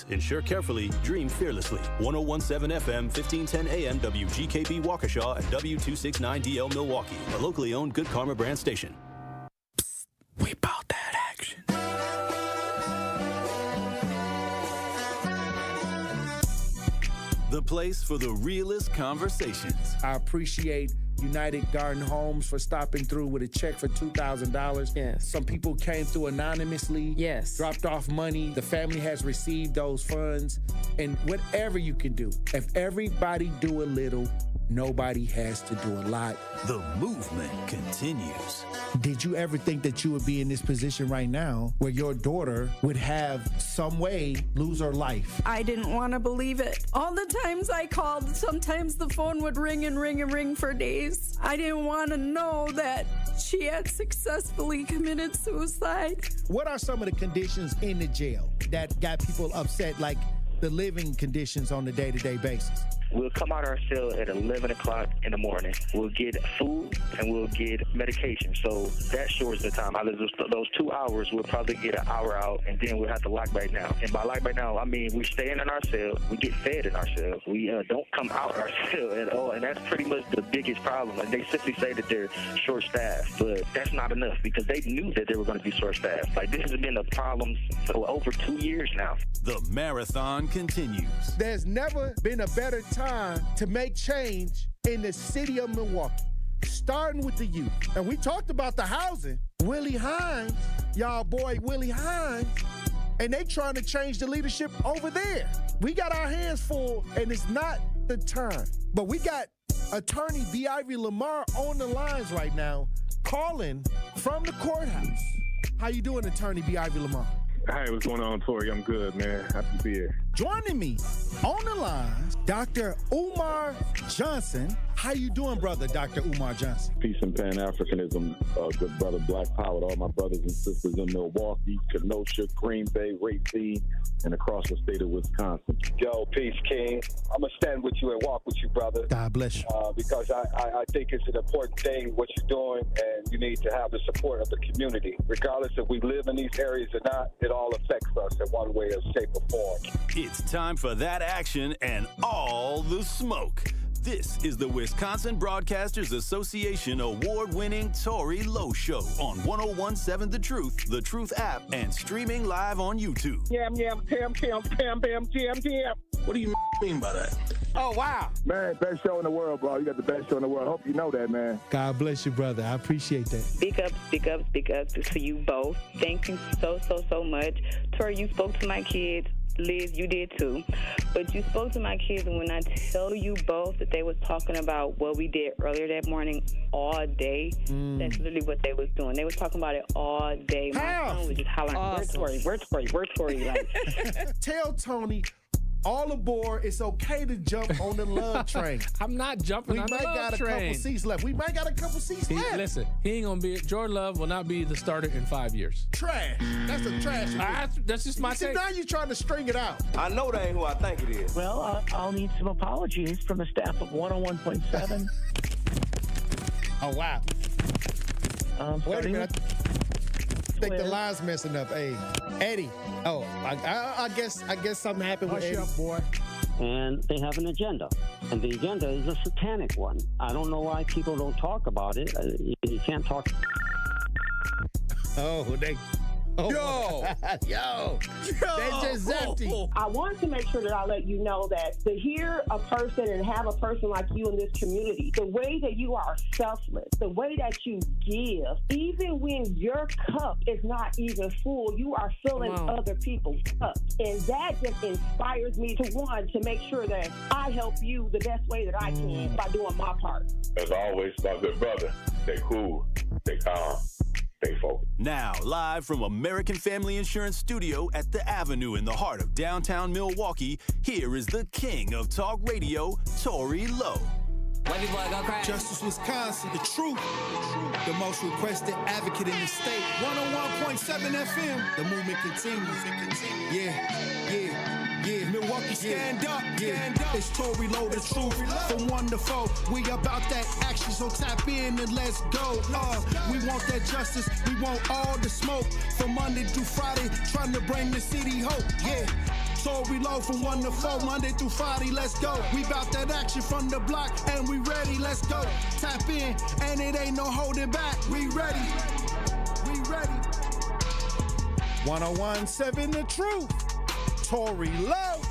Insure carefully, dream fearlessly. 1017 FM, 1510 AM, WGKB Waukesha, and W269DL Milwaukee, a locally owned Good Karma brand station. Psst, we bought that action. The place for the realest conversations. I appreciate United Garden Homes for stopping through with a check for $2,000. Yes. Some people came through anonymously. Yes. Dropped off money. The family has received those funds. And whatever you can do, if everybody do a little, nobody has to do a lot. The movement continues. Did you ever think that you would be in this position right now where your daughter would have some way lose her life? I didn't want to believe it. All the times I called, sometimes the phone would ring and ring and ring for days. I didn't want to know that she had successfully committed suicide. What are some of the conditions in the jail that got people upset, like the living conditions on a day-to-day basis? We'll come out our cell at 11 o'clock in the morning. We'll get food and we'll get medication. So that shortens the time. Out of those 2 hours, we'll probably get an hour out, and then we'll have to lock back down. And by lock back down, I mean we're staying in our cell. We get fed in our cell. We don't come out our cell at all, and that's pretty much the biggest problem. Like, they simply say that they're short-staffed, but that's not enough because they knew that they were going to be short-staffed. Like, this has been a problem for over 2 years now. The marathon continues. There's never been a better time to make change in the city of Milwaukee, starting with the youth. And we talked about the housing. Willie Hines, y'all boy Willie Hines, and they trying to change the leadership over there. We got our hands full, and it's not the time. But we got attorney B. Ivy Lamar on the lines right now, calling from the courthouse. How you doing, attorney B. Ivy Lamar? Hey, what's going on, Tory? I'm good, man. Happy to be here. Joining me on the line, Dr. Umar Johnson. How you doing, brother, Dr. Umar Johnson? Peace and Pan-Africanism, good brother, Black Power, to all my brothers and sisters in Milwaukee, Kenosha, Green Bay, Racine, and across the state of Wisconsin. Yo, peace, King. I'm going to stand with you and walk with you, brother. God bless you. Because I think it's an important thing, what you're doing, and you need to have the support of the community. Regardless if we live in these areas or not, it all affects us in one way or shape or form. It's time for that action and all the smoke. This is the Wisconsin Broadcasters Association award-winning Tory Lowe Show on 1017 The Truth app, and streaming live on YouTube. Yam, yam, pam, pam, pam, pam, jam, jam. What do you mean by that? Oh, wow. Man, best show in the world, bro. You got the best show in the world. Hope you know that, man. God bless you, brother. I appreciate that. Speak up, speak up, speak up to you both. Thank you so much. Tory, you spoke to my kids. Liz, you did too. But you spoke to my kids, and when I tell you both that they was talking about what we did earlier that morning all day, that's literally what they was doing. They was talking about it all day. My son was just hollering, awesome. Where's Tory? Like, tell Tony, all aboard. It's okay to jump on the love train. I'm not jumping on the love train. We might got a couple seats left. Listen, he ain't going to be, Jordan Love will not be the starter in 5 years. Trash. That's a trash. That's just my take. Now you're trying to string it out. I know that ain't who I think it is. Well, I'll need some apologies from the staff of 101.7. Oh, wow. Wait a minute. I think the line's messing up. Hey, Eddie. Oh, I guess something happened with Eddie. Hush up, boy. And they have an agenda. And the agenda is a satanic one. I don't know why people don't talk about it. You can't talk. Oh, Yo, they just empty. I wanted to make sure that I let you know that to hear a person and have a person like you in this community, the way that you are selfless, the way that you give, even when your cup is not even full, you are filling other people's cups. And that just inspires me to make sure that I help you the best way that I can by doing my part. As always, my good brother, stay cool, stay calm. Stay focused. Now, live from American Family Insurance Studio at the Avenue in the heart of downtown Milwaukee, here is the king of talk radio, Tory Lowe. Justice Wisconsin, the truth, the most requested advocate in the state. 101.7 FM, the movement continues. Yeah. Milwaukee, stand up. It's Tory Lowe, the truth. From 1 to 4, we about that action, so tap in and let's go. We want that justice, we want all the smoke. From Monday through Friday, trying to bring the city hope. Yeah. Tory Lowe from 1 to 4, Monday through Friday, let's go. We bout that action from the block, and we ready, let's go. Tap in, and it ain't no holding back. We ready. We ready. 101.7 The Truth. Tory Lowe.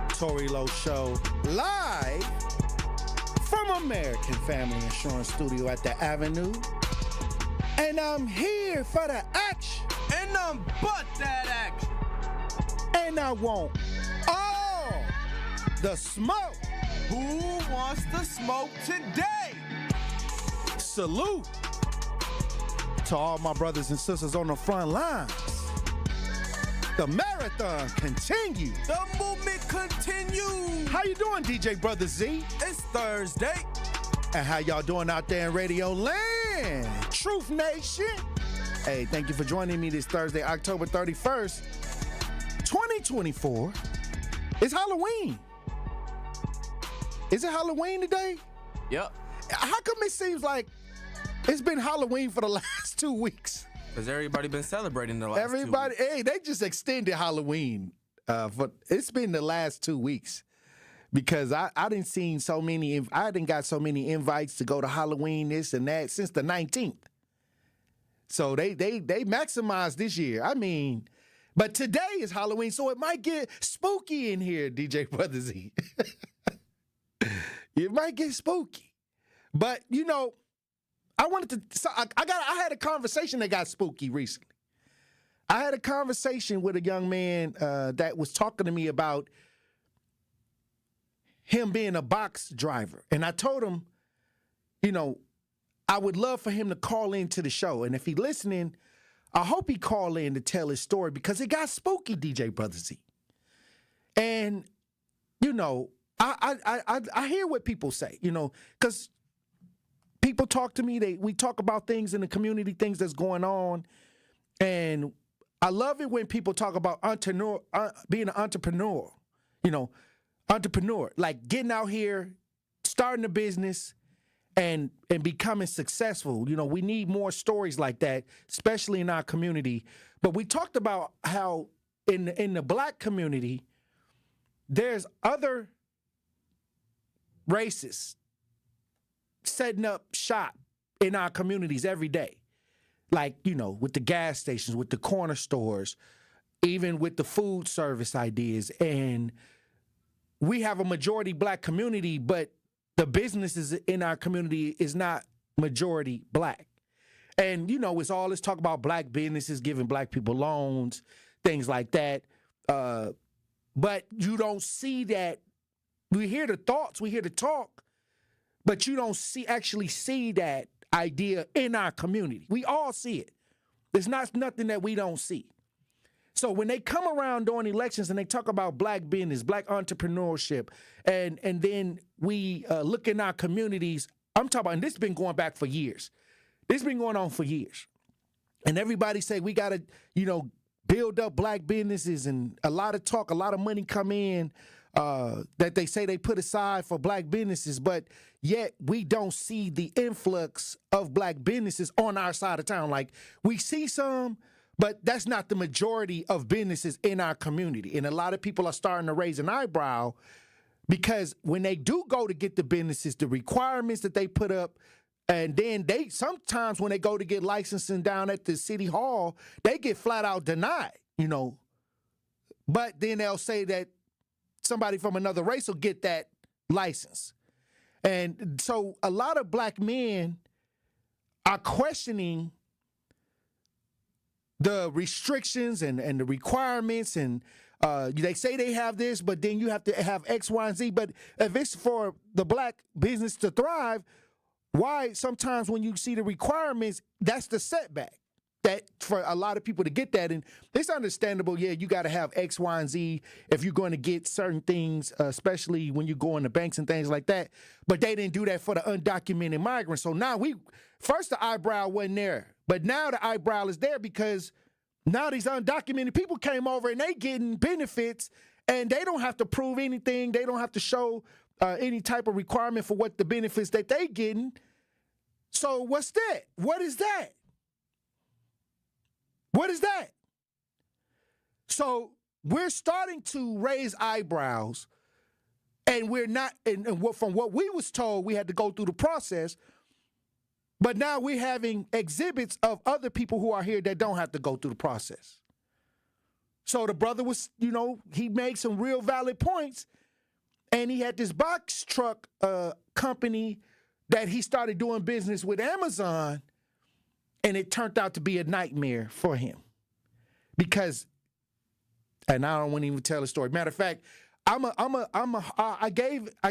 Tory Lowe Show live from American Family Insurance Studio at the Avenue. And I'm here for the action. And I'm but that action. And I want all the smoke. Who wants the smoke today? Salute to all my brothers and sisters on the front lines. The marathon continues. The movement continues. How you doing, DJ Brother Z? It's Thursday. And how y'all doing out there in Radio Land? Truth Nation. Hey, thank you for joining me this Thursday, October 31st, 2024. It's Halloween. Is it Halloween today? Yep. How come it seems like it's been Halloween for the last 2 weeks? Because everybody been celebrating the last 2 weeks. Hey, they just extended Halloween. It's been the last 2 weeks because I didn't seen so many. I didn't got so many invites to go to Halloween, this and that since the 19th. So they maximized this year. I mean, but today is Halloween, so it might get spooky in here, DJ Brother Z. It might get spooky, but you know. I had a conversation that got spooky recently. I had a conversation with a young man that was talking to me about him being a box driver. And I told him, you know, I would love for him to call into the show. And if he's listening, I hope he call in to tell his story because it got spooky, DJ Brother Z. And, you know, I hear what people say, you know, because people talk to me. We talk about things in the community, things that's going on, and I love it when people talk about being an entrepreneur. You know, entrepreneur, like getting out here, starting a business, and becoming successful. You know, we need more stories like that, especially in our community. But we talked about how in the black community, there's other races setting up shop in our communities every day. Like, you know, with the gas stations, with the corner stores, even with the food service ideas. And we have a majority black community, but the businesses in our community is not majority black. And, you know, it's all this talk about black businesses giving black people loans, things like that. But you don't see that. We hear the thoughts, we hear the talk, but you don't actually see that idea in our community. We all see it. There's nothing that we don't see. So when they come around during elections and they talk about black business, black entrepreneurship, and then we look in our communities, I'm talking about, and this has been going back for years. This has been going on for years. And everybody say we got to, you know, build up black businesses, and a lot of talk, a lot of money come in that they say they put aside for black businesses, but yet we don't see the influx of black businesses on our side of town. Like, we see some, but that's not the majority of businesses in our community. And a lot of people are starting to raise an eyebrow because when they do go to get the businesses, the requirements that they put up, and then they sometimes when they go to get licensing down at the city hall, they get flat out denied, you know. But then they'll say that somebody from another race will get that license. And so a lot of black men are questioning the restrictions and the requirements, and they say they have this, but then you have to have X, Y, and Z. But if it's for the black business to thrive, why sometimes when you see the requirements, that's the setback? That for a lot of people to get that, and it's understandable. Yeah, you got to have X, Y, and Z if you're going to get certain things, especially when you go into banks and things like that. But they didn't do that for the undocumented migrants. So now first the eyebrow wasn't there, but now the eyebrow is there because now these undocumented people came over and they getting benefits, and they don't have to prove anything. They don't have to show any type of requirement for what the benefits that they getting. So what's that? What is that? What is that? So we're starting to raise eyebrows, and we're not, from what we was told, we had to go through the process, but now we're having exhibits of other people who are here that don't have to go through the process. So the brother was, he made some real valid points, and he had this box truck company that he started doing business with Amazon, and it turned out to be a nightmare for him because, and I don't want to even tell the story. Matter of fact, I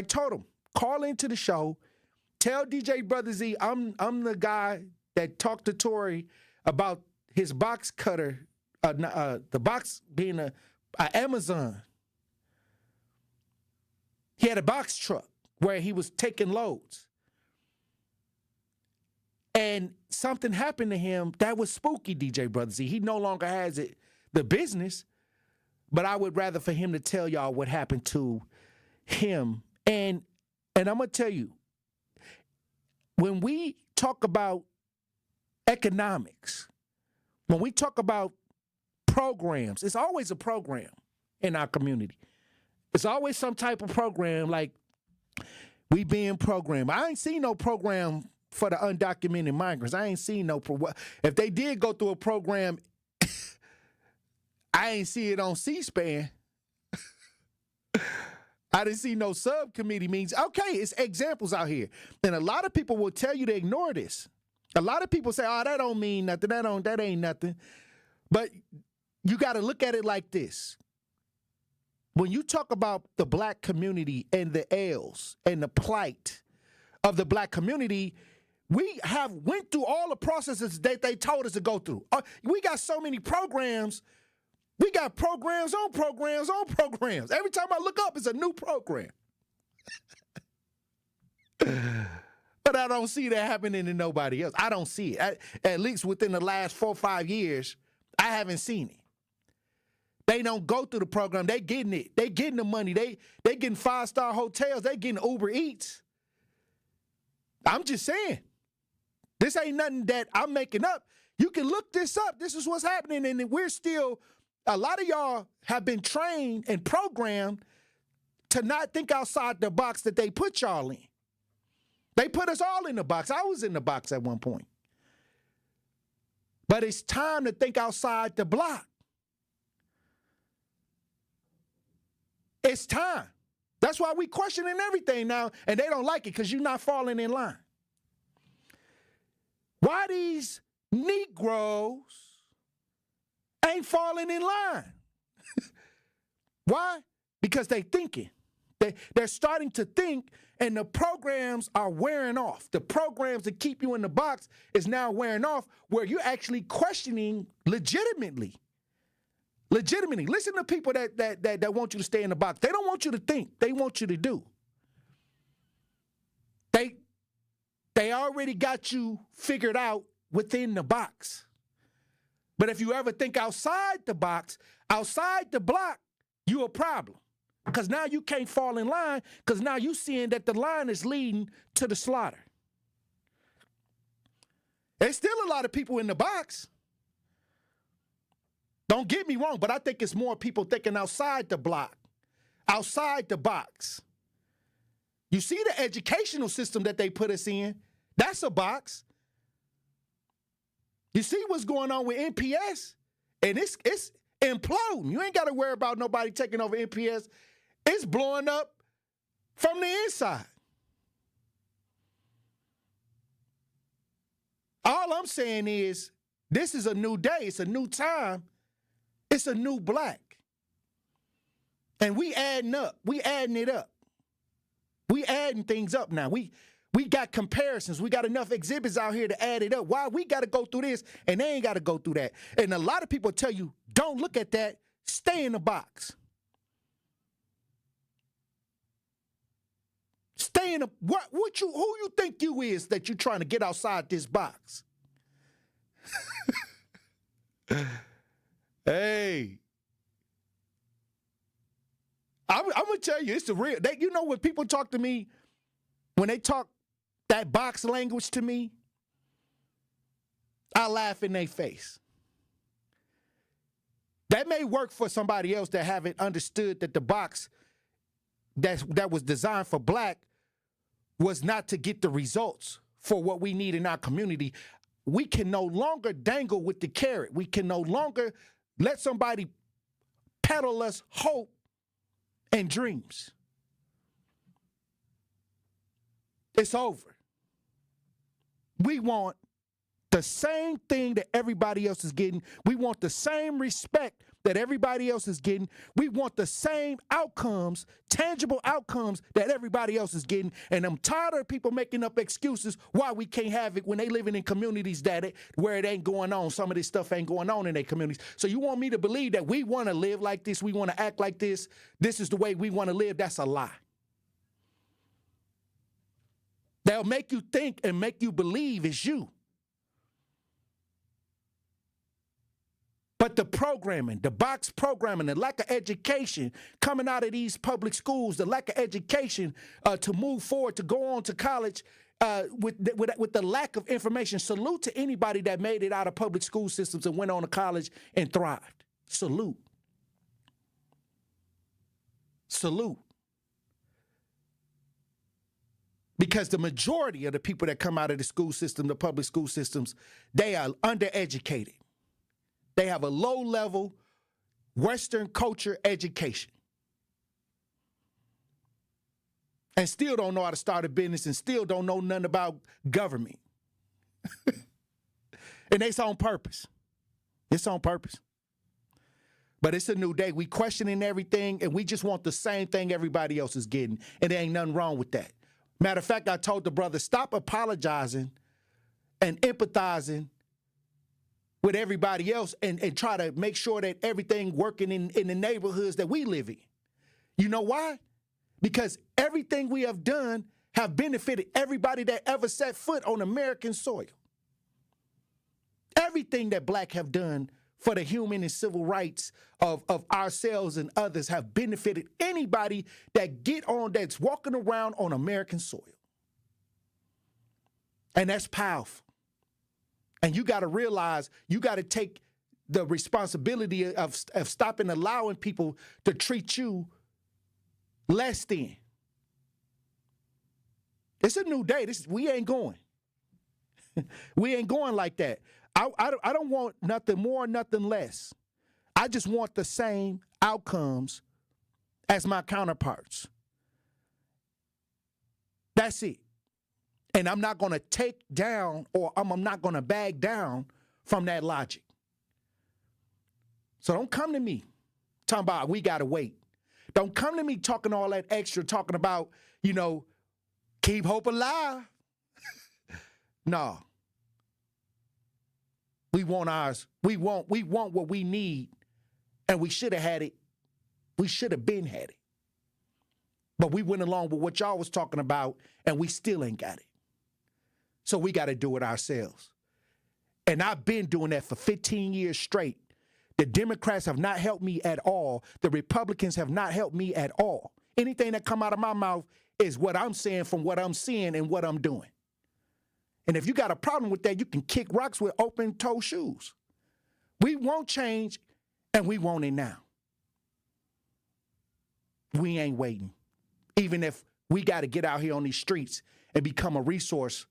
told him, call into the show, tell DJ Brother Z, I'm the guy that talked to Tory about his box cutter, the box being a Amazon. He had a box truck where he was taking loads. And something happened to him that was spooky, DJ Brother Z. He no longer has the business, but I would rather for him to tell y'all what happened to him. And I'm going to tell you, when we talk about economics, when we talk about programs, it's always a program in our community. It's always some type of program, like we being programmed. I ain't seen no program for the undocumented migrants. I ain't seen no if they did go through a program, I ain't see it on C-SPAN. I didn't see no subcommittee meetings. Okay, it's examples out here. And a lot of people will tell you to ignore this. A lot of people say, oh, that don't mean nothing. That ain't nothing. But you got to look at it like this. When you talk about the black community and the ills and the plight of the black community, we have went through all the processes that they told us to go through. We got so many programs. We got programs on programs on programs. Every time I look up, it's a new program. But I don't see that happening to nobody else. I don't see it. At least within the last 4 or 5 years, I haven't seen it. They don't go through the program. They getting it. They getting the money. They getting 5-star hotels. They getting Uber Eats. I'm just saying. This ain't nothing that I'm making up. You can look this up. This is what's happening. And we're still, a lot of y'all have been trained and programmed to not think outside the box that they put y'all in. They put us all in the box. I was in the box at one point. But it's time to think outside the block. It's time. That's why we questioning everything now, and they don't like it because you're not falling in line. Why these Negroes ain't falling in line? Why? Because they thinking. They're starting to think, and the programs are wearing off. The programs that keep you in the box is now wearing off, where you're actually questioning legitimately. Legitimately. Listen to people that want you to stay in the box. They don't want you to think. They want you to do. They already got you figured out within the box. But if you ever think outside the box, outside the block, you a problem. Because now you can't fall in line, because now you seeing that the line is leading to the slaughter. There's still a lot of people in the box. Don't get me wrong, but I think it's more people thinking outside the block, outside the box. You see the educational system that they put us in? That's a box. You see what's going on with NPS? And it's imploding. You ain't got to worry about nobody taking over NPS. It's blowing up from the inside. All I'm saying is this is a new day. It's a new time. It's a new black. And we adding up. We adding it up. We adding things up now. We got comparisons. We got enough exhibits out here to add it up. Why we got to go through this and they ain't got to go through that? And a lot of people tell you, don't look at that. Stay in the box. Stay in the who you think you is that you trying to get outside this box? Hey. I'm gonna tell you, it's the real. You know when people talk to me, when they talk that box language to me, I laugh in their face. That may work for somebody else that haven't understood that the box that was designed for black was not to get the results for what we need in our community. We can no longer dangle with the carrot. We can no longer let somebody peddle us hope and dreams. It's over. We want the same thing that everybody else is getting. We want the same respect that everybody else is getting. We want the same outcomes, tangible outcomes that everybody else is getting. And I'm tired of people making up excuses why we can't have it when they living in communities where it ain't going on. Some of this stuff ain't going on in their communities. So you want me to believe that we want to live like this, we want to act like this is the way we want to live? That's a lie. They'll make you think and make you believe it's you. But the programming, the box programming, the lack of education coming out of these public schools, the lack of education to move forward, to go on to college with the lack of information. Salute to anybody that made it out of public school systems and went on to college and thrived. Salute. Salute. Because the majority of the people that come out of the school system, the public school systems, they are undereducated. They have a low-level Western culture education and still don't know how to start a business and still don't know nothing about government. And it's on purpose. It's on purpose. But it's a new day. We questioning everything, and we just want the same thing everybody else is getting, and there ain't nothing wrong with that. Matter of fact, I told the brother, stop apologizing and empathizing with everybody else and try to make sure that everything working in the neighborhoods that we live in. You know why? Because everything we have done have benefited everybody that ever set foot on American soil. Everything that black have done for the human and civil rights of ourselves and others have benefited anybody that's walking around on American soil. And that's powerful. And you got to realize you got to take the responsibility of stopping allowing people to treat you less than. It's a new day. We ain't going. We ain't going like that. I don't want nothing more, nothing less. I just want the same outcomes as my counterparts. That's it. And I'm not going to take down or I'm not going to back down from that logic. So don't come to me talking about we got to wait. Don't come to me talking all that extra, talking about, keep hope alive. No. We want ours. We want what we need, and we should have had it. We should have been had it. But we went along with what y'all was talking about, and we still ain't got it. So we got to do it ourselves. And I've been doing that for 15 years straight. The Democrats have not helped me at all. The Republicans have not helped me at all. Anything that come out of my mouth is what I'm saying from what I'm seeing and what I'm doing. And if you got a problem with that, you can kick rocks with open-toe shoes. We won't change, and we want it now. We ain't waiting. Even if we got to get out here on these streets and become a resource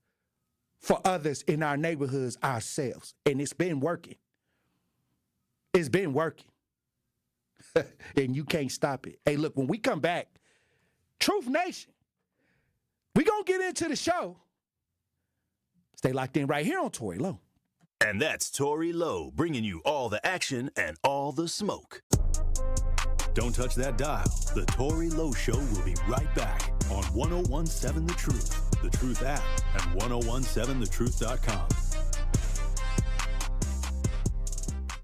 for others in our neighborhoods ourselves. And it's been working. It's been working. And you can't stop it. Hey, look, when we come back, Truth Nation, we going to get into the show. Stay locked in right here on Tory Lowe. And that's Tory Lowe, bringing you all the action and all the smoke. Don't touch that dial. The Tory Lowe Show will be right back on 1017 The Truth, The Truth app, and 1017thetruth.com.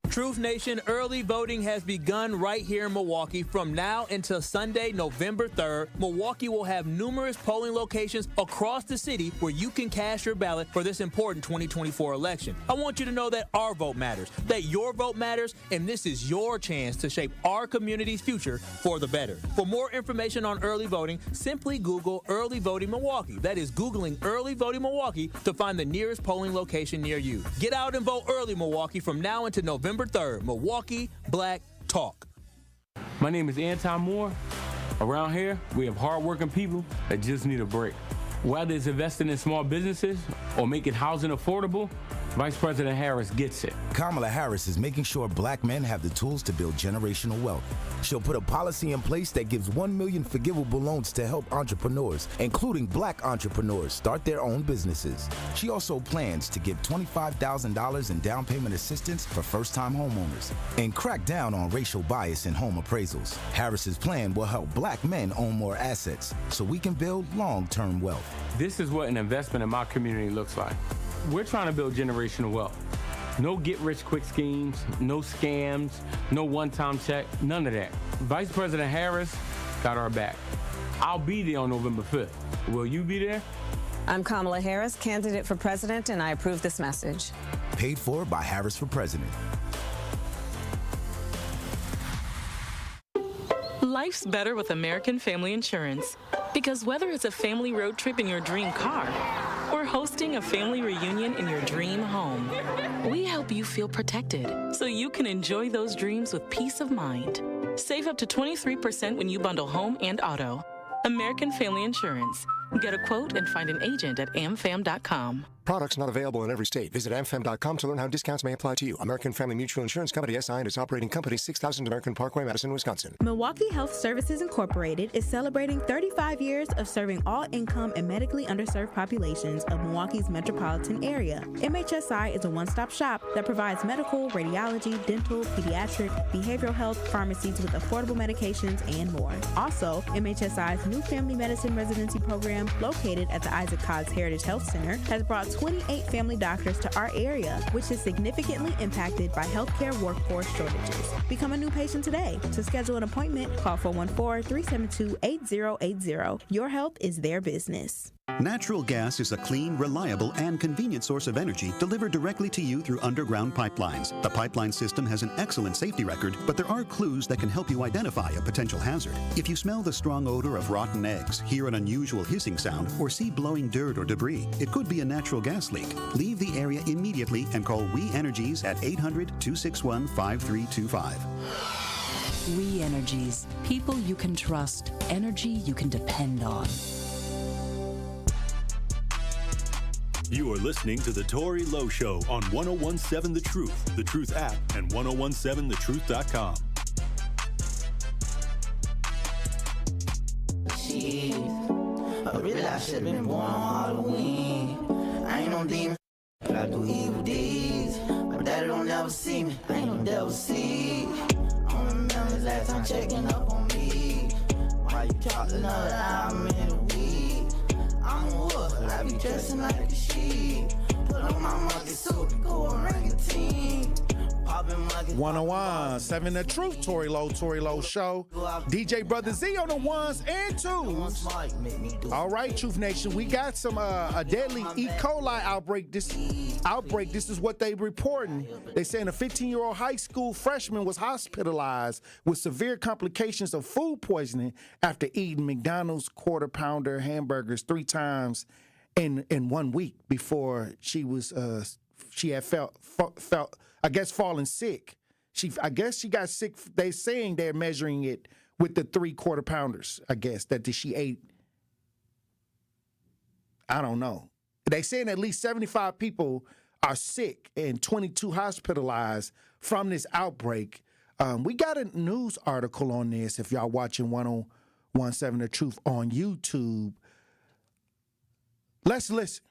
Truth Nation, early voting has begun right here in Milwaukee. From now until Sunday, November 3rd, Milwaukee will have numerous polling locations across the city where you can cast your ballot for this important 2024 election. I want you to know that our vote matters, that your vote matters, and this is your chance to shape our community's future for the better. For more information on early voting, simply Google Early Voting Milwaukee. That is Googling Early Voting Milwaukee to find the nearest polling location near you. Get out and vote early, Milwaukee, from now until November November 3rd. Milwaukee Black Talk. My name is Anton Moore. Around here, we have hardworking people that just need a break. Whether it's investing in small businesses or making housing affordable, Vice President Harris gets it. Kamala Harris is making sure black men have the tools to build generational wealth. She'll put a policy in place that gives 1 million forgivable loans to help entrepreneurs, including black entrepreneurs, start their own businesses. She also plans to give $25,000 in down payment assistance for first-time homeowners and crack down on racial bias in home appraisals. Harris's plan will help black men own more assets so we can build long-term wealth. This is what an investment in my community looks like. We're trying to build generational wealth. No get-rich-quick schemes, no scams, no one-time check, none of that. Vice President Harris got our back. I'll be there on November 5th. Will you be there? I'm Kamala Harris, candidate for president, and I approve this message. Paid for by Harris for President. Life's better with American Family Insurance. Because whether it's a family road trip in your dream car or hosting a family reunion in your dream home, we help you feel protected so you can enjoy those dreams with peace of mind. Save up to 23% when you bundle home and auto. American Family Insurance. Get a quote and find an agent at amfam.com. Products not available in every state. Visit amfam.com to learn how discounts may apply to you. American Family Mutual Insurance Company, SI, and its operating company, 6000 American Parkway, Madison, Wisconsin. Milwaukee Health Services Incorporated is celebrating 35 years of serving all income and medically underserved populations of Milwaukee's metropolitan area. MHSI is a one-stop shop that provides medical, radiology, dental, pediatric, behavioral health, pharmacies with affordable medications, and more. Also, MHSI's new family medicine residency program, located at the Isaac Cogg's Heritage Health Center, has brought 28 family doctors to our area, which is significantly impacted by healthcare workforce shortages. Become a new patient today. To schedule an appointment, call 414-372-8080. Your health is their business. Natural gas is a clean, reliable, and convenient source of energy delivered directly to you through underground pipelines. The pipeline system has an excellent safety record, but there are clues that can help you identify a potential hazard. If you smell the strong odor of rotten eggs, hear an unusual hissing sound, or see blowing dirt or debris, it could be a natural gas leak. Leave the area immediately and call We Energies at 800-261-5325. We Energies. People you can trust. Energy you can depend on. You are listening to the Tory Lowe Show on 1017 The Truth app, and 1017thetruth.com. Shit, I really I should've been born on Halloween. I ain't no demon, but I do evil deeds. My daddy don't never see me, I ain't no devil seed. I don't remember the last time checking up on me. Why you talk another hour in a week? I'm a wolf, I be dressing like a sheep. Put on my monkey suit and go and ring the team. 101.7 The Truth, Tory Lowe Show. DJ Brother Z on the ones and twos. All right, Truth Nation, we got some a deadly E. coli outbreak. This is what they reporting. They saying a 15-year-old high school freshman was hospitalized with severe complications of food poisoning after eating McDonald's quarter pounder hamburgers 3 times in 1 week before she had felt I guess falling sick. I guess she got sick. They're saying they're measuring it with the 3 quarter pounders, I guess, that she ate. I don't know. They saying at least 75 people are sick and 22 hospitalized from this outbreak. We got a news article on this if y'all watching 1017 The Truth on YouTube. Let's listen.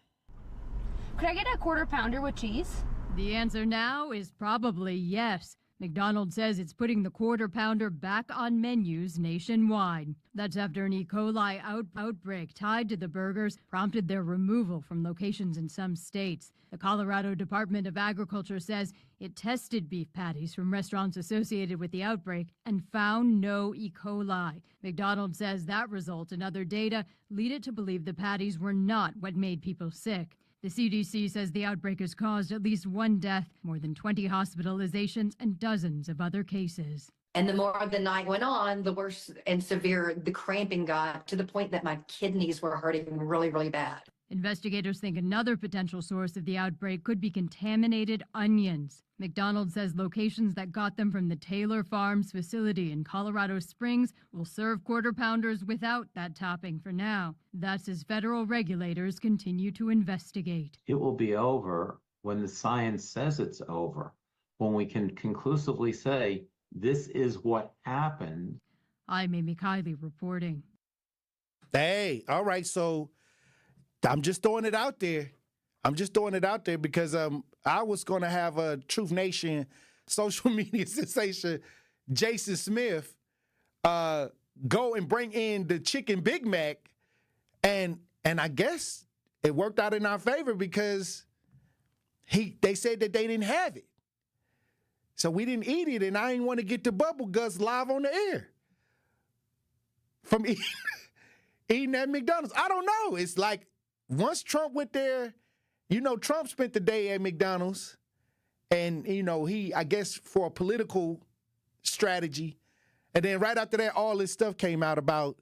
Could I get a quarter pounder with cheese? The answer now is probably yes. McDonald's says it's putting the quarter pounder back on menus nationwide. That's after an E. coli outbreak tied to the burgers prompted their removal from locations in some states. The Colorado Department of Agriculture says it tested beef patties from restaurants associated with the outbreak and found no E. coli. McDonald's says that result and other data lead it to believe the patties were not what made people sick. The CDC says the outbreak has caused at least 1 death, more than 20 hospitalizations, and dozens of other cases. And the more the night went on, the worse and severe the cramping got, to the point that my kidneys were hurting really, really bad. Investigators think another potential source of the outbreak could be contaminated onions. McDonald's says locations that got them from the Taylor Farms facility in Colorado Springs will serve Quarter Pounders without that topping for now. That's as federal regulators continue to investigate. It will be over when the science says it's over, when we can conclusively say this is what happened. I'm Amy Kiley reporting. Hey, all right, so I'm just throwing it out there. Because I was going to have a Truth Nation social media sensation, Jason Smith, go and bring in the chicken Big Mac, and I guess it worked out in our favor because they said that they didn't have it. So we didn't eat it, and I didn't want to get the bubble guts live on the air from eating at McDonald's. I don't know. It's like once Trump went there, Trump spent the day at McDonald's, and, I guess for a political strategy. And then right after that, all this stuff came out about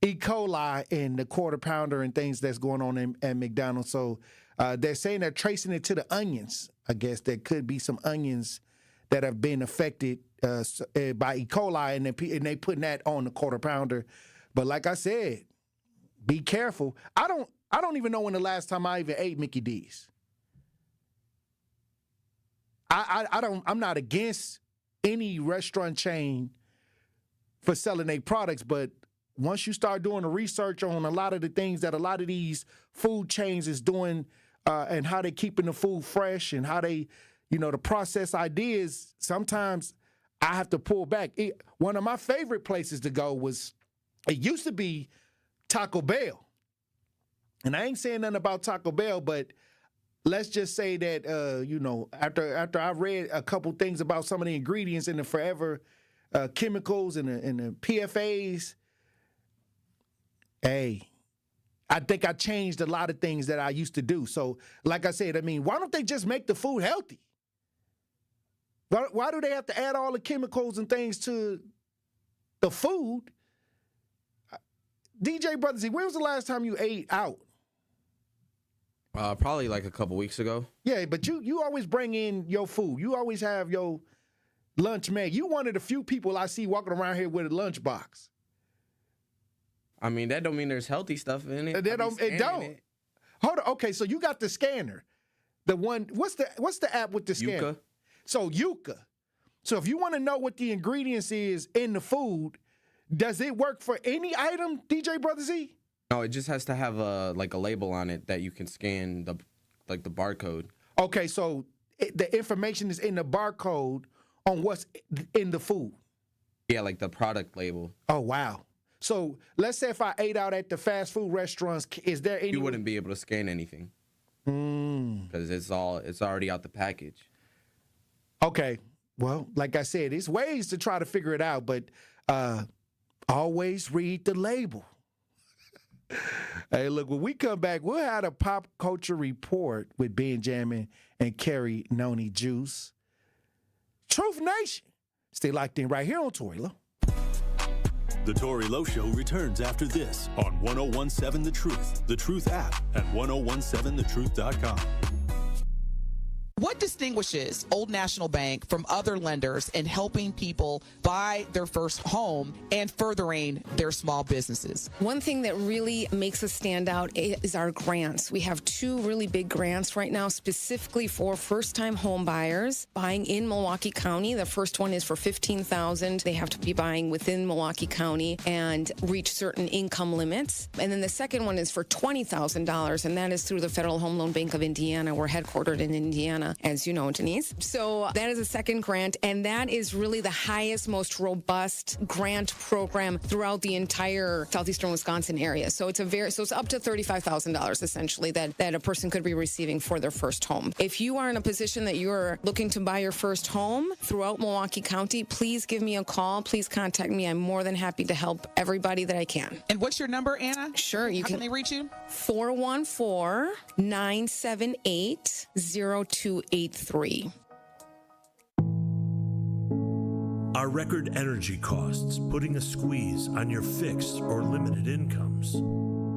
E. coli and the Quarter Pounder and things that's going on at McDonald's. So they're saying they're tracing it to the onions. I guess there could be some onions that have been affected by E. coli, and they putting that on the Quarter Pounder. But like I said, be careful. I don't even know when the last time I even ate Mickey D's. I'm not against any restaurant chain for selling their products, but once you start doing the research on a lot of the things that a lot of these food chains is doing, and how they keeping the food fresh and how they, the process ideas, sometimes I have to pull back. One of my favorite places to go it used to be Taco Bell. And I ain't saying nothing about Taco Bell, but let's just say that, after I read a couple things about some of the ingredients in the forever chemicals and the PFAs, hey, I think I changed a lot of things that I used to do. So, like I said, why don't they just make the food healthy? Why do they have to add all the chemicals and things to the food? DJ Brother Z, when was the last time you ate out? Probably like a couple weeks ago. Yeah, but you always bring in your food. You always have your lunch man. You one of the few people I see walking around here with a lunchbox. That don't mean there's healthy stuff in it. It don't. Hold on. Okay, so you got the scanner. The one. What's the app with the scanner? Yuka. So Yuka. So if you want to know what the ingredients is in the food, does it work for any item, DJ Brother Z? No, it just has to have a label on it that you can scan the barcode. Okay, so the information is in the barcode on what's in the food. Yeah, like the product label. Oh wow. So let's say if I ate out at the fast food restaurants, is there any? You wouldn't be able to scan anything because it's already out the package. Okay. Well, like I said, there's ways to try to figure it out, but always read the label. Hey, look, when we come back, we'll have a pop culture report with Benjamin and Carrie Noni Juice. Truth Nation. Stay locked in right here on Tory Lowe. The Tory Lowe Show returns after this on 1017 The Truth, The Truth app, and 1017thetruth.com. What distinguishes Old National Bank from other lenders in helping people buy their first home and furthering their small businesses? One thing that really makes us stand out is our grants. We have two really big grants right now specifically for first-time home buyers buying in Milwaukee County. The first one is for $15,000. They have to be buying within Milwaukee County and reach certain income limits. And then the second one is for $20,000, and that is through the Federal Home Loan Bank of Indiana. We're headquartered in Indiana, as you know, Denise. So that is a second grant, and that is really the highest, most robust grant program throughout the entire southeastern Wisconsin area. So it's it's up to $35,000 essentially that a person could be receiving for their first home. If you are in a position that you're looking to buy your first home throughout Milwaukee County, please give me a call. Please contact me. I'm more than happy to help everybody that I can. And what's your number, Anna? Sure. How can they reach you? 414-978-0283. Are record energy costs putting a squeeze on your fixed or limited incomes?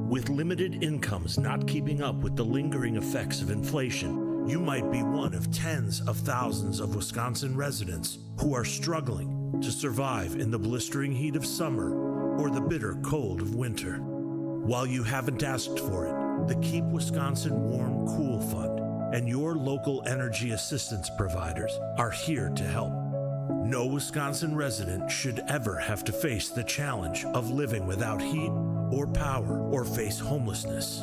With limited incomes not keeping up with the lingering effects of inflation, you might be one of tens of thousands of Wisconsin residents who are struggling to survive in the blistering heat of summer or the bitter cold of winter. While you haven't asked for it, the Keep Wisconsin Warm Cool Fund and your local energy assistance providers are here to help. No Wisconsin resident should ever have to face the challenge of living without heat or power or face homelessness.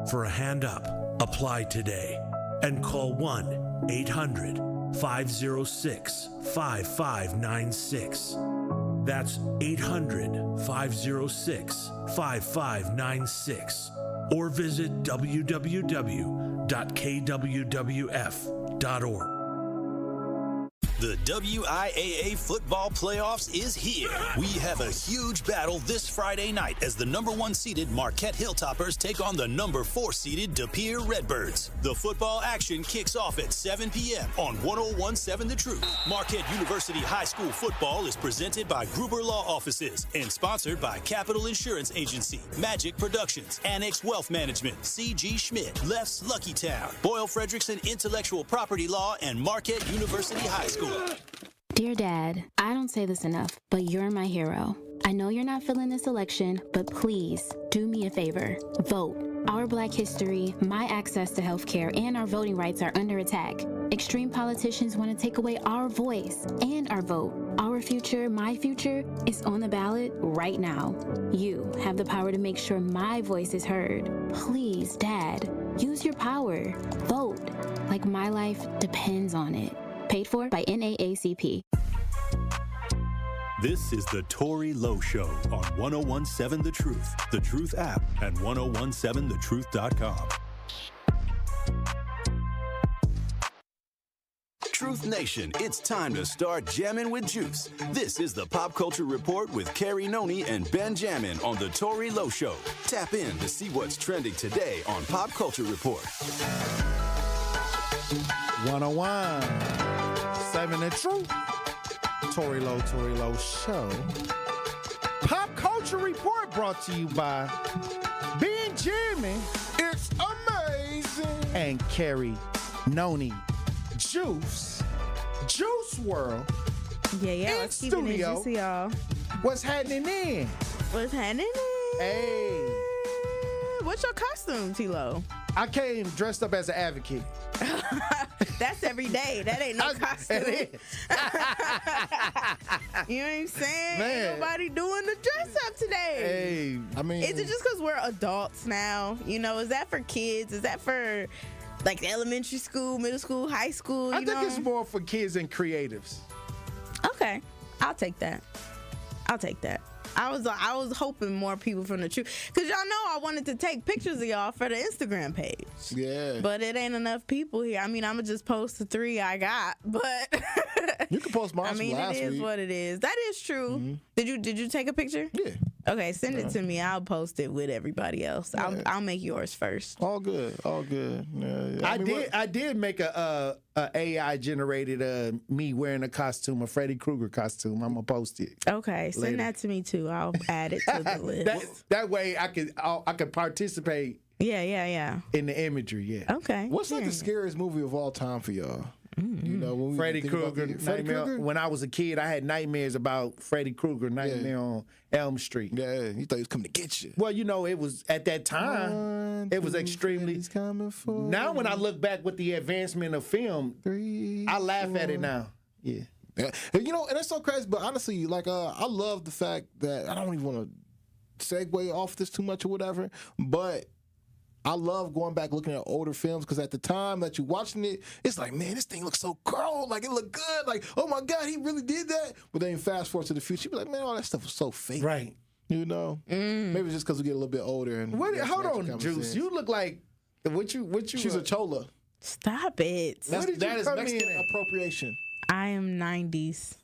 For a hand up, apply today and call 1-800-506-5596. That's 800-506-5596. Or visit www.kwwf.org. The WIAA football playoffs is here. We have a huge battle this Friday night as the number 1 seeded Marquette Hilltoppers take on the number 4 seeded De Pere Redbirds. The football action kicks off at 7 p.m. on 101.7 The Truth. Marquette University High School football is presented by Gruber Law Offices and sponsored by Capital Insurance Agency, Magic Productions, Annex Wealth Management, C.G. Schmidt, Left's Lucky Town, Boyle Frederickson Intellectual Property Law, and Marquette University High School. Dear Dad, I don't say this enough, but you're my hero. I know you're not feeling this election, but please do me a favor. Vote. Our Black history, my access to health care, and our voting rights are under attack. Extreme politicians want to take away our voice and our vote. Our future, my future, is on the ballot right now. You have the power to make sure my voice is heard. Please, Dad, use your power. Vote. Like my life depends on it. Paid for by NAACP. This is the Tory Lowe Show on 101.7 The Truth, The Truth app, and 101.7thetruth.com. Truth Nation, it's time to start jamming with juice. This is the Pop Culture Report with Carrie Noni and Ben Jammin on the Tory Lowe Show. Tap in to see what's trending today on Pop Culture Report. 101.7 The Truth. Tory Lowe Show. Pop Culture Report brought to you by Ben Jammin. It's amazing. And Carrie Noni. Juice World. Yeah, let's keep it juicy, y'all. What's happening in? What's happening in? Hey. What's your costume, T-Lo? I came dressed up as an advocate. That's every day. That ain't no costume. It is. You know what I'm saying? Man. Ain't nobody doing the dress up today. Hey, I mean, is it just because we're adults now? You know, is that for kids? Is that for like elementary school, middle school, high school? I think it's more for kids and creatives. Okay, I'll take that. I was hoping more people from the truth, because y'all know I wanted to take pictures of y'all for the Instagram page. Yeah. But it ain't enough people here. I mean, I'm gonna just post the 3 I got, but you can post mine. I mean, last it is week. what it is. That is true. Mm-hmm. Did you take a picture? Yeah. Okay, send it to me. I'll post it with everybody else. Yeah. I'll make yours first. All good. Yeah. I did make a AI generated me wearing a costume, a Freddy Krueger costume. I'm gonna post it. Okay, send that to me too. I'll add it to the list. that way I could participate. Yeah. In the imagery, yeah. Okay. What's like the scariest movie of all time for y'all? Mm-hmm. You know, when Freddy Krueger. When I was a kid, I had nightmares about Freddy Krueger, Nightmare on Elm Street. Yeah, you thought he was coming to get you. Well, you know, it was at that time. It was extremely. Now, when I look back with the advancement of film, I laugh at it now. Yeah. You know, and that's so crazy. But honestly, like, I love the fact that I don't even want to segue off this too much or whatever, but I love going back looking at older films, because at the time that you're watching it, it's like, man, this thing looks so cool. Like, it looked good. Like, oh my God, he really did that. But then fast forward to the future, you be like, man, all that stuff was so fake. Right. You know? Maybe it's just because we get a little bit older. And hold on, Juice. You look like what you? She's a chola. Stop it. That is Mexican appropriation. I am 90s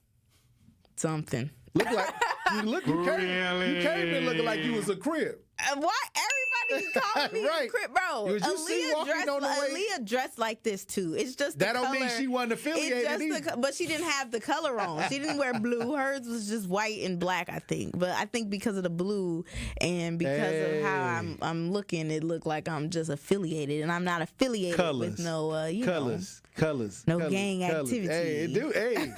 something. You came in looking like you was a crib. Why everybody calling me Right. a crip, bro? Was you see walking on the way? Aaliyah dressed like this too. It's just the That don't color. mean she wasn't affiliated either. But she didn't have the color on. She didn't wear blue. Hers was just white and black, I think. But I think because of the blue and because of how I'm looking, it looked like I'm just affiliated, and I'm not affiliated with no colors, no gang activity. Hey,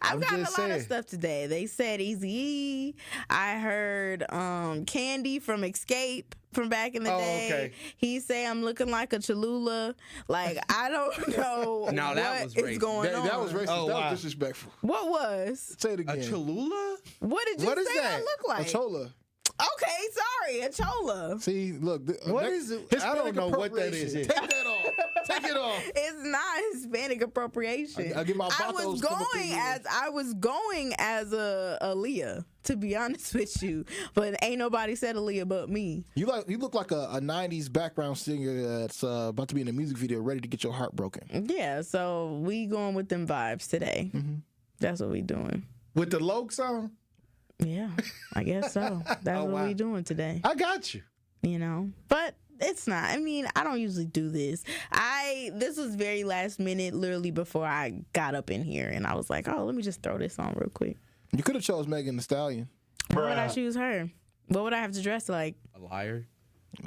I've gotten a lot of stuff today. They said Eazy-E. I heard Candy from Escape from back in the day. Okay. He say I'm looking like a Cholula. Like, I don't know what is going on. That was racist. That was disrespectful. What was? Say it again. A Cholula? What did you What is say that? I look like? A chola. Okay, sorry, a chola. See, look. What is it? I don't know what that is. Take that off. Take it off. It's not Hispanic appropriation. I get my I was going as a Aaliyah, to be honest with you, but ain't nobody said Aaliyah but me. You look like a '90s background singer that's about to be in a music video, ready to get your heart broken. Yeah, so we going with them vibes today. Mm-hmm. That's what we doing. With the Lowe song? Yeah, I guess so. That's what we doing today. I got you. You know, but it's not. I mean, I don't usually do this. This was very last minute, literally before I got up in here, and I was like, oh, let me just throw this on real quick. You could have chose Megan Thee Stallion. Why would I choose her? What would I have to dress like? A liar?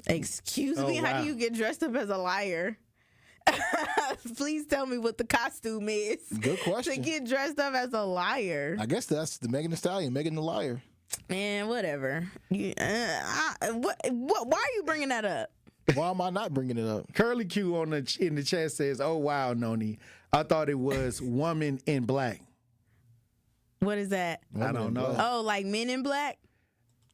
Excuse me? How do you get dressed up as a liar? Please tell me what the costume is. Good question. To get dressed up as a liar. I guess that's the Megan Thee Stallion, Megan the Liar. Man, whatever. Why are you bringing that up? Why am I not bringing it up? Curly Q in the chat says, "Oh wow, Noni, I thought it was Woman in Black." What is that? I don't know. Oh, like Men in Black?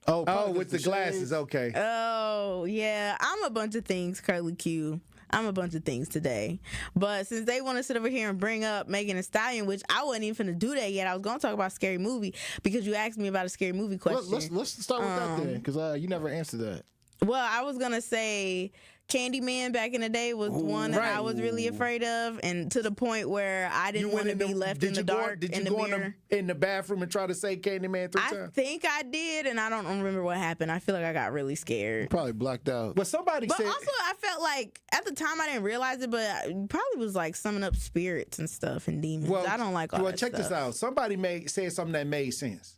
Oh, with the glasses. Okay. Oh, yeah. I'm a bunch of things, Curly Q. I'm a bunch of things today. But since they want to sit over here and bring up Megan Thee Stallion, which I wasn't even finna do that yet, I was going to talk about Scary Movie because you asked me about a Scary Movie question. Let's start with that then, because you never answered that. Well, I was going to say Candyman back in the day was one that I was really afraid of, and to the point where I didn't want to be left in the dark. Did you go in the bathroom and try to say Candyman 3 times? I think I did, and I don't remember what happened. I feel like I got really scared. Probably blacked out. But somebody said. But also, I felt like at the time I didn't realize it, but it probably was like summing up spirits and stuff and demons. I don't like all that check stuff. this out. Somebody said something that made sense.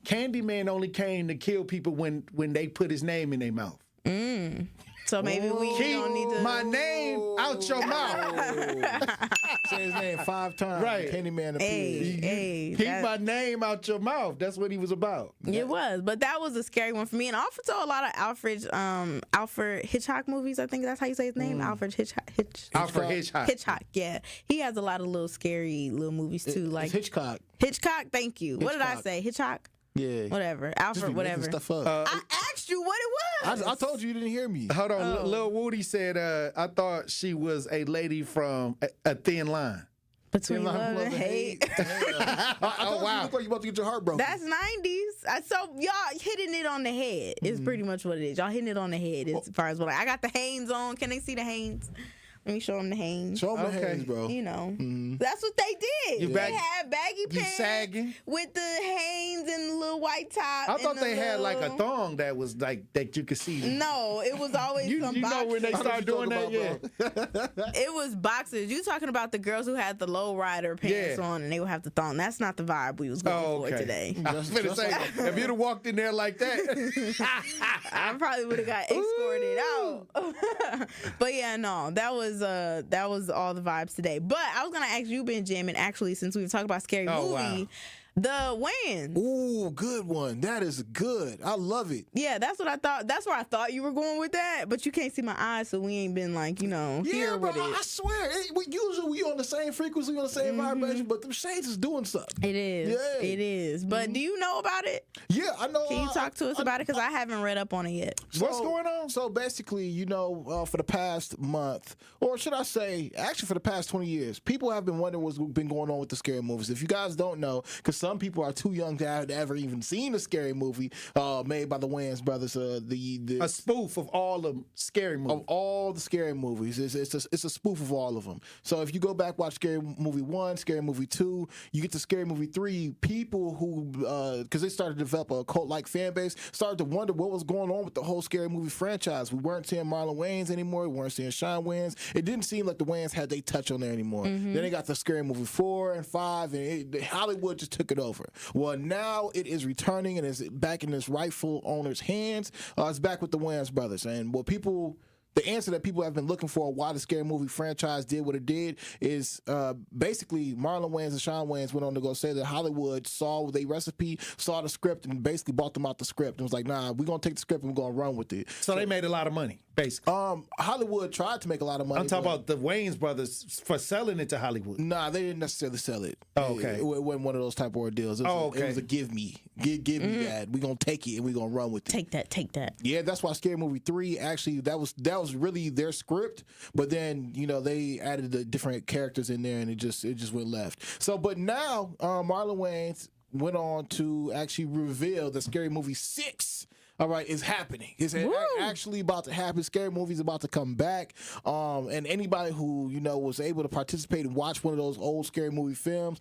Candyman only came to kill people when they put his name in their mouth. So maybe we don't need to. My name out your mouth. Say his name 5 times. Right. Candyman appears. Keep my name out your mouth. That's what he was about. It was, but that was a scary one for me. And also a lot of Alfred Hitchcock movies. I think that's how you say his name. Alfred Hitchcock. Alfred Hitchcock. Hitchcock. Yeah, he has a lot of little scary little movies too. Like Hitchcock. Hitchcock. Thank you. What did I say? Hitchcock. Yeah. Whatever. Alfred. Whatever. Stuff up. I asked you what it was. I told you didn't hear me. Hold on. Lil Woody said, I thought she was a lady from A Thin Line. Between love and hate. Oh, wow. You look like you're about to get your heart broken. That's 90s. So y'all hitting it on the head is pretty much what it is. Y'all hitting it on the head as far as what I got the Hanes on. Can they see the Hanes? Let me show them the Hanes. Show them the Hanes, bro. You know, that's what they did. They had baggy pants sagging with the Hanes and the little white top. I thought they had like a thong that was like that you could see. No, it was always some boxers. You know when they start doing that, It was boxers. You talking about the girls who had the low rider pants on and they would have the thong. That's not the vibe we was going for today. I was gonna say, if you'd have walked in there like that, I probably would have got escorted out. But yeah, no, that was all the vibes today. But I was gonna ask you, Benjamin, actually, since we were talking about Scary Movie, the Wayans. Ooh, good one. That is good. I love it. Yeah, that's what I thought. That's where I thought you were going with that. But you can't see my eyes, so we ain't been like, here with it. I swear, usually we on the same frequency, on the same vibration, but them shades is doing something. It is. Yeah. It is. But do you know about it? Yeah, I know. Can you talk to us about it? Because I haven't read up on it yet. What's going on? So basically, for the past month, or should I say, actually for the past 20 years, people have been wondering what's been going on with the scary movies. If you guys don't know, because some people are too young to have ever even seen a scary movie made by the Wayans brothers. A spoof of all the scary movies. Of all the scary movies. It's a spoof of all of them. So if you go back, watch Scary Movie 1, Scary Movie 2, you get to Scary Movie 3, people who, because they started to develop a cult-like fan base, started to wonder what was going on with the whole Scary Movie franchise. We weren't seeing Marlon Wayans anymore. We weren't seeing Sean Wayans. It didn't seem like the Wayans had their touch on there anymore. Then they got the Scary Movie 4 and 5, and Hollywood just took it over. Well, now it is returning and is back in its rightful owner's hands. It's back with the Wayans brothers. And the answer that people have been looking for why the Scary Movie franchise did what it did is basically Marlon Wayans and Sean Wayans went on to go say that Hollywood saw the recipe, saw the script, and basically bought them out the script. And was like, nah, we're going to take the script and we're going to run with it. So they made a lot of money, basically. Hollywood tried to make a lot of money. I'm talking about the Wayans brothers for selling it to Hollywood. Nah, they didn't necessarily sell it. Oh, okay. It wasn't one of those type of ordeals. It was a give me. Give me that. We're going to take it and we're going to run with it. Take that. Yeah, that's why Scary Movie 3, actually, that was really their script, but then they added the different characters in there and it just went left. So but now Marlon Wayans went on to actually reveal that Scary Movie 6 is happening. It's actually about to happen. Scary Movie's about to come back. And anybody who, was able to participate and watch one of those old Scary Movie films,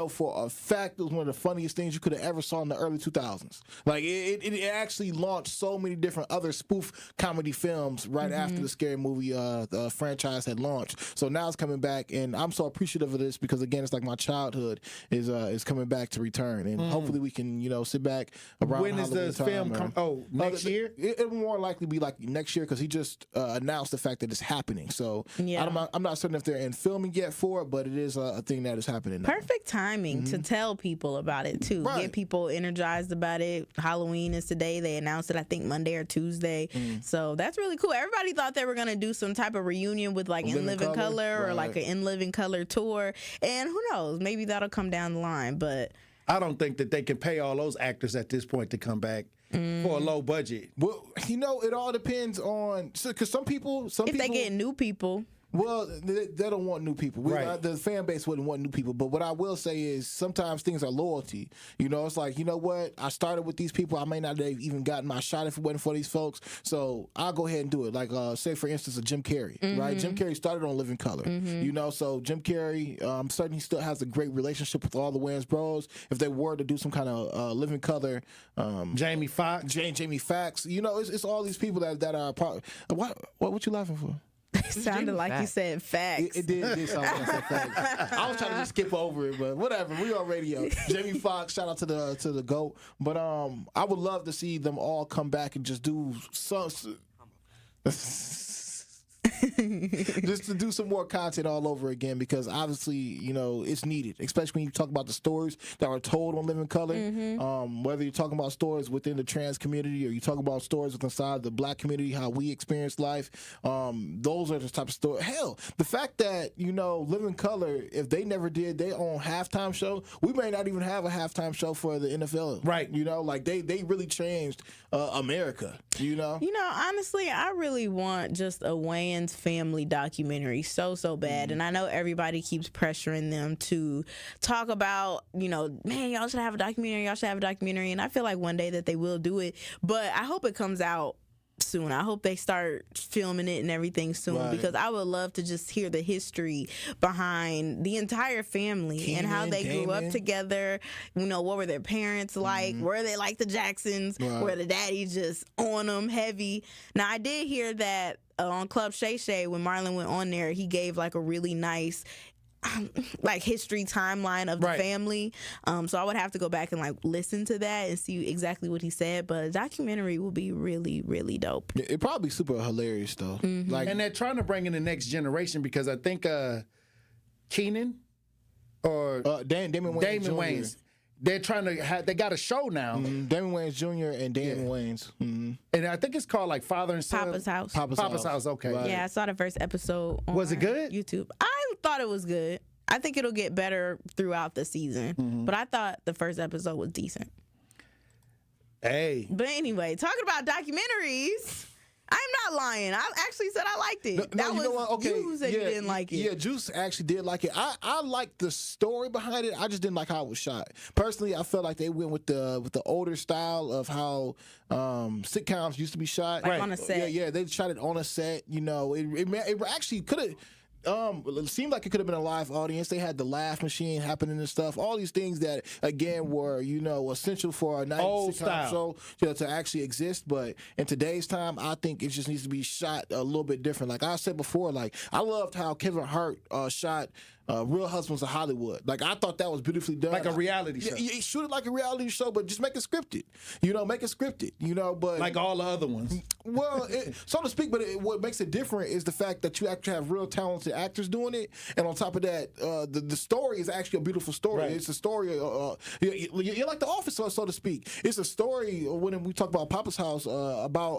for a fact it was one of the funniest things you could have ever saw in the early 2000s. Like, it actually launched so many different other spoof comedy films right after the Scary Movie the franchise had launched. So now it's coming back, and I'm so appreciative of this because, again, it's like my childhood is coming back to return. And hopefully we can, sit back around When is the film come? Next year? It will more likely be like next year because he just announced the fact that it's happening. So I'm not certain if they're in filming yet for it, but it is a thing that is happening now. Perfect timing to tell people about it too. Right. Get people energized about it. Halloween is today. They announced it, I think, Monday or Tuesday. So that's really cool. Everybody thought they were going to do some type of reunion with like In Living Color or like an In Living Color tour. And who knows? Maybe that'll come down the line. But I don't think that they can pay all those actors at this point to come back for a low budget. Well, it all depends on because some people if they get new people. Well, they don't want new people. Right. The fan base wouldn't want new people. But what I will say is sometimes things are loyalty. It's like, you know what? I started with these people. I may not have even gotten my shot if it wasn't for these folks. So I'll go ahead and do it. Like, say, for instance, a Jim Carrey, right? Jim Carrey started on Living Color. So Jim Carrey, I'm certain he still has a great relationship with all the Wayans bros. If they were to do some kind of Living Color. Jamie Foxx. Jamie Foxx. It's all these people that are part. What you laughing for? It sounded like you said facts. It did sound like I said facts. I was trying to just skip over it, but whatever. We on radio. Jamie Foxx, shout out to the GOAT. But I would love to see them all come back and just do some. Just to do some more content all over again because obviously, it's needed, especially when you talk about the stories that are told on Living Color. Whether you're talking about stories within the trans community or you talk about stories inside the black community, how we experience life, those are the type of stories. Hell, the fact that, Living Color, if they never did their own halftime show, we may not even have a halftime show for the NFL. Right. Like they really changed America, honestly, I really want just a Wayans family documentary so bad. And I know everybody keeps pressuring them to talk about, man, y'all should have a documentary. And I feel like one day that they will do it. But I hope it comes out soon. I hope they start filming it and everything soon because I would love to just hear the history behind the entire family Keenan, and how they grew up Damon. together. What were their parents like? Were they like the Jacksons? Were the daddies just on them heavy? Now, I did hear that on Club Shay Shay, when Marlon went on there, he gave like a really nice history timeline of the family. So I would have to go back and listen to that and see exactly what he said. But a documentary will be really, really dope. It'd probably be super hilarious though. Mm-hmm. And they're trying to bring in the next generation because I think Keenan or Damon Wayans. They're trying to they got a show now. Damon Wayans Jr. and Damon Wayans. And I think it's called Father and Son. Papa's House. Papa's House, okay. Right. Yeah, I saw the first episode on Was it good? YouTube. I thought it was good. I think it'll get better throughout the season. But I thought the first episode was decent. Hey. But anyway, talking about documentaries, I'm not lying. I actually said I liked it. No, you know what? Okay, you said you didn't like it. Yeah, Juice actually did like it. I liked the story behind it. I just didn't like how it was shot. Personally, I felt like they went with the older style of how sitcoms used to be shot. Like on a set. Yeah, they shot it on a set. You know, it actually could have. It seemed like it could have been a live audience. They had the laugh machine happening and stuff. All these things that, again, were, essential for a 90s sitcom show to actually exist. But in today's time, I think it just needs to be shot a little bit different. Like I said before, like I loved how Kevin Hart shot Real Husbands of Hollywood. Like I thought that was beautifully done. Like a reality show. Yeah, shoot it like a reality show, but just make it scripted. Make it scripted. But like all the other ones. Well, so to speak. But what makes it different is the fact that you actually have real talented actors doing it, and on top of that, the story is actually a beautiful story. Right. It's a story. You're like The Office, so to speak. It's a story when we talk about Papa's House about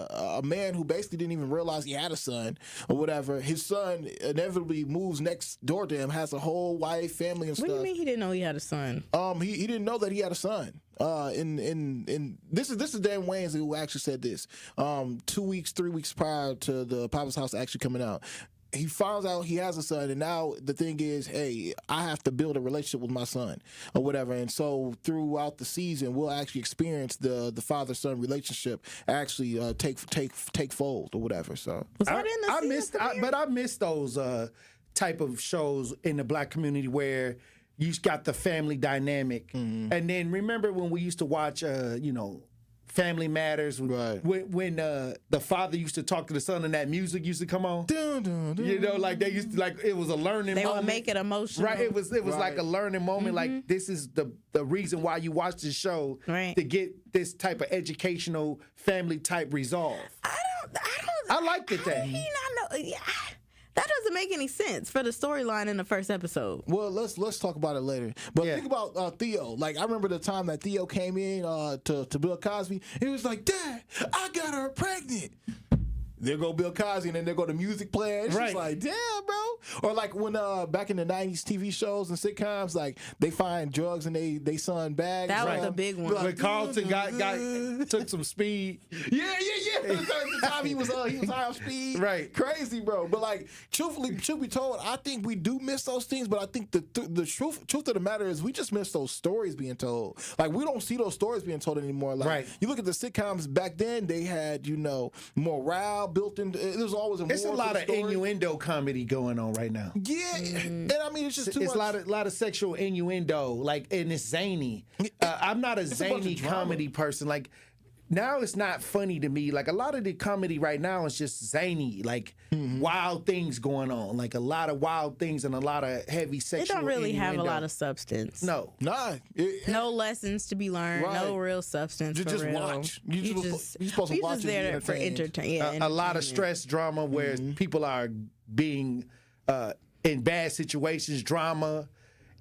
a man who basically didn't even realize he had a son or whatever. His son inevitably moves next door to him, has a whole wife, family, and stuff. What do you mean he didn't know he had a son? He didn't know that he had a son. This is Dan Wayans who actually said this. 3 weeks prior to the Papa's House actually coming out. He finds out he has a son, and now the thing is, hey, I have to build a relationship with my son or whatever. And so throughout the season, we'll actually experience the father-son relationship actually take fold or whatever. So I missed those type of shows in the black community where you got the family dynamic. Mm-hmm. And then remember when we used to watch, Family Matters, right? When the father used to talk to the son and that music used to come on. Dun, dun, dun. Like they used to, like it was a learning moment. They would make it emotional. Right. It was right. Like a learning moment. Mm-hmm. Like this is the reason why you watch this show, right, to get this type of educational family type resolve. I liked it that. He not know. Yeah. That doesn't make any sense for the storyline in the first episode. Well, let's talk about it later. But think about Theo. Like I remember the time that Theo came in to Bill Cosby. He was like, "Dad, I got her pregnant." There go Bill Cosby, and then there go the music playing. It's just like, damn, bro. Or like when back in the 90s TV shows and sitcoms, like they find drugs in they son bags. That was a big one. When Carlton took some speed. Yeah. The time he was high on speed. Right. Crazy, bro. But like, truth be told, I think we do miss those things, but I think the truth of the matter is we just miss those stories being told. Like we don't see those stories being told anymore. Like you look at the sitcoms back then, they had, morale built in. There's always it's a lot of innuendo comedy going on right now. Yeah, and I mean it's just too much. It's a lot of sexual innuendo, like, and it's zany. I'm not a zany comedy person. Like now, it's not funny to me. Like a lot of the comedy right now is just zany, like wild things going on, like a lot of wild things and a lot of heavy sexual. It don't really innuendo. have a lot of substance. No, no lessons to be learned. Right. No real substance. You just real. Watch. You're supposed to watch. There for entertainment. Yeah, a lot of stress drama where people are being in bad situations, drama.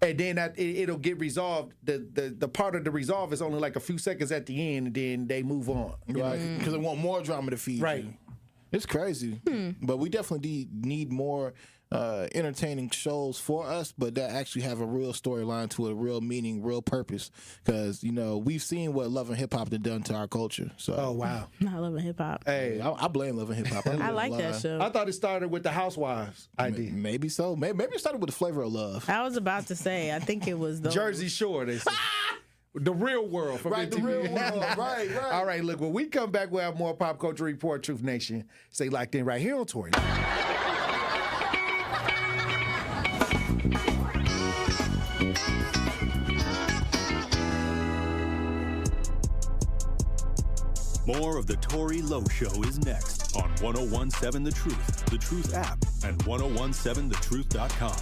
And then it'll get resolved. The part of the resolve is only like a few seconds at the end, and then they move on. Right, because they want more drama to feed. Right, it's crazy. But we definitely need more entertaining shows for us, but that actually have a real storyline to it, real meaning, real purpose. Because we've seen what Love and Hip Hop has done to our culture. So, oh wow, not Love and Hip Hop. Hey, I blame Love and Hip Hop. I like that show. I thought it started with the Housewives idea. Maybe so. Maybe it started with the Flavor of Love. I was about to say. I think it was the Jersey Shore. They said. The Real World from MTV. The Real World. Right. All right, look, when we come back, we'll have more Pop Culture Report, Truth Nation. Stay locked in right here on Tory. More of the Tory Lowe Show is next on 1017 The Truth app, and 1017thetruth.com.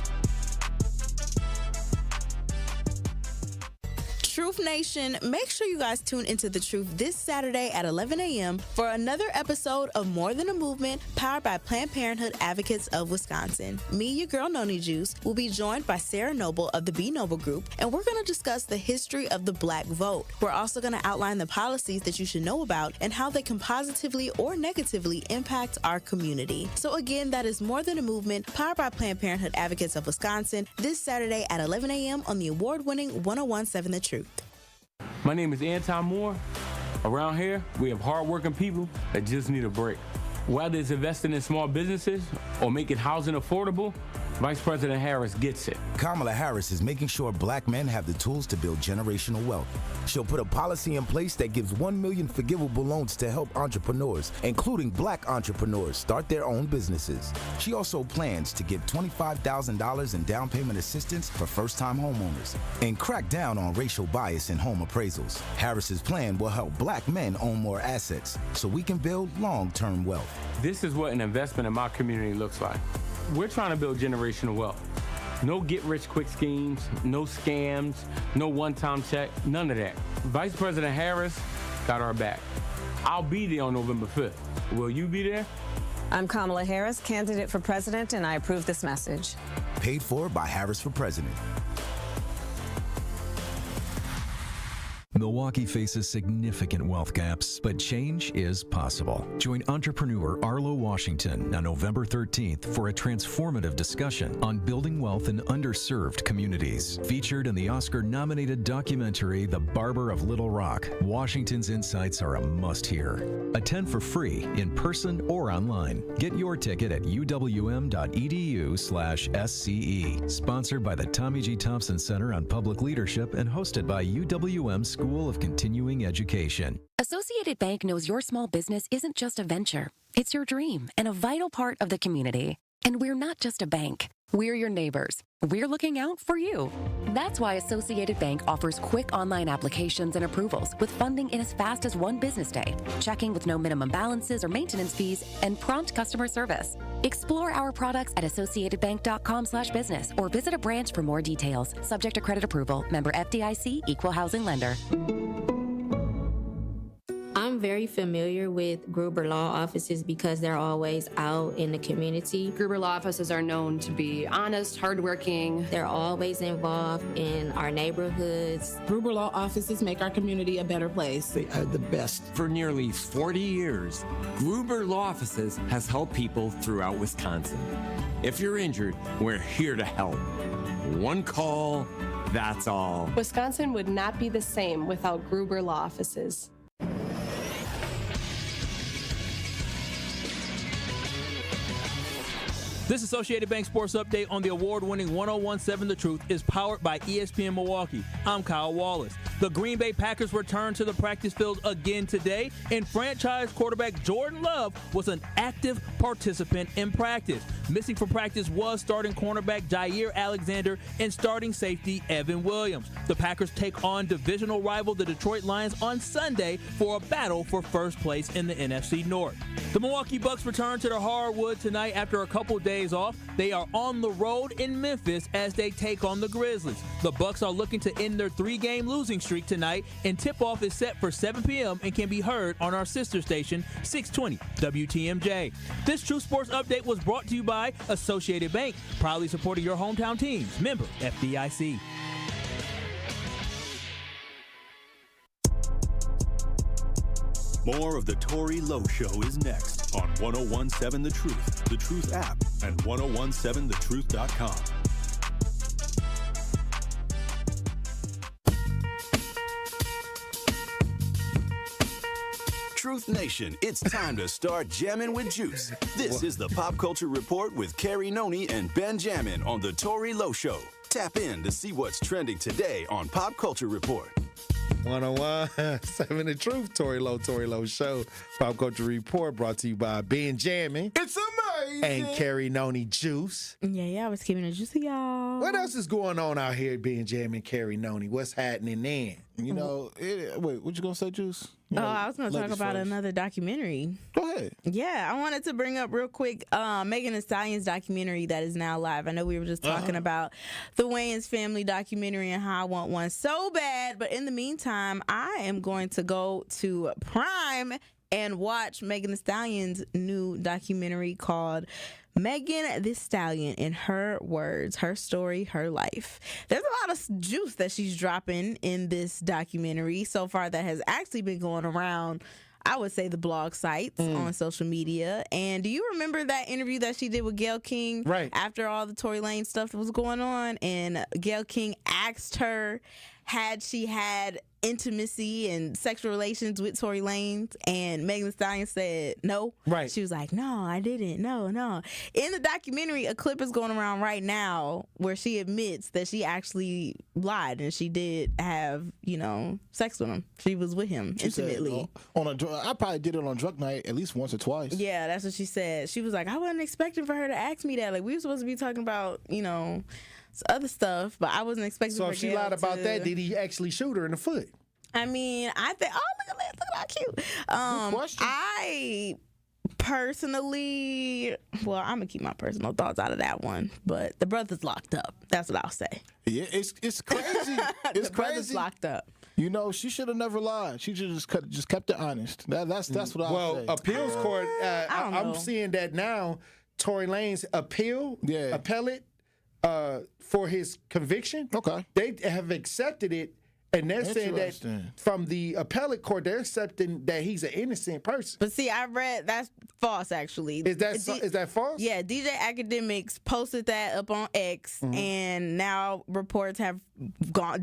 Truth Nation, make sure you guys tune into The Truth this Saturday at 11 a.m. for another episode of More Than a Movement, powered by Planned Parenthood Advocates of Wisconsin. Me, your girl Noni Juice, will be joined by Sarah Noble of the B Noble Group, and we're going to discuss the history of the Black vote. We're also going to outline the policies that you should know about and how they can positively or negatively impact our community. So again, that is More Than a Movement, powered by Planned Parenthood Advocates of Wisconsin, this Saturday at 11 a.m. on the award-winning 1017 The Truth. My name is Anton Moore, Around here, we have hardworking people that just need a break. Whether it's investing in small businesses or making housing affordable, Vice President Harris gets it. Kamala Harris is making sure black men have the tools to build generational wealth. She'll put a policy in place that gives 1 million forgivable loans to help entrepreneurs, including black entrepreneurs, start their own businesses. She also plans to give $25,000 in down payment assistance for first-time homeowners and crack down on racial bias in home appraisals. Harris's plan will help black men own more assets so we can build long-term wealth. This is what an investment in my community looks like. We're trying to build generational wealth. No get-rich-quick schemes, no scams, no one-time check, none of that. Vice President Harris got our back. I'll be there on November 5th. Will you be there? I'm Kamala Harris, candidate for president, and I approve this message. Paid for by Harris for President. Milwaukee faces significant wealth gaps, but change is possible. Join entrepreneur Arlo Washington on November 13th for a transformative discussion on building wealth in underserved communities. Featured in the Oscar-nominated documentary The Barber of Little Rock, Washington's insights are a must-hear. Attend for free in person or online. Get your ticket at uwm.edu/SCE. Sponsored by the Tommy G. Thompson Center on Public Leadership and hosted by UWM School of Continuing Education. Associated Bank knows your small business isn't just a venture. It's your dream and a vital part of the community. And we're not just a bank. We're your neighbors. We're looking out for you. That's why Associated Bank offers quick online applications and approvals with funding in as fast as 1 business day, checking with no minimum balances or maintenance fees, and prompt customer service. Explore our products at associatedbank.com/business or visit a branch for more details. Subject to credit approval. Member FDIC, Equal Housing Lender. I'm very familiar with Gruber Law offices because they're always out in the community. Gruber Law offices are known to be honest, hardworking. They're always involved in our neighborhoods. Gruber Law offices make our community a better place. They are the best. For nearly 40 years, Gruber Law offices has helped people throughout Wisconsin. If you're injured, we're here to help. One call, that's all. Wisconsin would not be the same without Gruber Law offices. This Associated Bank Sports Update on the award-winning 1017 The Truth is powered by ESPN Milwaukee. I'm Kyle Wallace. The Green Bay Packers return to the practice field again today, and franchise quarterback Jordan Love was an active participant in practice. Missing from practice was starting cornerback Jair Alexander and starting safety Evan Williams. The Packers take on divisional rival the Detroit Lions on Sunday for a battle for first place in the NFC North. The Milwaukee Bucks return to the hardwood tonight after a couple days off. They are on the road in Memphis as they take on the Grizzlies. The Bucks are looking to end their 3-game losing streak tonight, and tip-off is set for 7 p.m. and can be heard on our sister station, 620 WTMJ. This True Sports Update was brought to you by Associated Bank, proudly supporting your hometown teams. Member FDIC. More of the Tory Lowe Show is next on 1017 The Truth app, and 1017thetruth.com. Truth Nation, it's time to start jamming with juice. This is the Pop Culture Report with Carrie Noni and Benjamin on the Tory Lowe Show. Tap in to see what's trending today on Pop Culture Report. 1017 The Truth, Tory Lowe Show. Pop Culture Report brought to you by Benjamin. It's amazing. And Carrie Noni Juice. Yeah, I was keeping it juicy, y'all. What else is going on out here, Benjamin, Carrie Noni? What's happening then? You know, wait, what you gonna say, Juice? You know, I was going to talk about another documentary. Go ahead. Yeah, I wanted to bring up real quick Megan Thee Stallion's documentary that is now live. I know we were just talking about the Wayans family documentary and how I want one so bad. But in the meantime, I am going to go to Prime and watch Megan Thee Stallion's new documentary called Megan Thee Stallion, in her words, her story, her life. There's a lot of juice that she's dropping in this documentary so far that has actually been going around, I would say, the blog sites on social media. And do you remember that interview that she did with Gayle King? Right. After all the Tory Lanez stuff that was going on, and Gayle King asked her, had she had intimacy and sexual relations with Tory Lanez, and Megan Thee Stallion said no. Right. She was like, no, I didn't. No. In the documentary, a clip is going around right now where she admits that she actually lied and she did have, sex with him. She was with him intimately. I probably did it on drunk night at least once or twice. Yeah, that's what she said. She was like, I wasn't expecting for her to ask me that. Like, we were supposed to be talking about, other stuff, but I wasn't expecting. So for if she Gayle lied about to... that, did he actually shoot her in the foot? I mean, I think. Oh, look at how cute. Good question. I personally, well, I'm gonna keep my personal thoughts out of that one. But the brother's locked up. That's what I'll say. Yeah, it's crazy. It's the brother's crazy. locked up. She should have never lied. She should have just kept it honest. That's what I say. Well, appeals court. I'm seeing that now. Tory Lanez appellate. For his conviction. Okay. They have accepted it, and they're saying that from the appellate court, they're accepting that he's an innocent person. But see, I read that's false, actually. Is that false? Yeah, DJ Academics posted that up on X, and now reports have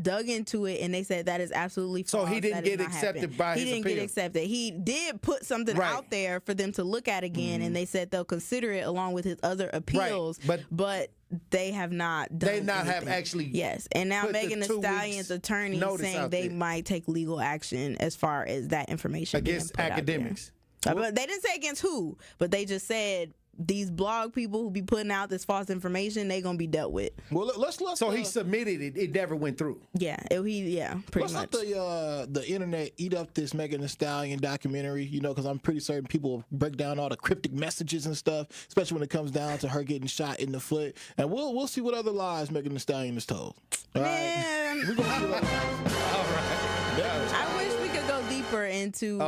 dug into it, and they said that is absolutely false. So he didn't get accepted by his appeal. He didn't get accepted. He did put something out there for them to look at again, and they said they'll consider it along with his other appeals, but they have not done anything. Have actually. Yes, and now Megan Thee Stallion's attorney is saying they might take legal action as far as that information against Academics. But they didn't say against who, but they just said these blog people who be putting out this false information, they gonna be dealt with. Well, let's so he submitted it. It never went through. Yeah, pretty much. Let's let the internet eat up this Megan Thee Stallion documentary, because I'm pretty certain people will break down all the cryptic messages and stuff, especially when it comes down to her getting shot in the foot. And we'll see what other lies Megan Thee Stallion has told. All right. We're gonna see what all right. I wish we could go deeper into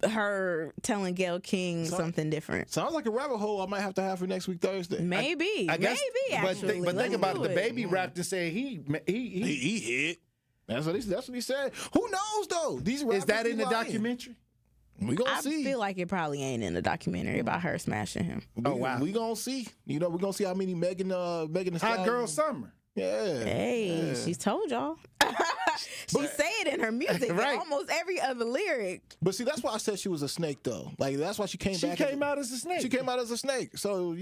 her telling Gayle King something different. Sounds like a rabbit hole I might have to have for next week Thursday. Maybe, actually. But think about it. The baby rapped and said he hit. That's what he said. Who knows though? Is that in the documentary? We gonna see. I feel like it probably ain't in the documentary about her smashing him. We gonna see. We're gonna see how many Megan Thee Stallion. Hot Girl Summer. Yeah. Hey, she's told y'all. She say it in her music, right? Almost every other lyric. But see, that's why I said she was a snake, though. Like that's why she came back. She came out as a snake. She came out as a snake. So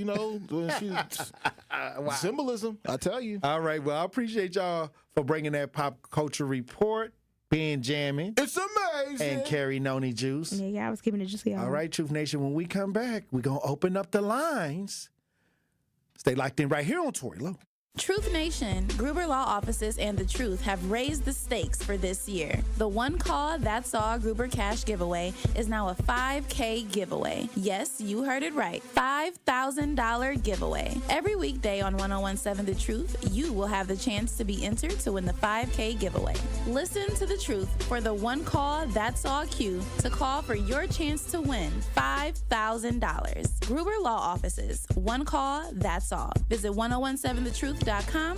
symbolism. I tell you. All right. Well, I appreciate y'all for bringing that pop culture report. Ben Jammin. It's amazing. And Carrie Noni Juice. Yeah, I was keeping it just y'all. All right, Truth Nation. When we come back, we're gonna open up the lines. Stay locked in right here on Tory Lowe. Truth Nation, Gruber Law Offices and The Truth have raised the stakes for this year. The One Call That's All Gruber Cash giveaway is now a $5K giveaway. Yes, you heard it right. $5,000 giveaway. Every weekday on 1017 The Truth, you will have the chance to be entered to win the $5K giveaway. Listen to The Truth for the One Call That's All cue to call for your chance to win $5,000. Gruber Law Offices, One Call That's All. Visit 1017thetruth.com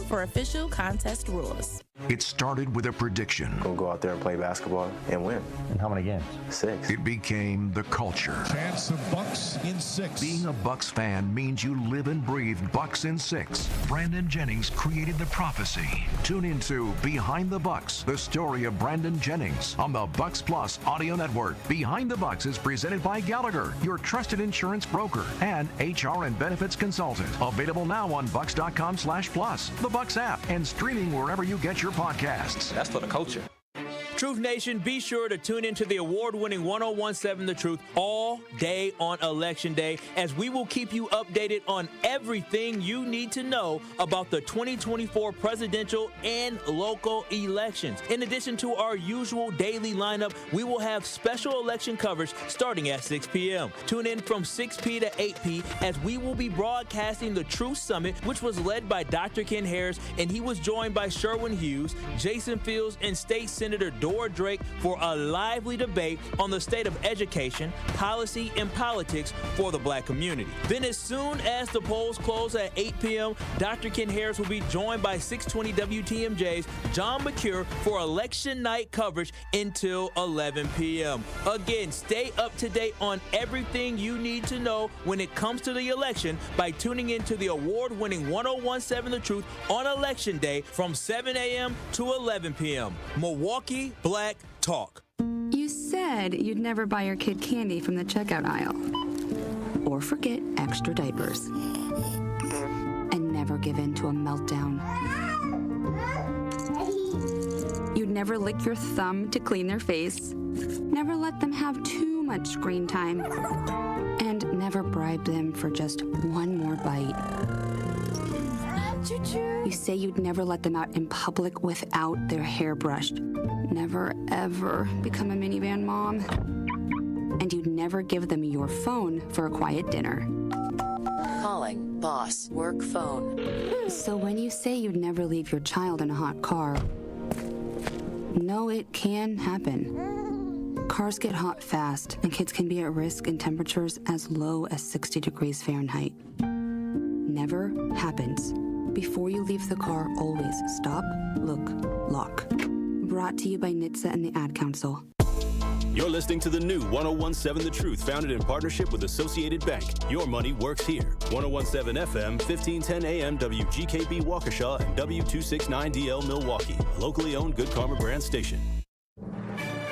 for official contest rules. It started with a prediction. We'll go out there and play basketball and win. And how many games? 6. It became the culture. Chance of Bucks in 6. Being a Bucks fan means you live and breathe Bucks in 6. Brandon Jennings created the prophecy. Tune into Behind the Bucks, the story of Brandon Jennings on the Bucks Plus audio network. Behind the Bucks is presented by Gallagher, your trusted insurance broker and HR and benefits consultant. Available now on bucks.com/plus, the Bucks app, and streaming wherever you get your podcasts. That's for the culture. Truth Nation, be sure to tune into the award-winning 1017 The Truth all day on Election Day, as we will keep you updated on everything you need to know about the 2024 presidential and local elections. In addition to our usual daily lineup, we will have special election coverage starting at 6 p.m. Tune in from 6 p. to 8 p. as we will be broadcasting the Truth Summit, which was led by Dr. Ken Harris, and he was joined by Sherwin Hughes, Jason Fields, and State Senator Doris Adore Drake for a lively debate on the state of education, policy, and politics for the black community. Then as soon as the polls close at 8 p.m., Dr. Ken Harris will be joined by 620 WTMJ's John McCure for election night coverage until 11 p.m. Again, stay up to date on everything you need to know when it comes to the election by tuning into the award-winning 1017 The Truth on Election Day from 7 a.m. to 11 p.m. Milwaukee Black Talk. You said you'd never buy your kid candy from the checkout aisle. Or forget extra diapers. And never give in to a meltdown. You'd never lick your thumb to clean their face. Never let them have too much screen time. And never bribe them for just one more bite. You say you'd never let them out in public without their hair brushed. Never, ever become a minivan mom. And you'd never give them your phone for a quiet dinner. Calling boss work phone. So when you say you'd never leave your child in a hot car, no, it can happen. Cars get hot fast, and kids can be at risk in temperatures as low as 60 degrees Fahrenheit. Never happens. Before you leave the car, always stop, look, lock. Brought to you by NHTSA and the Ad Council. You're listening to the new 1017 The Truth, founded in partnership with Associated Bank. Your money works here. 1017 FM, 1510 AM, WGKB Waukesha, and W269DL Milwaukee, a locally owned Good Karma brand station.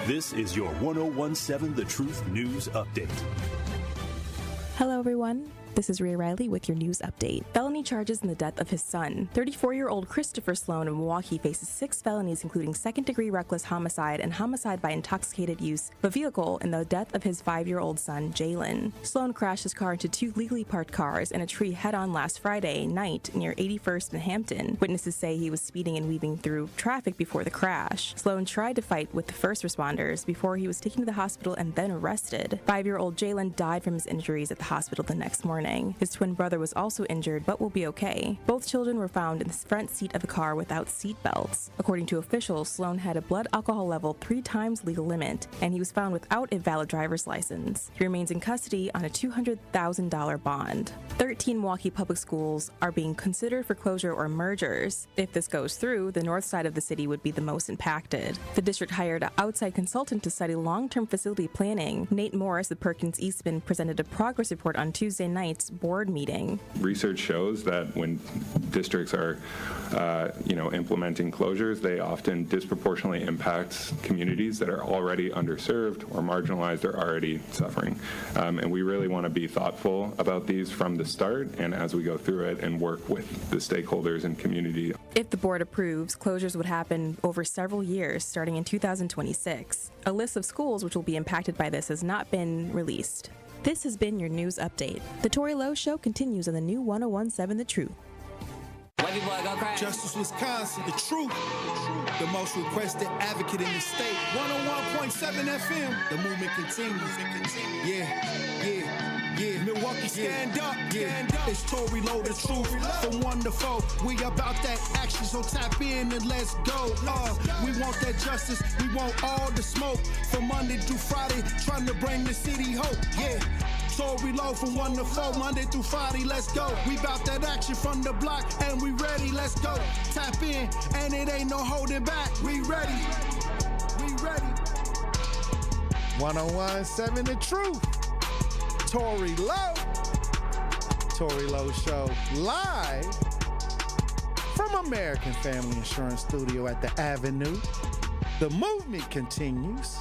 This is your 1017 The Truth News Update. Hello, everyone. This is Rhea Riley with your news update. Felony charges in the death of his son. 34-year-old Christopher Sloan of Milwaukee faces 6 felonies, including second-degree reckless homicide and homicide by intoxicated use of a vehicle in the death of his 5-year-old son, Jalen. Sloan crashed his car into 2 legally parked cars and a tree head-on last Friday night near 81st and Hampton. Witnesses say he was speeding and weaving through traffic before the crash. Sloan tried to fight with the first responders before he was taken to the hospital and then arrested. 5-year-old Jalen died from his injuries at the hospital the next morning. His twin brother was also injured but will be okay. Both children were found in the front seat of the car without seat belts. According to officials, Sloan had a blood alcohol level 3 times legal limit, and he was found without a valid driver's license. He remains in custody on a $200,000 bond. 13 Milwaukee public schools are being considered for closure or mergers. If this goes through, the north side of the city would be the most impacted. The district hired an outside consultant to study long-term facility planning. Nate Morris of Perkins Eastman presented a progress report on Tuesday night's board meeting. Research shows that when districts are, implementing closures, they often disproportionately impact communities that are already underserved or marginalized or already suffering. And we really want to be thoughtful about these from the start and as we go through it and work with the stakeholders and community. If the board approves, closures would happen over several years, starting in 2026. A list of schools which will be impacted by this has not been released. This has been your news update. The Tory Lowe Show continues on the new 1017 The Truth. Justice Wisconsin, the truth, the most requested advocate in the state. 101.7 FM, the movement continues. Yeah. Milwaukee, stand up. It's Tory Lowe, the truth, from 1 to 4. We about that action, so tap in and let's go. We want that justice, we want all the smoke. From Monday through Friday, trying to bring the city hope. Yeah. Tory Lowe from 1 to 4, Monday through Friday, let's go. We bout that action from the block, and we ready, let's go. Tap in, and it ain't no holding back. We ready. 1017 The Truth. Tory Lowe. Tory Lowe Show live from American Family Insurance Studio at the Avenue. The movement continues.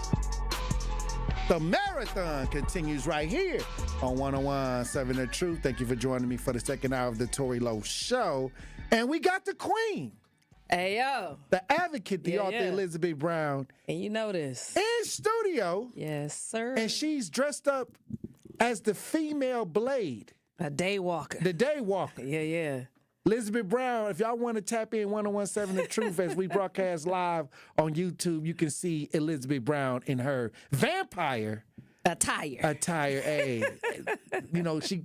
The marathon continues right here on 1017 The Truth. Thank you for joining me for the second hour of the Tory Lowe Show. And we got the queen. Hey, yo. The advocate, the author Elizabeth Brown. And you know this. In studio. Yes, sir. And she's dressed up as the female Blade. A day walker. The day walker. Yeah. Elizabeth Brown, if y'all want to tap in 1017 The Truth as we broadcast live on YouTube, you can see Elizabeth Brown in her vampire attire. Hey, she,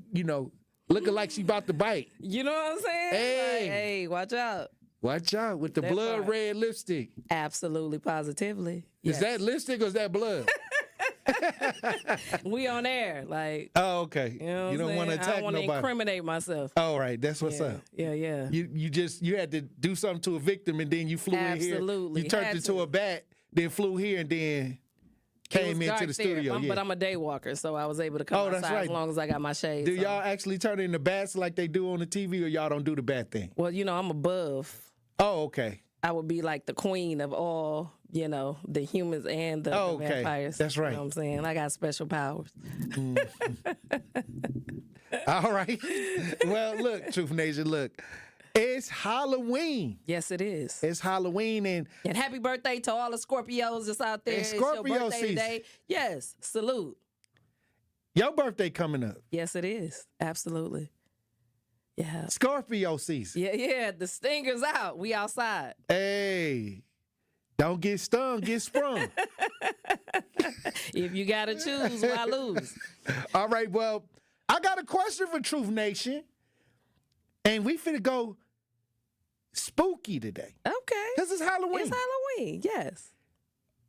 looking like she about to bite. You know what I'm saying? Hey, hey, watch out. Watch out with the That blood part. red lipstick. Absolutely, positively. Is that lipstick or is that blood? We on air, like. Oh, okay. You know what You don't I'm want to saying? I attack don't want to nobody. incriminate myself. All right, that's what's Yeah, up. yeah. You had to do something to a victim and then you flew in here. Absolutely. You turned Had into to. a bat, then flew here and then came into the studio. But I'm a day walker, so I was able to come Oh, that's outside right. as long as I got my shades. Do on. y'all actually turn into bats like they do on the TV, or y'all don't do the bat thing? Well, I'm above. Oh, okay. I would be like the queen of all, the humans and the vampires. That's right. You know what I'm saying? I got special powers. All right. Well, look, Truth Nation, look. It's Halloween. Yes, it is. It's Halloween. And happy birthday to all the Scorpios that's out there. It's It's Scorpio your birthday season. today. Yes, salute. Your birthday coming up. Yes, it is. Absolutely. Yeah. Scorpio season. Yeah. The stinger's out. We outside. Hey, don't get stung, get sprung. If you got to choose, why lose? All right, well, I got a question for Truth Nation. And we finna go spooky today. Okay. Because it's Halloween. It's Halloween, yes.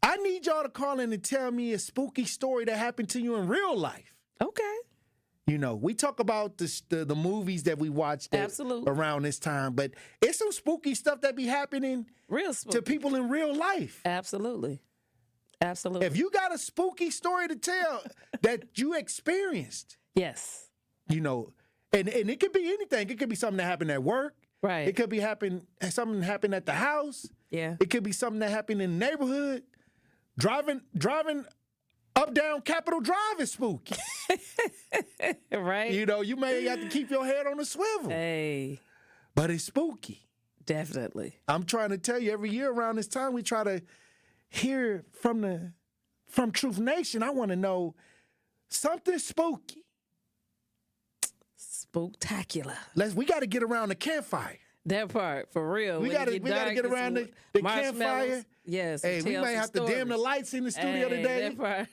I need y'all to call in and tell me a spooky story that happened to you in real life. Okay. We talk about the movies that we watched around this time, but it's some spooky stuff that be happening to people in real life. Absolutely. Absolutely. If you got a spooky story to tell that you experienced. Yes. And it could be anything. It could be something that happened at work. Right. It could be something happened at the house. Yeah. It could be something that happened in the neighborhood. Driving up down Capitol Drive is spooky. Right. You may have to keep your head on a swivel. Hey. But it's spooky. Definitely. I'm trying to tell you, every year around this time, we try to hear from Truth Nation. I want to know something spooky. Spooktacular. We got to get around the campfire. That part, for real. We got to get around the campfire. Yes. Hey, we may have to dim the lights in the studio today. That part.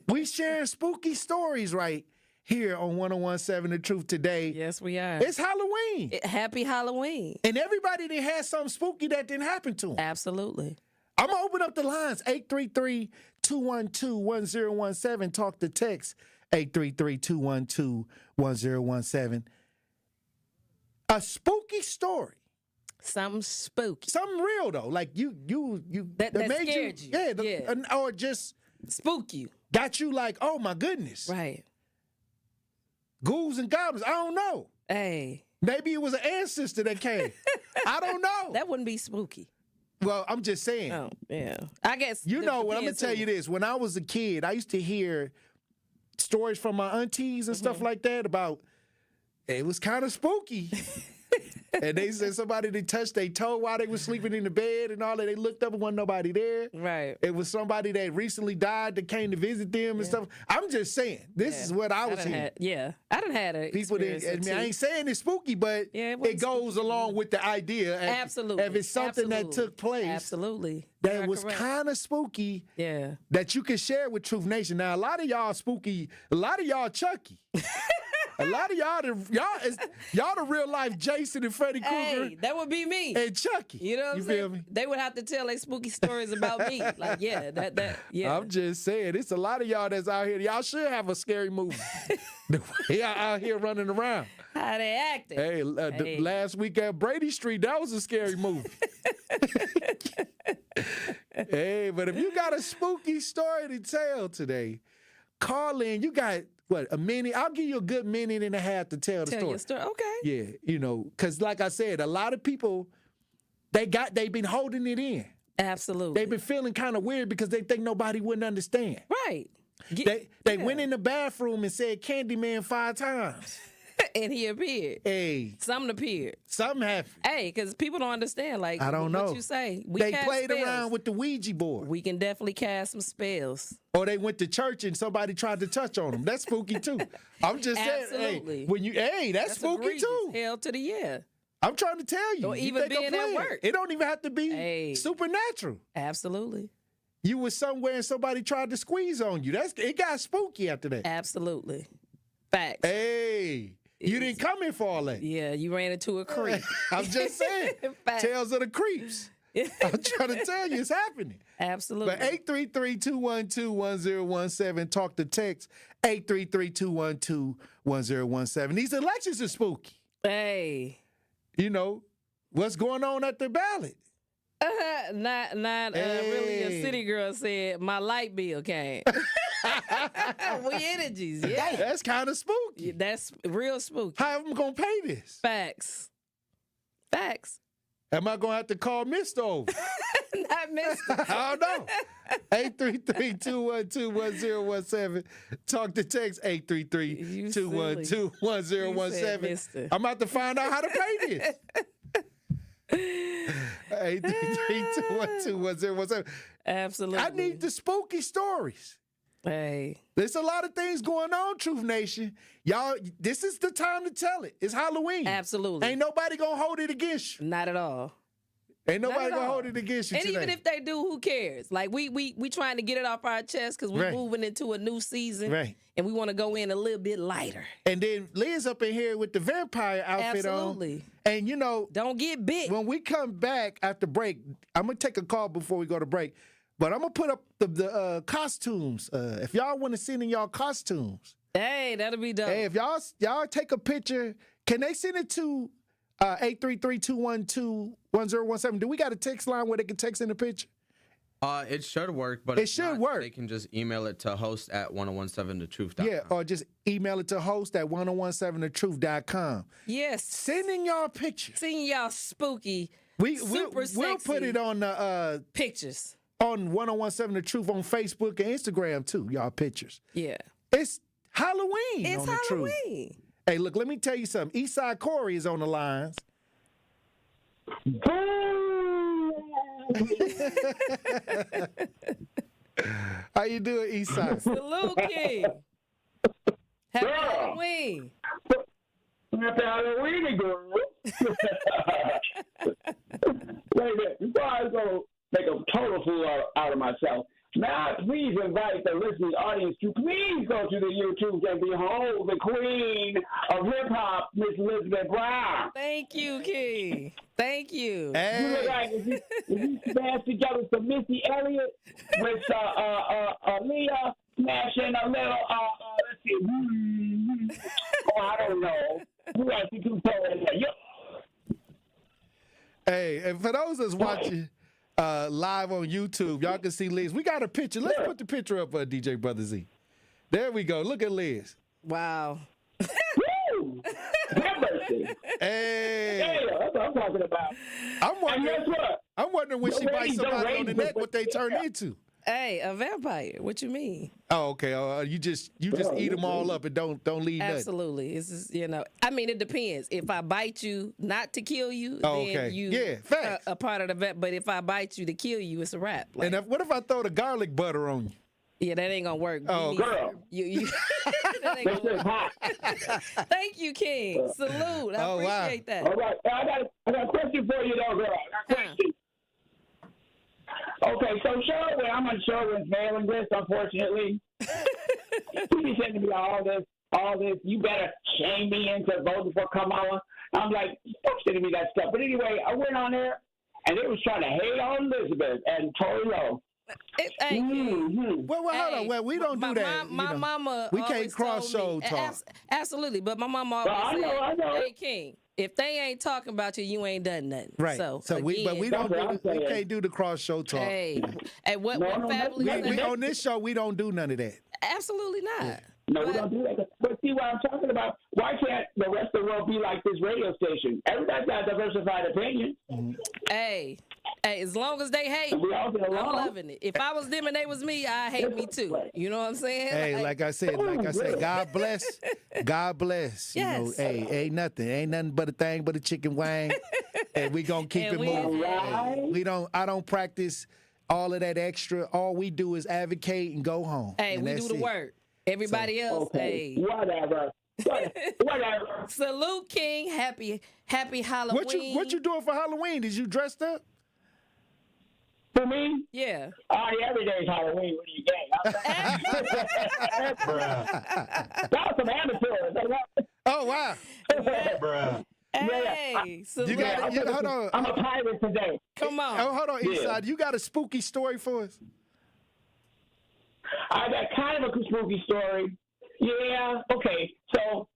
We sharing spooky stories right here on 101.7 The Truth today. Yes, we are. It's Halloween. Happy Halloween. And everybody that has something spooky that didn't happen to them. Absolutely. I'm going to open up the lines. 833-212-1017. Talk to text. 833-212-1017. A spooky story. Something spooky. Something real though. Like you that made scared you. Yeah. Or just spook you. Got you like, oh my goodness. Right. Ghouls and goblins. I don't know. Hey. Maybe it was an ancestor that came. I don't know. That wouldn't be spooky. Well, I'm just saying. Oh, yeah. I guess. What I'm going to tell you this. When I was a kid, I used to hear stories from my aunties and stuff like that about, it was kind of spooky. And they said somebody they touched their toe while they were sleeping in the bed and all that. They looked up and wasn't nobody there. Right. It was somebody that recently died that came to visit them and stuff. I'm just saying, this is what I was hearing. I done had it. People didn't. I ain't saying it's spooky, but it goes along with the idea. Absolutely. If it's something that took place. Absolutely. That was kind of spooky. Yeah. That you can share with Truth Nation. Now, a lot of y'all spooky. A lot of y'all Chucky. A lot of y'all the real life Jason and Freddy Krueger. Hey, that would be me. And Chucky. You know what I'm saying? Feel me? They would have to tell their spooky stories about me. Like, yeah. I'm just saying, it's a lot of y'all that's out here. Y'all should have a scary movie. The way y'all out here running around. How they acting. Hey, last week at Brady Street, that was a scary movie. Hey, but if you got a spooky story to tell today, call in. You got, a minute? I'll give you a good minute and a half to tell the story. Your story. Okay. Yeah, because like I said, a lot of people, they've been holding it in. Absolutely. They've been feeling kind of weird because they think nobody wouldn't understand. Right. They went in the bathroom and said Candyman 5 times. And he appeared. Hey. Something appeared. Something happened. Hey, because people don't understand. Like, I don't know what you say. They played around with the Ouija board. We can definitely cast some spells. Or they went to church and somebody tried to touch on them. That's spooky too. I'm just saying. Absolutely. That's spooky egregious. too. Hell to the yeah. I'm trying to tell you. Or even being at work. It don't even have to be supernatural. Absolutely. You was somewhere and somebody tried to squeeze on you. It got spooky after that. Absolutely. Facts. Hey. You didn't come here for all that. Yeah, you ran into a creep. I'm just saying. Tales of the creeps. I'm trying to tell you, it's happening. Absolutely. But 833-212-1017. Talk to text 833-212-1017. These elections are spooky. Hey. You know, what's going on at the ballot? Not really a city girl said, my light bill came. We energies, yeah. That's kind of spooky. That's real spooky. How am I going to pay this? Facts. Am I going to have to call Mr. over? Not Mr. I don't know. 833-212-1017. Talk to text 833-212-1017. I'm about to find out how to pay this. 833-212-1017. Absolutely. I need the spooky stories. Hey. There's a lot of things going on, Truth Nation. Y'all, this is the time to tell it. It's Halloween. Absolutely. Ain't nobody going to hold it against you. Not at all. Ain't nobody going to hold it against you and today. even if they do, who cares? Like, we trying to get it off our chest because we're moving into a new season. Right. And we want to go in a little bit lighter. And then Liz up in here with the vampire outfit Absolutely. on. And, you know. Don't get bit. When we come back after break, I'm going to take a call before we go to break. But I'm going to put up the costumes. If y'all want to send in y'all costumes. Hey, that'll be dope. Hey, if y'all take a picture, can they send it to 833-212-1017? Do we got a text line where they can text in the picture? It should work, but it should work. They can just email it to host@1017thetruth.com. Yeah, or just email it to host@1017thetruth.com. Yes. Send in y'all pictures. Send y'all spooky, we'll put it on the pictures. On 1017 The Truth on Facebook and Instagram too, y'all pictures. Yeah. It's Halloween. It's on the Halloween. Truth. Hey, look, let me tell you something. Eastside Corey is on the lines. How you doing, Eastside? Salute, King. Happy Halloween. Happy Halloween, girl. Wait a minute. Before I go make a total fool out of myself, may I please invite the listening audience to please go to the YouTube and behold the queen of hip-hop, Miss Elizabeth Brown. Thank you, King. Thank you. Hey. You look like if you smash together some Missy Elliott with Leah smashing a little, let's see, I don't know. Who else you can tell in there? Hey, and for those that's watching live on YouTube, y'all can see Liz. We got a picture. Let's put the picture up for DJ Brother Z. There we go. Look at Liz. Wow. Woo! Hey. Yeah, that's what I'm talking about. I'm wondering, and guess what? I'm wondering when she bites somebody on the neck, what they turn into. Hey, a vampire. What you mean? Oh, okay. You just eat them all up and don't leave nothing. Absolutely. It's just, I mean, it depends. If I bite you not to kill you, then you facts. A part of the vet. But if I bite you to kill you, it's a wrap. Like, and what if I throw the garlic butter on you? Yeah, that ain't gonna work. Oh, girl. That ain't gonna work. Thank you, King. Salute. I appreciate that. All right. I got a question for you, though, girl. I got a question. Okay, so Sherwin, I'm on Sherwin's mailing list, unfortunately. He be sending me all this. You better shame me into voting for Kamala. I'm like, stop sending me that stuff. But anyway, I went on there, and they was trying to hate on Elizabeth and Tory Lowe. Well, hold on. Well, we don't do that. My mama. We can't cross show talk. Absolutely, but my mama always said, I know. "Hey, King, if they ain't talking about you, you ain't done nothing." Right. So we don't we can't do the cross show talk. Hey, what family? We on this show we don't do none of that. Absolutely not. Yeah. No, we don't do that. But see what I'm talking about? Why can't the rest of the world be like this radio station? Everybody's got a diversified opinion. Mm-hmm. Hey, as long as they hate, I'm loving it. If I was them and they was me, I hate me too. You know what I'm saying? Hey, like I said, God bless. God bless. Yes. You know, hey, ain't nothing but a thing but a chicken wing. And we gonna keep it moving. Hey, I don't practice all of that extra. All we do is advocate and go home. Hey, we do the work. Everybody else, hey. Whatever. Salute, King. Happy Halloween. What you doing for Halloween? Did you dressed up? For me? Yeah. Every day is Halloween. What do you get? That was some amateurs. Oh, wow. Bruh. Hey, hold on. I'm a pirate today. Come on. Oh, hold on, Eastside. You got a spooky story for us? I got kind of a spooky story. Yeah, okay. So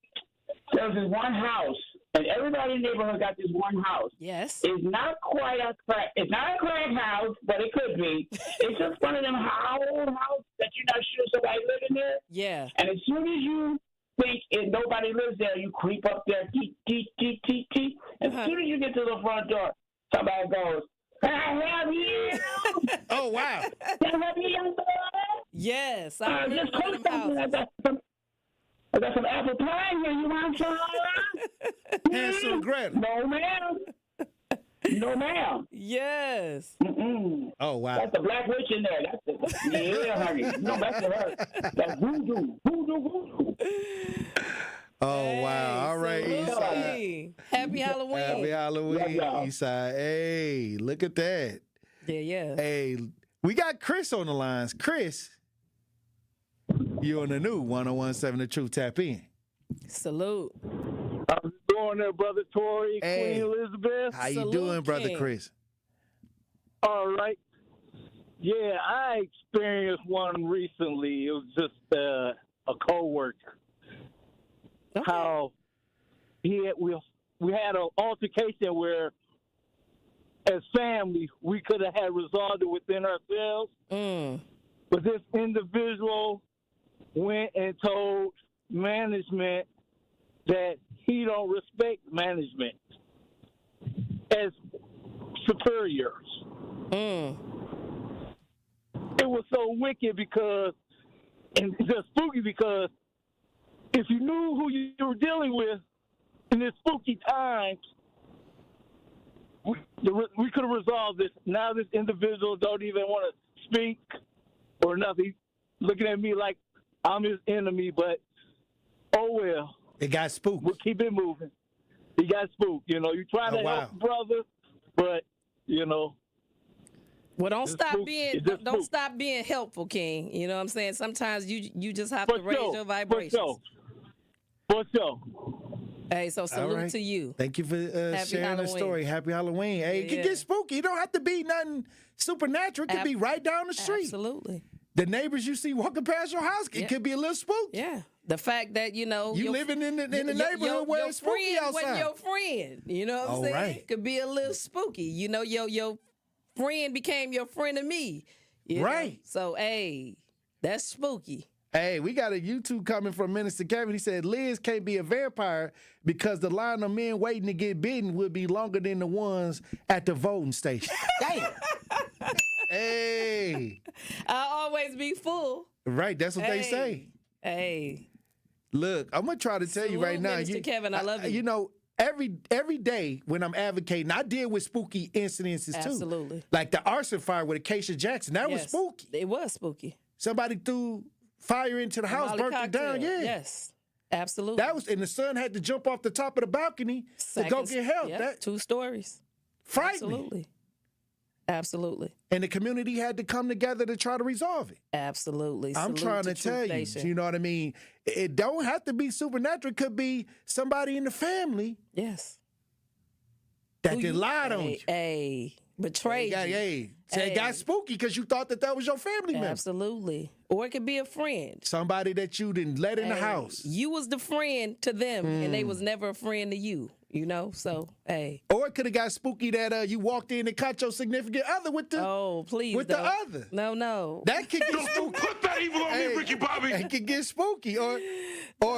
there was this one house, and everybody in the neighborhood got this one house. Yes. It's not quite a crack. It's not a crack house, but it could be. It's just one of them old houses that you're not sure somebody living there. Yeah. And as soon as you think nobody lives there, you creep up there, teet, teet, teet, teet, teet. As soon as you get to the front door, somebody goes, "I have you." Oh, wow. I have you, young boy. Yes. I just cook something. I got some apple pie here. You want some? Hansel and Gretel. No, ma'am. No, ma'am. Yes. Mm-mm. Oh, wow. That's the black witch in there. Yeah, honey. No, that's her. That's voodoo. Voodoo. Oh, wow. All right, Eastside. Happy Halloween. Happy Halloween, Eastside. Hey, look at that. Yeah. Hey, we got Chris on the lines. Chris, you on the new 1017 The Truth. Tap in. Salute. How's it going there, Brother Tory, Hey. Queen Elizabeth? How you doing, Brother King. Chris? All right. Yeah, I experienced one recently. It was just a coworker. Okay. How we had an altercation where, as family, we could have had resolved it within ourselves. But this individual went and told management that he don't respect management as superiors. It was so wicked and just spooky because if you knew who you were dealing with in this spooky times, we could have resolved this. Now this individual don't even want to speak or nothing, looking at me like I'm his enemy, but oh well. It got spooked. We'll keep it moving. He got spooked. You know, you try to help brother, but you know. Well, don't stop being helpful, King. You know what I'm saying? Sometimes you just have to raise your vibrations. For sure. Hey, so salute to you. Thank you for sharing the story. Happy Halloween. Hey, it can get spooky. It don't have to be nothing supernatural. It could be right down the street. Absolutely. The neighbors you see walking past your house, it could be a little spooky. Yeah. The fact that, you living in the neighborhood where it's spooky outside. Wasn't your friend. You know what I'm saying? Right. Could be a little spooky. You know, your friend became your friend of me. Right. Know? So, hey, that's spooky. Hey, we got a YouTube comment from Minister Kevin. He said, Liz can't be a vampire because the line of men waiting to get bitten would be longer than the ones at the voting station. Damn. Hey. I'll always be full. Right, that's what they say. Hey. Look, I'm going to try to tell you right now. Minister Kevin, I love you. You know, every day when I'm advocating, I deal with spooky incidences too. Absolutely. Like the arson fire with Acacia Jackson. That was spooky. It was spooky. Somebody threw fire into the house, burnt it down. Yeah. Yes. Absolutely. That was, and the son had to jump off the top of the balcony to go get help. Yeah, That 2 stories. Frightening. Absolutely. And the community had to come together to try to resolve it. Absolutely. I'm trying to tell you, you know what I mean? It don't have to be supernatural. It could be somebody in the family. Yes. That they lied on you. Hey, betrayed you. It got spooky because you thought that was your family member. Absolutely. Or it could be a friend. Somebody that you didn't let in the house. You was the friend to them, and they was never a friend to you. You know, so hey. Or it could have got spooky that you walked in and caught your significant other with the the other. No. That could get spooky. Put that evil on me, Ricky Bobby. It could get spooky. Or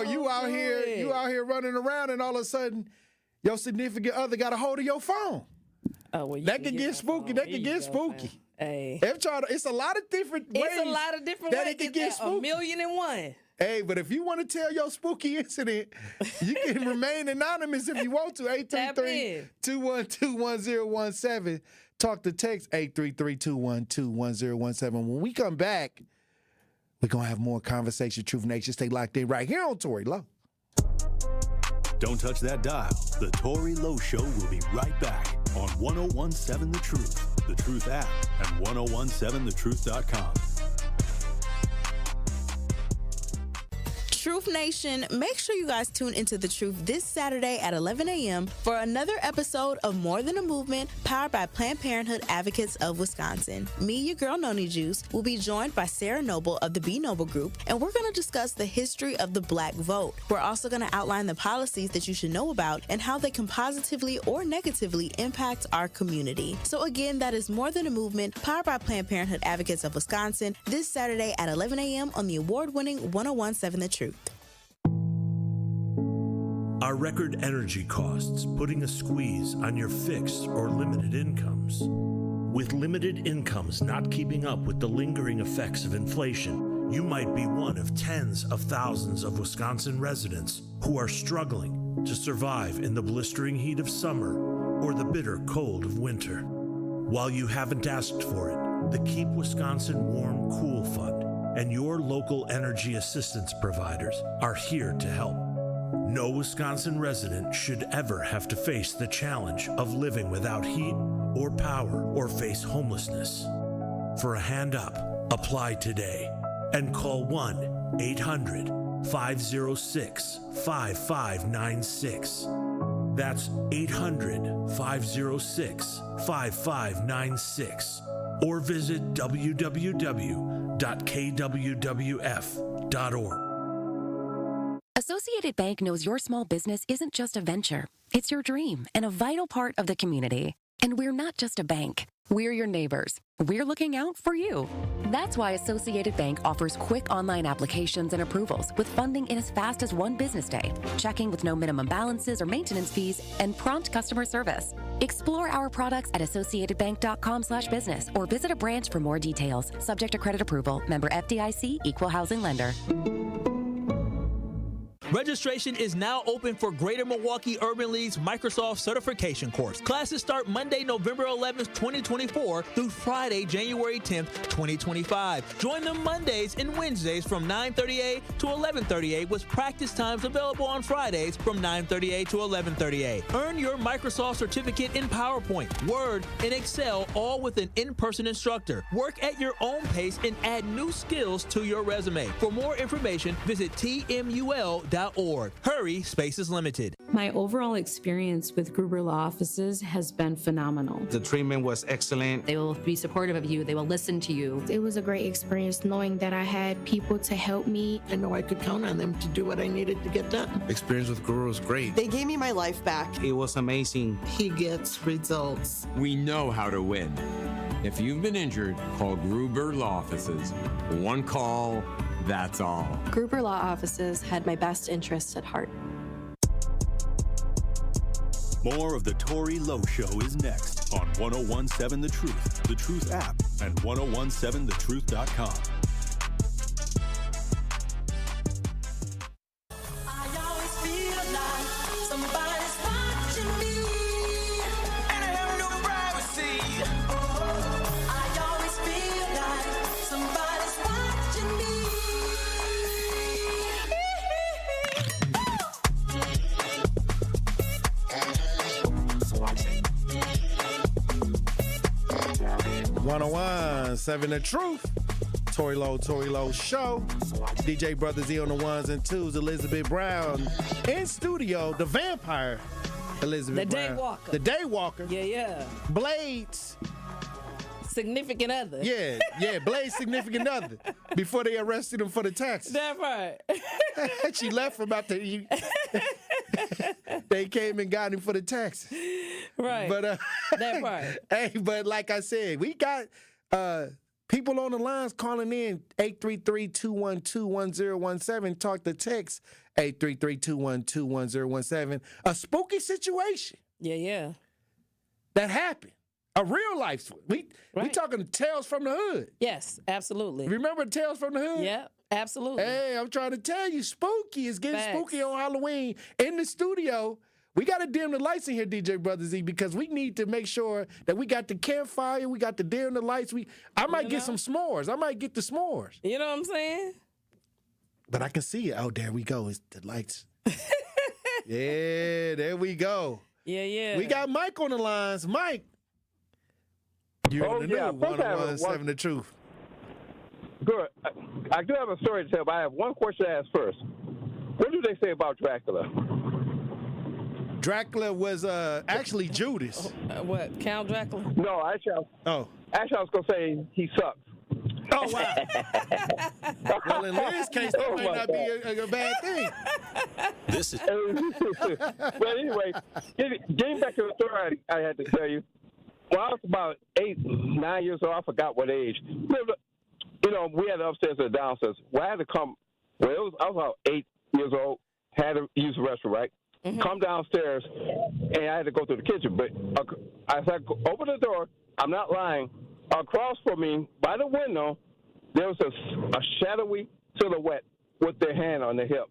you out here running around and all of a sudden your significant other got a hold of your phone. Oh, well, that could get spooky. That could get spooky. Hey. It's a lot of different ways. It's a lot of different ways. It could get spooky. 1,000,001. Hey, but if you want to tell your spooky incident, you can remain anonymous if you want to. 833-212-1017. Talk to text 833-212-1017. When we come back, we're going to have more conversation. Truth Nation, stay locked in right here on Tory Lowe. Don't touch that dial. The Tory Lowe Show will be right back on 1017 The Truth, The Truth app, and 1017thetruth.com. Truth Nation, make sure you guys tune into The Truth this Saturday at 11 a.m. for another episode of More Than a Movement, powered by Planned Parenthood Advocates of Wisconsin. Me, your girl Noni Juice, will be joined by Sarah Noble of the Be Noble Group, and we're going to discuss the history of the Black vote. We're also going to outline the policies that you should know about and how they can positively or negatively impact our community. So again, that is More Than a Movement, powered by Planned Parenthood Advocates of Wisconsin, this Saturday at 11 a.m. on the award-winning 1017 The Truth. Are record energy costs putting a squeeze on your fixed or limited incomes? With limited incomes not keeping up with the lingering effects of inflation, you might be one of tens of thousands of Wisconsin residents who are struggling to survive in the blistering heat of summer or the bitter cold of winter. While you haven't asked for it, the Keep Wisconsin Warm Cool Fund and your local energy assistance providers are here to help. No Wisconsin resident should ever have to face the challenge of living without heat or power or face homelessness. For a hand up, apply today and call 1-800-506-5596. That's 800-506-5596. Or visit www.kwwf.org. Associated Bank knows your small business isn't just a venture. It's your dream and a vital part of the community. And we're not just a bank. We're your neighbors. We're looking out for you. That's why Associated Bank offers quick online applications and approvals with funding in as fast as one business day, checking with no minimum balances or maintenance fees, and prompt customer service. Explore our products at associatedbank.com/business or visit a branch for more details. Subject to credit approval. Member FDIC, Equal Housing Lender. Registration is now open for Greater Milwaukee Urban League's Microsoft Certification Course. Classes start Monday, November 11th, 2024 through Friday, January 10th, 2025. Join them Mondays and Wednesdays from 9:30 to 11:30 with practice times available on Fridays from 9:30 to 11:30. Earn your Microsoft certificate in PowerPoint, Word, and Excel, all with an in-person instructor. Work at your own pace and add new skills to your resume. For more information, visit tmul.org. Hurry, space is limited. My overall experience with Gruber Law Offices has been phenomenal. The treatment was excellent. They will be supportive of you. They will listen to you. It was a great experience knowing that I had people to help me. I know I could count on them to do what I needed to get done. Experience with Gruber was great. They gave me my life back. It was amazing. He gets results. We know how to win. If you've been injured, call Gruber Law Offices. One call, that's all. Gruber Law Offices had my best interests at heart. More of the Tory Lowe Show is next on 1017 The Truth, The Truth app, and 1017thetruth.com. Seven The Truth. Tory Lowe Show. DJ Brother Z on the ones and twos. Elizabeth Brown in studio. The vampire Elizabeth Brown. The Daywalker. Yeah. Blades. Significant other. Yeah. Blades' significant other. Before they arrested him for the taxes. That part. She left from after they came and got him for the taxes. Right. But that part. Hey, but like I said, we got people on the lines calling in 833-212-1017. Talk to text 833-212-1017. A spooky situation. Yeah. That happened. A real life. We talking Tales from the Hood. Yes, absolutely. Remember Tales from the Hood? Yeah, absolutely. Hey, I'm trying to tell you, spooky is getting spooky on Halloween in the studio. We got to dim the lights in here, DJ Brother Z, because we need to make sure that we got the campfire, we got to dim the lights. I might get some s'mores. I might get the s'mores. You know what I'm saying? But I can see it. Oh, there we go. It's the lights. Yeah, there we go. Yeah. We got Mike on the lines. Mike. You're in the new 1017 The Truth. Good. I do have a story to tell, but I have one question to ask first. What do they say about Dracula? Dracula was actually Judas. What, Count Dracula? No, actually, I was going to say he sucks. Oh, wow. Well, in Liz's case, that might not be a bad thing. This is. But anyway, getting back to the story I had to tell you. When I was about 8, 9 years old, I forgot what age. You know, we had the upstairs and the downstairs. Well, I had to come. I was about 8 years old. Had to use the restroom, right? Mm-hmm. Come downstairs, and I had to go to the kitchen. But as I opened the door, I'm not lying. Across from me, by the window, there was a shadowy silhouette with their hand on their hip,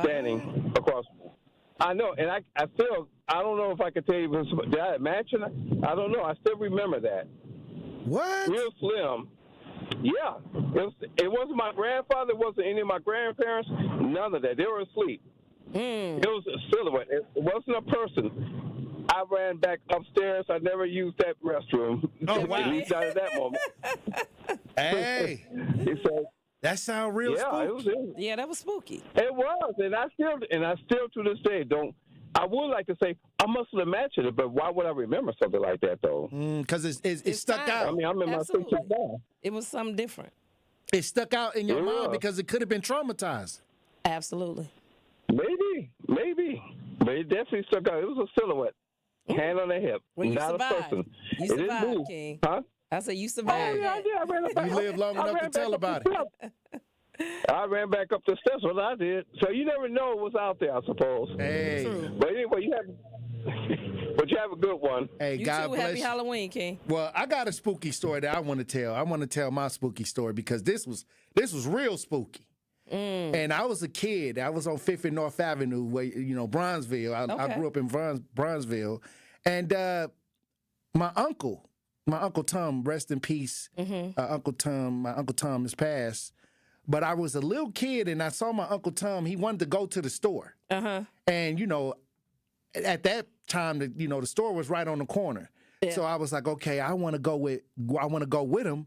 standing across. I know, and I feel. I don't know if I could tell you. Did I imagine it? I don't know. I still remember that. What? Real slim. Yeah. It wasn't my grandfather. It wasn't any of my grandparents. None of that. They were asleep. It was a silhouette. It wasn't a person. I ran back upstairs. I never used that restroom. Oh, wow. At least not at that moment. Hey. That sounds real spooky. Yeah, that was spooky. It was, and I still to this day don't. I would like to say I must have imagined it, but why would I remember something like that though? Because it stuck out. I mean, I'm in my 60s now. It was something different. It stuck out in your mind because it could have been traumatized. Absolutely. Maybe, but it definitely stuck out. It was a silhouette, hand on the hip, well, not survived. a person. You survived, King. Huh? I said you survived. Oh, yeah, I did. I ran back. You lived long enough to tell about it. I ran back up the steps. What I did. So you never know what's out there, I suppose. Hey. But anyway, you have a good one. Hey, you God too. bless Happy you. Halloween, King. Well, I got a spooky story that I want to tell. I want to tell my spooky story because this was real spooky. And I was a kid. I was on 5th and North Avenue, where Bronzeville. I grew up in Bronzeville, and my uncle Tom, rest in peace. Uncle Tom, my Uncle Tom is passed. But I was a little kid, and I saw my Uncle Tom. He wanted to go to the store, and at that time, the store was right on the corner. Yeah. So I was like, okay, I want to go with him.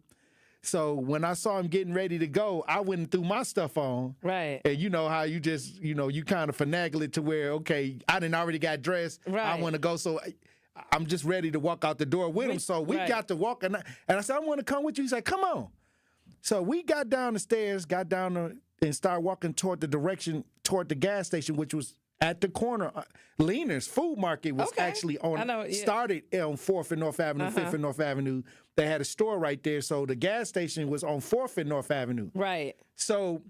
So when I saw him getting ready to go, I went and threw my stuff on. Right. And you know how you just, you kind of finagle it to where, okay, I didn't already got dressed. Right. I want to go. So I'm just ready to walk out the door with him. So we got to walk. And I said, I want to come with you. He's like, come on. So we got down the stairs, and started walking toward the gas station, which was at the corner. Leaner's Food Market was actually started on 4th and North Avenue, 5th and North Avenue. They had a store right there. So the gas station was on 4th and North Avenue. Right. So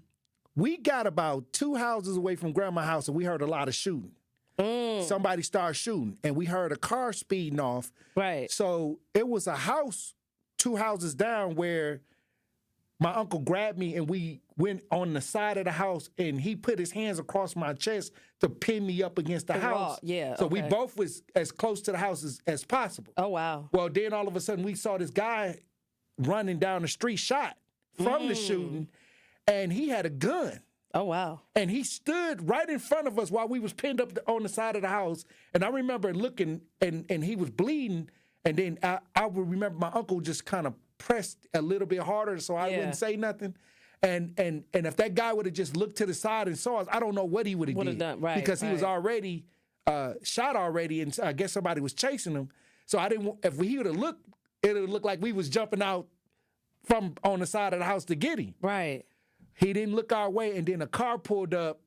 we got about 2 houses away from Grandma's house, and we heard a lot of shooting. Somebody started shooting, and we heard a car speeding off. Right. So it was a house 2 houses down where my uncle grabbed me, and we went on the side of the house, and he put his hands across my chest to pin me up against the house. Yeah. So we both was as close to the house as possible. Oh, wow. Well, then all of a sudden we saw this guy running down the street, shot from the shooting, and he had a gun. Oh, wow. And he stood right in front of us while we was pinned up on the side of the house. And I remember looking, and he was bleeding. And then I would remember my uncle just kind of pressed a little bit harder so I wouldn't say nothing. And if that guy would have just looked to the side and saw us, I don't know what he would have done. Right, because he was already shot already, and I guess somebody was chasing him. So I didn't. If he would have looked, it would look like we was jumping out from on the side of the house to get him. Right. He didn't look our way, and then a car pulled up,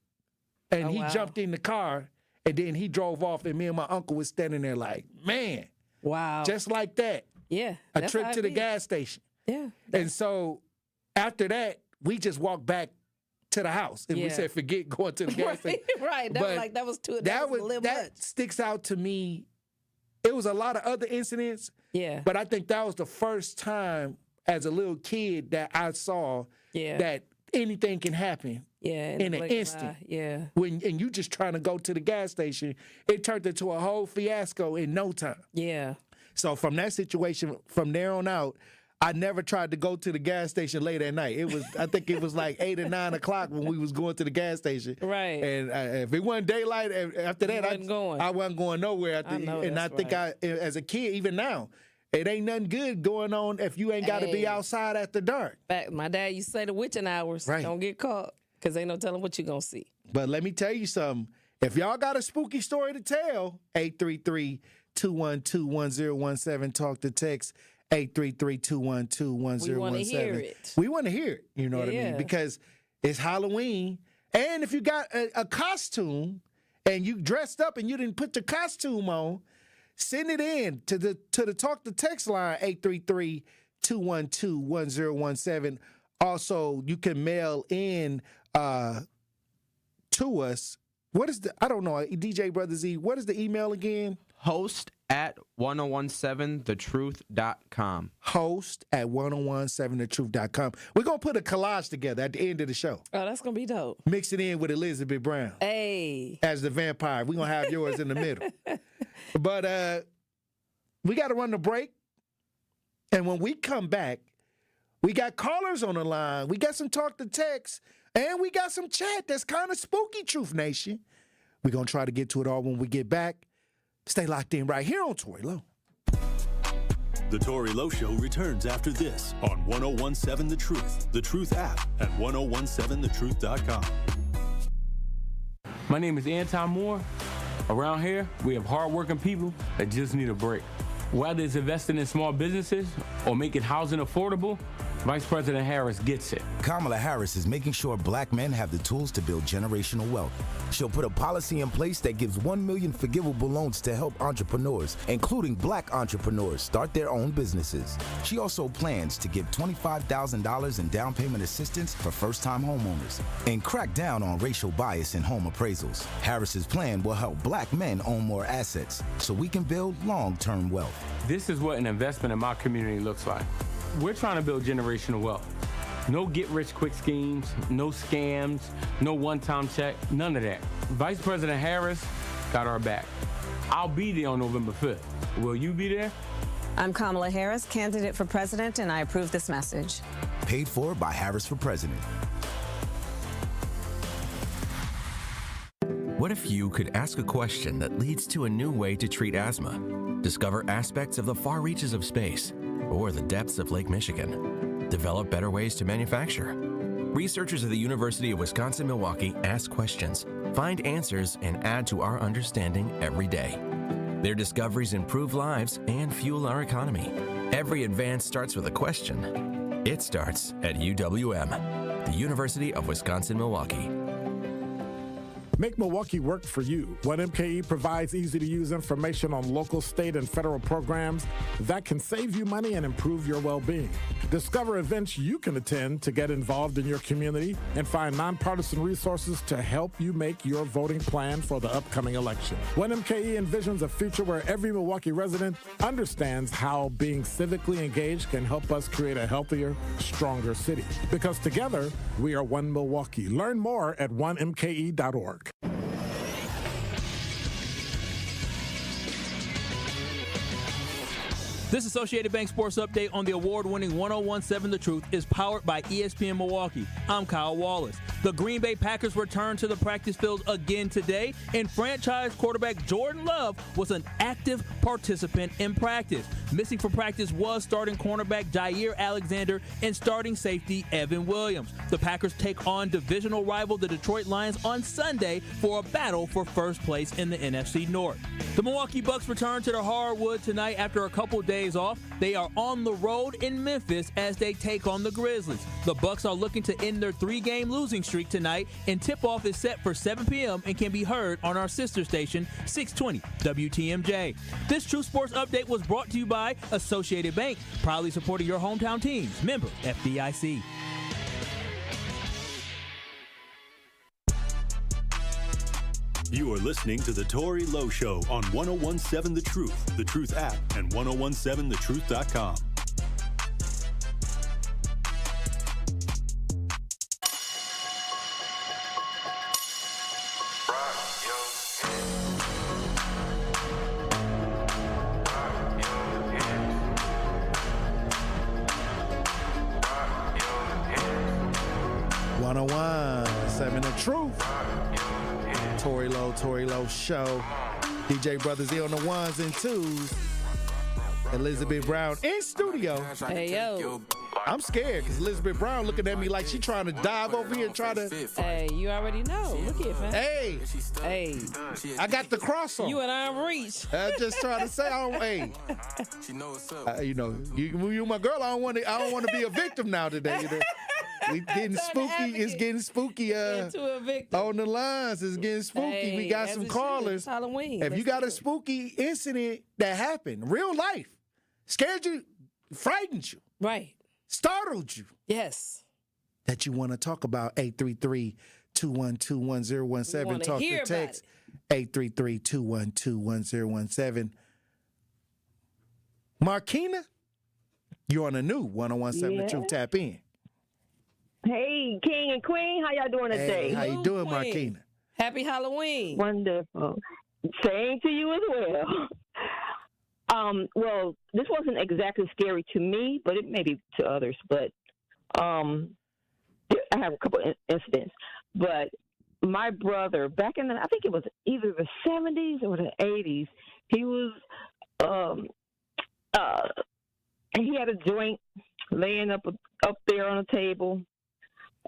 and he jumped in the car, and then he drove off, and me and my uncle was standing there like, man. Wow. Just like that. Yeah. A trip to the gas station. Yeah. And so after that, we just walked back to the house. And we said, forget going to the gas station. Right. That was a little much. That sticks out to me. It was a lot of other incidents. Yeah. But I think that was the first time as a little kid that I saw that anything can happen. Yeah, in an instant. And you just trying to go to the gas station, it turned into a whole fiasco in no time. Yeah. So from that situation, from there on out, I never tried to go to the gas station late at night. I think it was like 8 or 9 o'clock when we was going to the gas station. Right. And if it wasn't daylight, after that, I wasn't going nowhere. I think as a kid, even now, it ain't nothing good going on if you ain't got to be outside after dark. My dad used to say the witching hours. Right. Don't get caught because ain't no telling what you're going to see. But let me tell you something. If y'all got a spooky story to tell, 833-212-1017, talk to text 833-212-1017. We want to hear it. We want to hear it, you know what I mean? Because it's Halloween. And if you got a costume and you dressed up and you didn't put your costume on, send it in to the talk to text line 833-212-1017. Also, you can mail in to us. What is I don't know, DJ Brother Z, what is the email again? host@1017thetruth.com. host@1017thetruth.com. We're going to put a collage together at the end of the show. Oh, that's going to be dope. Mix it in with Elizabeth Brown. Hey. As the vampire. We're going to have yours in the middle. But we got to run the break. And when we come back, we got callers on the line. We got some talk to text. And we got some chat that's kind of spooky, Truth Nation. We're going to try to get to it all when we get back. Stay locked in right here on Tory Lowe. The Tory Lowe Show returns after this on 1017 The Truth app at 1017thetruth.com. My name is Anton Moore. Around here, we have hardworking people that just need a break. Whether it's investing in small businesses or making housing affordable, Vice President Harris gets it. Kamala Harris is making sure black men have the tools to build generational wealth. She'll put a policy in place that gives 1 million forgivable loans to help entrepreneurs, including black entrepreneurs, start their own businesses. She also plans to give $25,000 in down payment assistance for first-time homeowners and crack down on racial bias in home appraisals. Harris's plan will help black men own more assets so we can build long-term wealth. This is what an investment in my community looks like. We're trying to build generational wealth. No get-rich-quick schemes, no scams, no one-time check, none of that. Vice President Harris got our back. I'll be there on November 5th. Will you be there? I'm Kamala Harris, candidate for president, and I approve this message. Paid for by Harris for President. What if you could ask a question that leads to a new way to treat asthma? Discover aspects of the far reaches of space or the depths of Lake Michigan. Develop better ways to manufacture. Researchers at the University of Wisconsin-Milwaukee ask questions, find answers, and add to our understanding every day. Their discoveries improve lives and fuel our economy. Every advance starts with a question. It starts at UWM, the University of Wisconsin-Milwaukee. Make Milwaukee work for you. 1MKE provides easy-to-use information on local, state, and federal programs that can save you money and improve your well-being. Discover events you can attend to get involved in your community and find nonpartisan resources to help you make your voting plan for the upcoming election. 1MKE envisions a future where every Milwaukee resident understands how being civically engaged can help us create a healthier, stronger city. Because together, we are one Milwaukee. Learn more at 1mke.org. This Associated Bank Sports Update on the award-winning 1017 The Truth is powered by ESPN Milwaukee. I'm Kyle Wallace. The Green Bay Packers return to the practice field again today, and franchise quarterback Jordan Love was an active participant in practice. Missing from practice was starting cornerback Jair Alexander and starting safety Evan Williams. The Packers take on divisional rival the Detroit Lions on Sunday for a battle for first place in the NFC North. The Milwaukee Bucks return to the hardwood tonight after a couple days off. They are on the road in Memphis as they take on the Grizzlies. The Bucks are looking to end their 3-game losing streak tonight, and tip-off is set for 7 p.m. and can be heard on our sister station, 620 WTMJ. This True Sports Update was brought to you by Associated Bank, proudly supporting your hometown teams. Member FDIC. You are listening to The Tory Lowe Show on 1017 The Truth app, and 1017thetruth.com. The Truth. Tory Lowe Show. DJ Brother Z on the ones and twos. Elizabeth Brown in studio. Hey, yo. I'm scared because Elizabeth Brown looking at me like she trying to dive over here and try to. Hey, you already know. Look here, fam. Hey, I got the cross on. You and I'm reach. I just trying to say, you know, you my girl. I don't want to be a victim now today. You know? We getting spooky. It's getting spooky. On the lines, it's getting spooky. Hey, we got some callers. It's Halloween. If you got a spooky incident that happened, real life, scared you, frightened you, right, startled you, yes, that you want to talk about, 833-212-1017. Talk to text 833-212-1017. Markina, you're on a new 1017 The Truth. Tap in. Hey, King and Queen, how y'all doing today? Hey, how you doing, Markina? Happy Halloween. Wonderful. Same to you as well. Well, this wasn't exactly scary to me, but it may be to others. But I have a couple incidents. But my brother, back in I think it was either the 70s or the 80s, he was he had a joint laying up there on a table.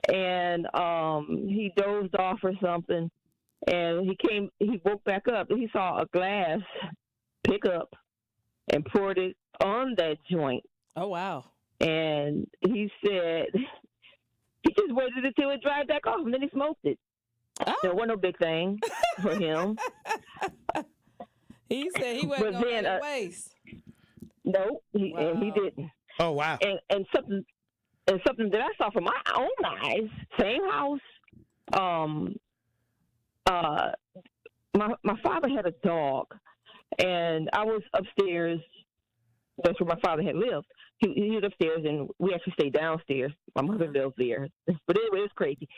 And he dozed off or something, and he woke back up, and he saw a glass pick up and poured it on that joint. Oh, wow. And he said he just waited until it dried back off, and then he smoked it. Oh. There wasn't no big thing for him. He said he wasn't going to waste. No, he didn't. Oh, wow. And something that I saw from my own eyes, same house. My father had a dog, and I was upstairs. That's where my father had lived. He was upstairs, and we actually stayed downstairs. My mother lives there. But anyway, it's crazy.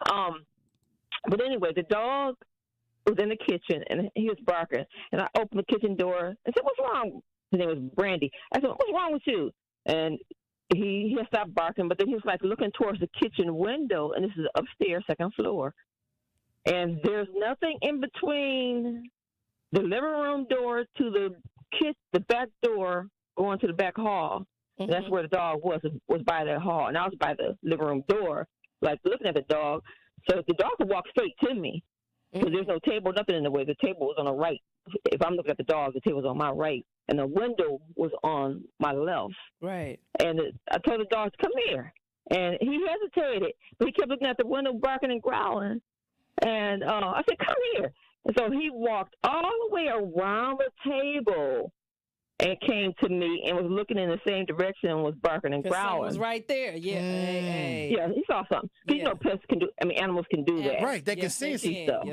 But anyway, the dog was in the kitchen, and he was barking. And I opened the kitchen door and said, "What's wrong?" His name was Brady. I said, "What's wrong with you?" And he stopped barking, but then he was like looking towards the kitchen window, and this is upstairs, second floor. And there's nothing in between the living room door to the back door going to the back hall. Mm-hmm. That's where the dog was by that hall, and I was by the living room door, like looking at the dog. So the dog could walk straight to me because there's no table, nothing in the way. The table was on the right. If I'm looking at the dog, the table was on my right, and the window was on my left. Right. And I told the dog to come here, and he hesitated, but he kept looking at the window, barking and growling. And I said, "Come here." And so he walked all the way around the table and came to me and was looking in the same direction and was barking and growling. Was right there. Yeah. Hey. Yeah, he saw something. Yeah. You know, pets can do. I mean, animals can do that. Right. They can sense it. Stuff.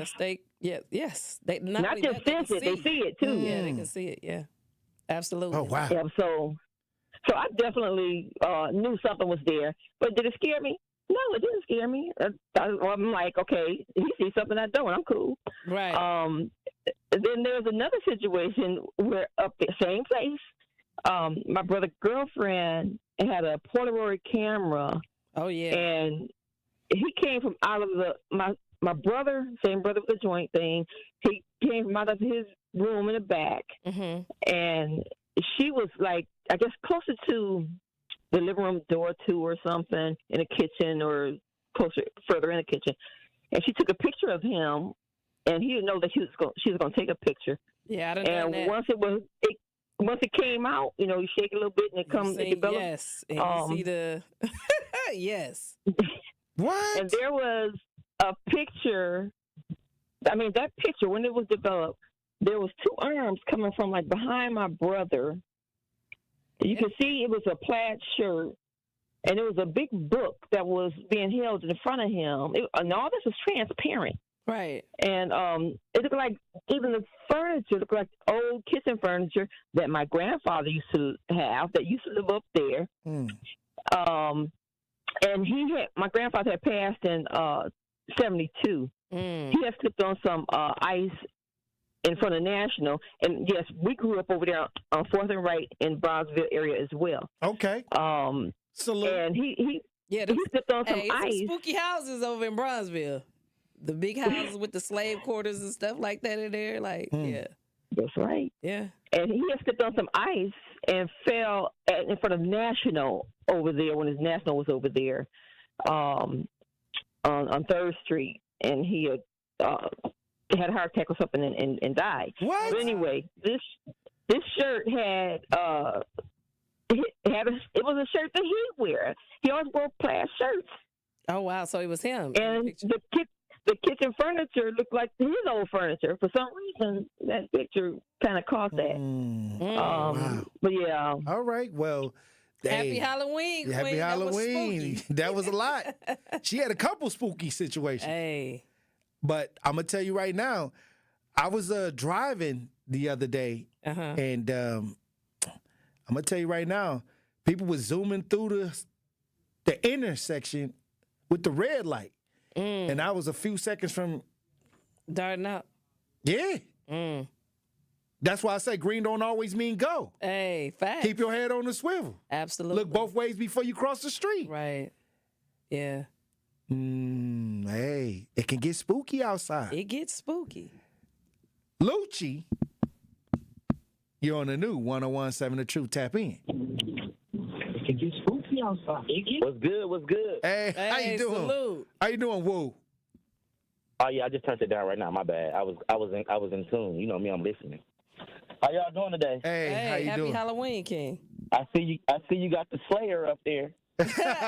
Yes. They not just sense it. They see it too. Yeah, they can see it. Yeah. Absolutely. Oh wow. Yeah. So I definitely knew something was there. But did it scare me? No, it didn't scare me. I'm like, okay, he sees something I don't. I'm cool. Right. Then there was another situation where up the same place, my brother's girlfriend had a Polaroid camera. Oh yeah. And he came from out of my brother, same brother with the joint thing. He came from out of his room in the back, and she was like, I guess closer to the living room door too, or something in the kitchen, or further in the kitchen. And she took a picture of him, and he didn't know that she was going to take a picture. Yeah, I don't know. And once it came out, you know, you shake it a little bit, and it developed. Yes, and you see the yes. What? And there was a picture. I mean, that picture, when it was developed, there was two arms coming from like behind my brother. You could see it was a plaid shirt, and it was a big book that was being held in front of him. And all this was transparent. Right. And it looked like even the furniture looked like old kitchen furniture that my grandfather used to have, that used to live up there. And my grandfather had passed in 72. He had slipped on some ice in front of National, and yes, we grew up over there on 4th and Wright in Bronzeville area as well. Okay. Salute. And he slipped on some ice. Some spooky houses over in Bronzeville. The big houses with the slave quarters and stuff like that in there. Like, yeah. That's right. Yeah. And he had slipped on some ice, and fell in front of National over there when his National was over there on 3rd Street, and he had a heart attack or something and died. What? But anyway, this shirt had it was a shirt that he'd wear. He always wore plaid shirts. Oh wow! So it was him. And the kitchen furniture looked like his old furniture. For some reason, that picture kind of caught that. Wow. But yeah. All right. Well, Happy Halloween, Queen. Happy Halloween. That Was a lot. She had a couple spooky situations. Hey. But I'm going to tell you right now, I was driving the other day, and I'm going to tell you right now, people were zooming through the intersection with the red light. And I was a few seconds from darting up. Yeah. That's why I say green don't always mean go. Hey, facts. Keep your head on the swivel. Absolutely. Look both ways before you cross the street. Right. Yeah. Hey, it can get spooky outside. It gets spooky. Lucci, you're on the new 101.7 The Truth. Tap in. It can get spooky outside. What's good? What's good? Hey, how you doing? Salute. How you doing, Woo? Oh yeah, I just turned it down right now. My bad. I was in tune. You know me, I'm listening. How y'all doing today? Hey, how you happy doing? Halloween, King. I see you got the Slayer up there.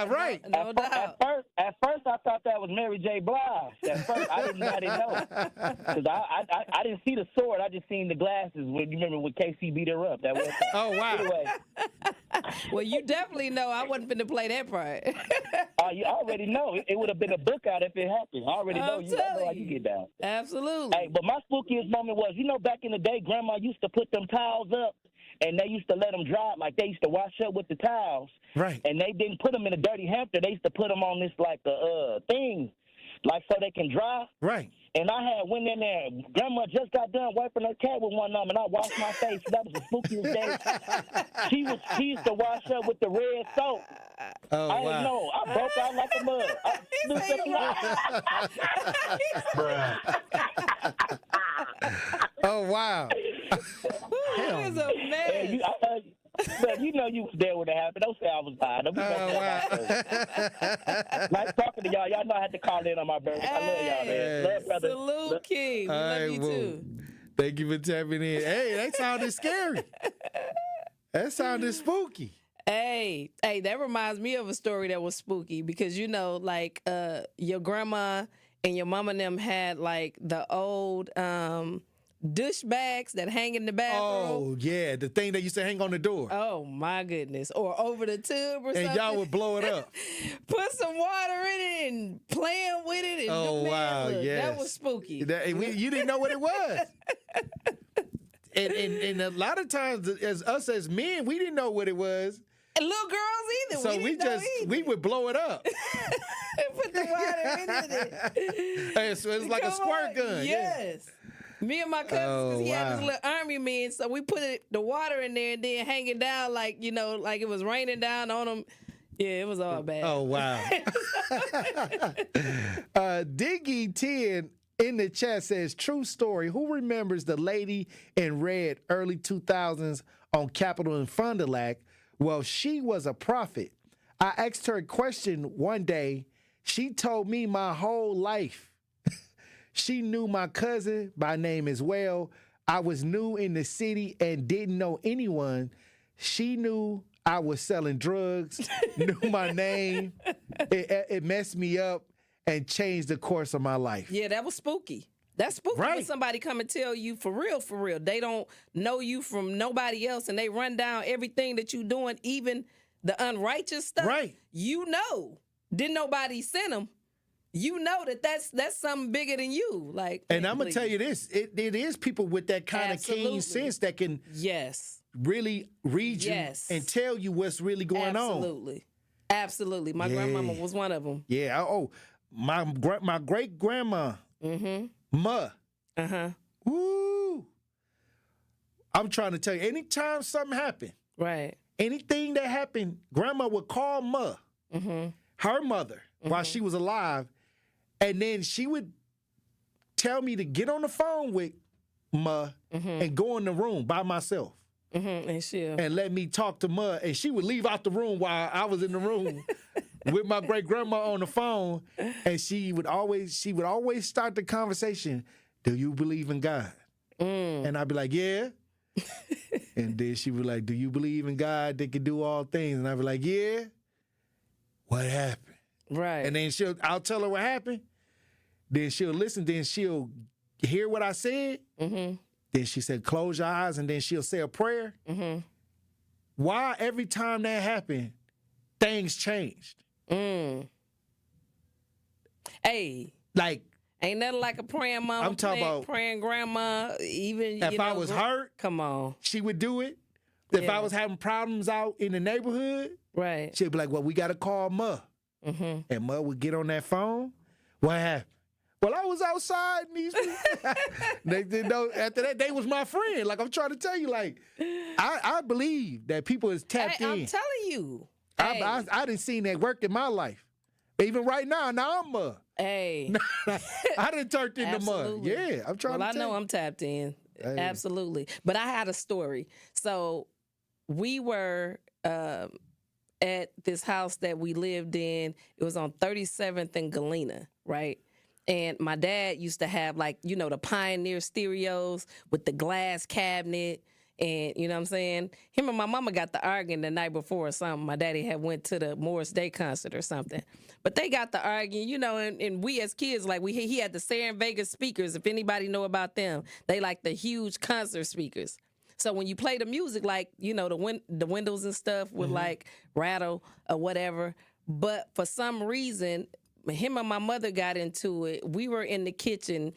Right. No doubt. At first, I thought that was Mary J. Blige. At first, I didn't know because I didn't see the sword. I just seen the glasses. When you remember when KC beat her up? That was. Oh wow. Anyway. Well, you definitely know I wasn't finna play that part. You already know. It would have been a book out if it happened. I already know. You know how you get down. Absolutely. Hey, but my spookiest moment was, back in the day, Grandma used to put them towels up, and they used to let them dry. Like, they used to wash up with the towels. Right. And they didn't put them in a dirty hamper. They used to put them on this, thing, so they can dry. Right. And I went in there. Grandma just got done wiping her cat with one arm, and I washed my face. That was the spookiest day. She used to wash up with the red soap. Oh, I didn't know. I broke out like a mug. Oh wow. That is a mess. But you was there when it happened. Don't say I was lying. Don't be nice talking to y'all. Y'all know I had to call in on my birthday. I love y'all, man. Love, brother. Salute, King. We love you too. Thank you for tapping in. Hey, that sounded scary. That sounded spooky. Hey, that reminds me of a story that was spooky because your grandma and your mama and them had the old douche bags that hang in the bathroom. Oh yeah, the thing that used to hang on the door. Oh my goodness, or over the tube or something. And y'all would blow it up. Put some water in it and playing with it. And wow, yes. That was spooky. You didn't know what it was. and a lot of times, as men, we didn't know what it was. And little girls either. So we would blow it up. Put the water in it. Hey, so it's like a squirt gun. Yes. Yeah. Me and my cousins, because he had his little army men, so we put the water in there and then hang it down like it was raining down on them. Yeah, it was all bad. Oh, wow. Diggy10 in the chat says, true story. Who remembers the lady in red early 2000s on Capitol in Fond du Lac? Well, she was a prophet. I asked her a question one day. She told me my whole life. She knew my cousin by name as well. I was new in the city and didn't know anyone. She knew I was selling drugs, knew my name. It messed me up and changed the course of my life. Yeah, that was spooky. That's spooky when somebody come and tell you for real. They don't know you from nobody else, and they run down everything that you doing, even the unrighteous stuff. Right. Didn't nobody send them. That's something bigger than you. And I'm gonna tell you this: it is people with that kind of keen sense that can really read you and tell you what's really going on. Absolutely. My grandmama was one of them. Yeah. My great grandma. Mm-hmm. Ma. Woo. I'm trying to tell you, anytime something happened, right? Anything that happened, grandma would call Ma, her mother, while she was alive. And then she would tell me to get on the phone with Ma and go in the room by myself. and let me talk to Ma. And she would leave out the room while I was in the room with my great grandma on the phone. And she would always start the conversation, do you believe in God? And I'd be like, yeah. And then she would like, do you believe in God that can do all things? And I'd be like, yeah. What happened? Right. And then I'll tell her what happened. Then she'll listen. Then she'll hear what I said. Then she said, close your eyes. And then she'll say a prayer. Why every time that happened, things changed? Hey. Like, ain't nothing like a praying mama. I'm talking about praying grandma. Even if I was hurt, come on, she would do it. If I was having problems out in the neighborhood, right, she'd be like, "Well, we got to call Ma," and Ma would get on that phone. What happened? Well, I was outside, and these people, they didn't know. After that, they was my friend. Like I'm trying to tell you, like I believe that people is tapped in. I'm telling you, I didn't seen that work in my life. Even right now I'm Ma. Hey, I didn't turn into Ma. Yeah, I'm trying to. Well, I know I'm tapped in. Hey. Absolutely, but I had a story. So we were at this house that we lived in. It was on 37th and Galena, right? And my dad used to have, like, you know, the Pioneer stereos with the glass cabinet. And, you know what I'm saying? Him and my mama got to arguing the night before or something. My daddy had went to the Morris Day concert or something. But they got to arguing, you know, and we as kids, like, he had the Saran Vegas speakers. If anybody know about them, they like the huge concert speakers. So when you play the music, like, you know, the windows and stuff would, like, rattle or whatever. But for some reason, him and my mother got into it. We were in the kitchen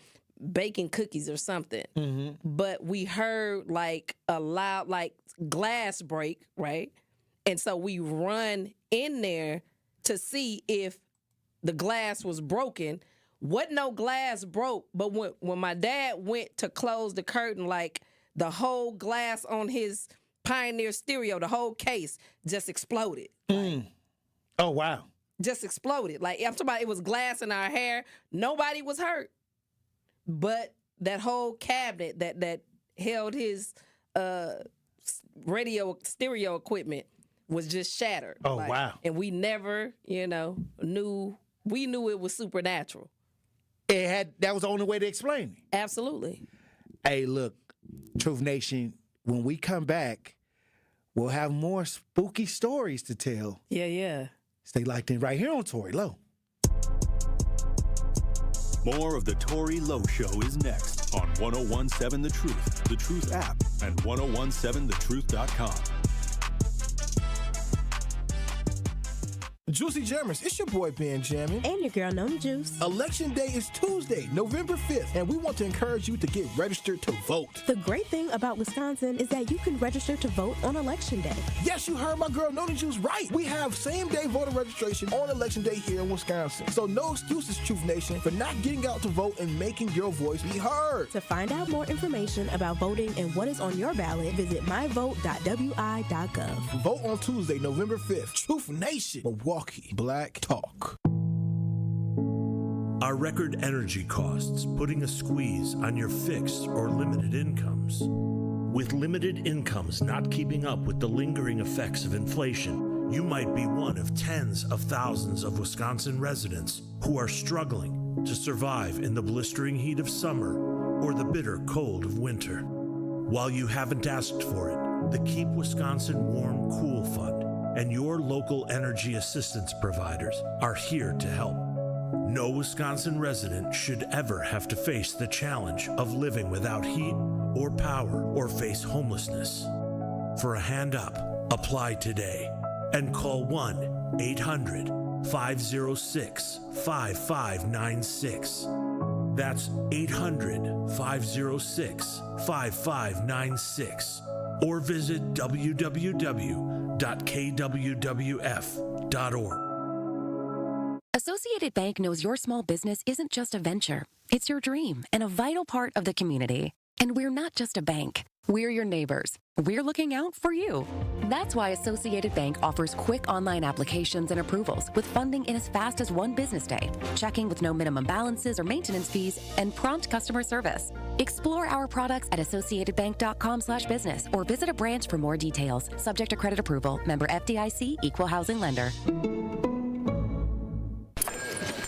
baking cookies or something. But we heard like a loud like glass break, right? And so we run in there to see if the glass was broken. What no glass broke, but when my dad went to close the curtain, like the whole glass on his Pioneer stereo, the whole case just exploded. Oh wow. Just exploded. Like I'm talking about, it was glass in our hair. Nobody was hurt. But that whole cabinet that held his radio stereo equipment was just shattered. Oh, wow. And we never, you know, knew it was supernatural. That was the only way to explain it. Absolutely. Hey, look, Truth Nation, when we come back, we'll have more spooky stories to tell. Yeah. Stay locked in right here on Tory Lowe. More of the Tory Lowe Show is next on 1017 The Truth, The Truth app, and 1017thetruth.com. Juicy Jammers, it's your boy Ben Jammin. And your girl Nona Juice. Election Day is Tuesday, November 5th, and we want to encourage you to get registered to vote. The great thing about Wisconsin is that you can register to vote on Election Day. Yes, you heard my girl Nona Juice right. We have same-day voter registration on Election Day here in Wisconsin. So no excuses, Truth Nation, for not getting out to vote and making your voice be heard. To find out more information about voting and what is on your ballot, visit myvote.wi.gov. Vote on Tuesday, November 5th. Truth Nation, Milwaukee, Black Talk. Are record energy costs putting a squeeze on your fixed or limited incomes? With limited incomes not keeping up with the lingering effects of inflation, you might be one of tens of thousands of Wisconsin residents who are struggling to survive in the blistering heat of summer or the bitter cold of winter. While you haven't asked for it, the Keep Wisconsin Warm Cool Fund and your local energy assistance providers are here to help. No Wisconsin resident should ever have to face the challenge of living without heat or power or face homelessness. For a hand up, apply today and call 1-800-506-5596. That's 800-506-5596. Or visit www.kwwf.org. Associated Bank knows your small business isn't just a venture. It's your dream and a vital part of the community. And we're not just a bank. We're your neighbors. We're looking out for you. That's why Associated Bank offers quick online applications and approvals with funding in as fast as one business day, checking with no minimum balances or maintenance fees, and prompt customer service. Explore our products at associatedbank.com/business or visit a branch for more details. Subject to credit approval. Member FDIC, Equal Housing Lender.